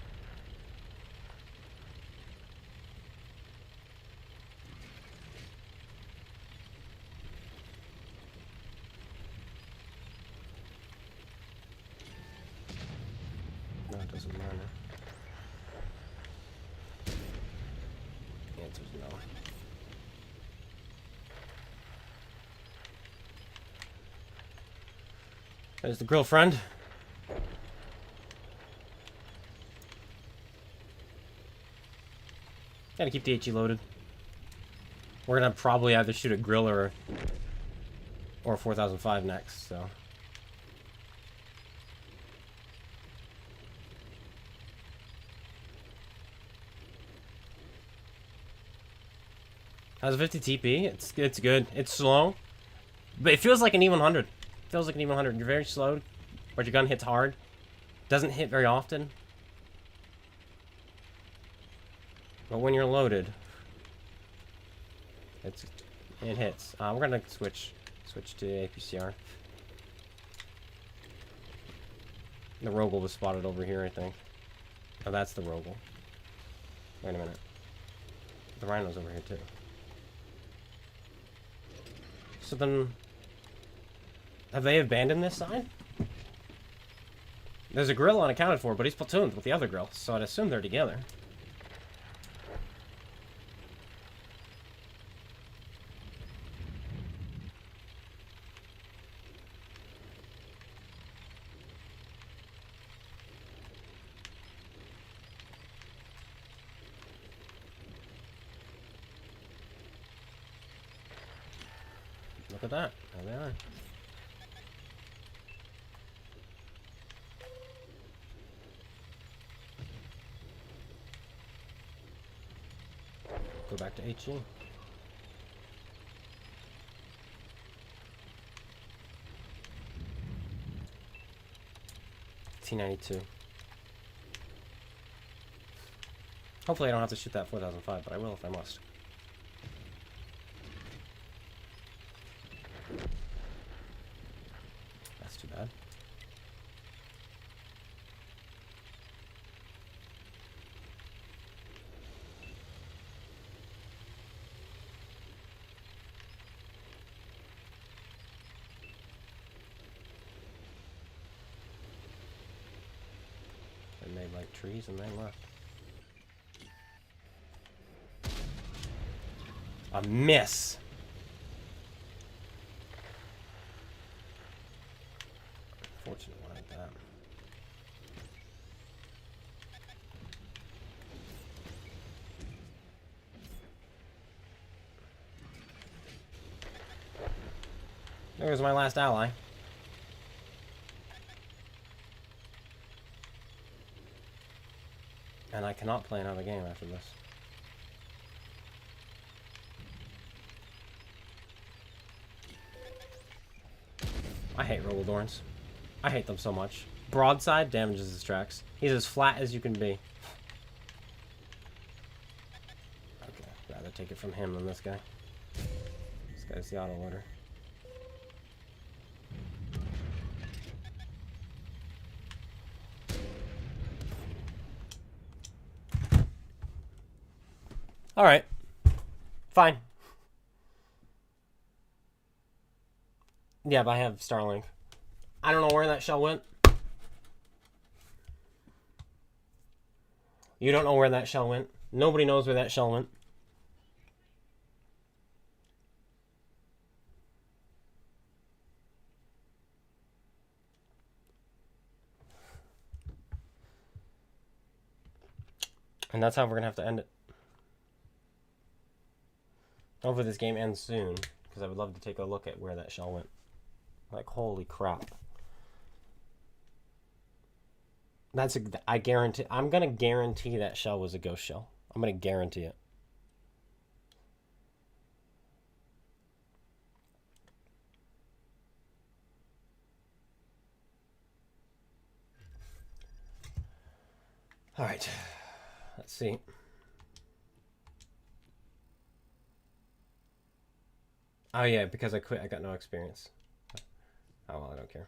No, it doesn't matter. The answer's no. There's the girlfriend. Gotta keep the HE loaded. We're gonna probably either shoot a grill or 4005 next, so. How's a 50 TP? It's good. It's slow, but it feels like an E100. Feels like an E100. You're very slow, but your gun hits hard. Doesn't hit very often. But when you're loaded, it hits. We're gonna switch to APCR. The Rogel was spotted over here, I think. Oh, that's the Rogel. Wait a minute. The Rhino's over here too. So then, have they abandoned this side? There's a grill unaccounted for, but he's platooned with the other grill, so I'd assume they're together. Look at that. There they are. Go back to HE. T92. Hopefully I don't have to shoot that 4005, but I will if I must. That's too bad. They made like trees and they left. A miss. Unfortunate one like that. There's my last ally. And I cannot play another game after this. I hate Robodorns. I hate them so much. Broadside damages his tracks. He's as flat as you can be. Okay, rather take it from him than this guy. This guy's the auto loader. Alright. Fine. Yeah, but I have Starlink. I don't know where that shell went. You don't know where that shell went. Nobody knows where that shell went. And that's how we're going to have to end it. Hopefully this game ends soon, because I would love to take a look at where that shell went. Like, holy crap. I guarantee, I'm going to guarantee that shell was a ghost shell. I'm going to guarantee it. All right. Let's see. Oh yeah, because I quit, I got no experience. Oh well, I don't care.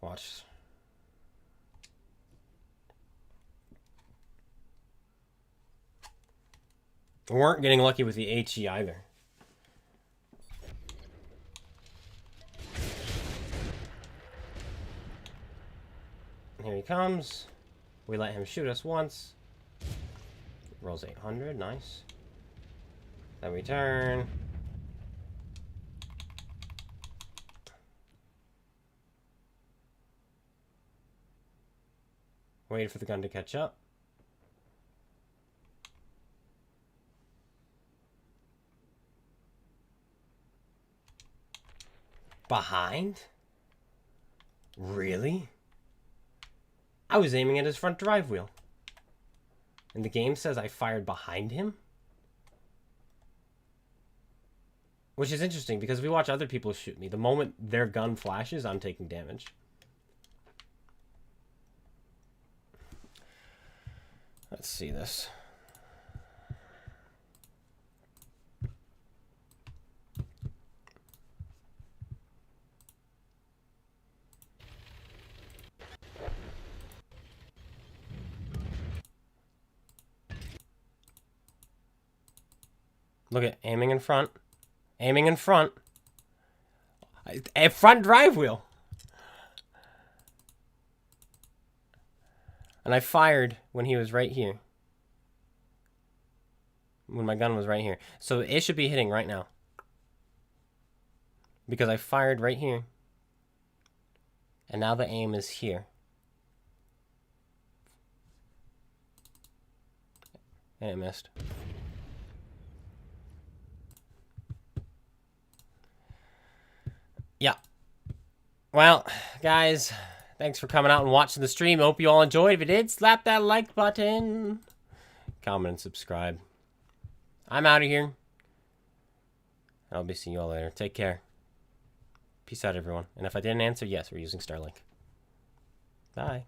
Watch. We weren't getting lucky with the HE either. Here he comes. We let him shoot us once. Rolls 800, nice. Then we turn. Wait for the gun to catch up. Behind? Really? I was aiming at his front drive wheel. And the game says I fired behind him? Which is interesting, because we watch other people shoot me. The moment their gun flashes, I'm taking damage. Let's see this. Look at aiming in front. Aiming in front. A front drive wheel. And I fired when he was right here. When my gun was right here. So it should be hitting right now. Because I fired right here. And now the aim is here. And it missed. Yeah. Well, guys, thanks for coming out and watching the stream. Hope you all enjoyed. If you did, slap that like button. Comment and subscribe. I'm out of here. I'll be seeing you all later. Take care. Peace out, everyone. And if I didn't answer, yes, we're using Starlink. Bye.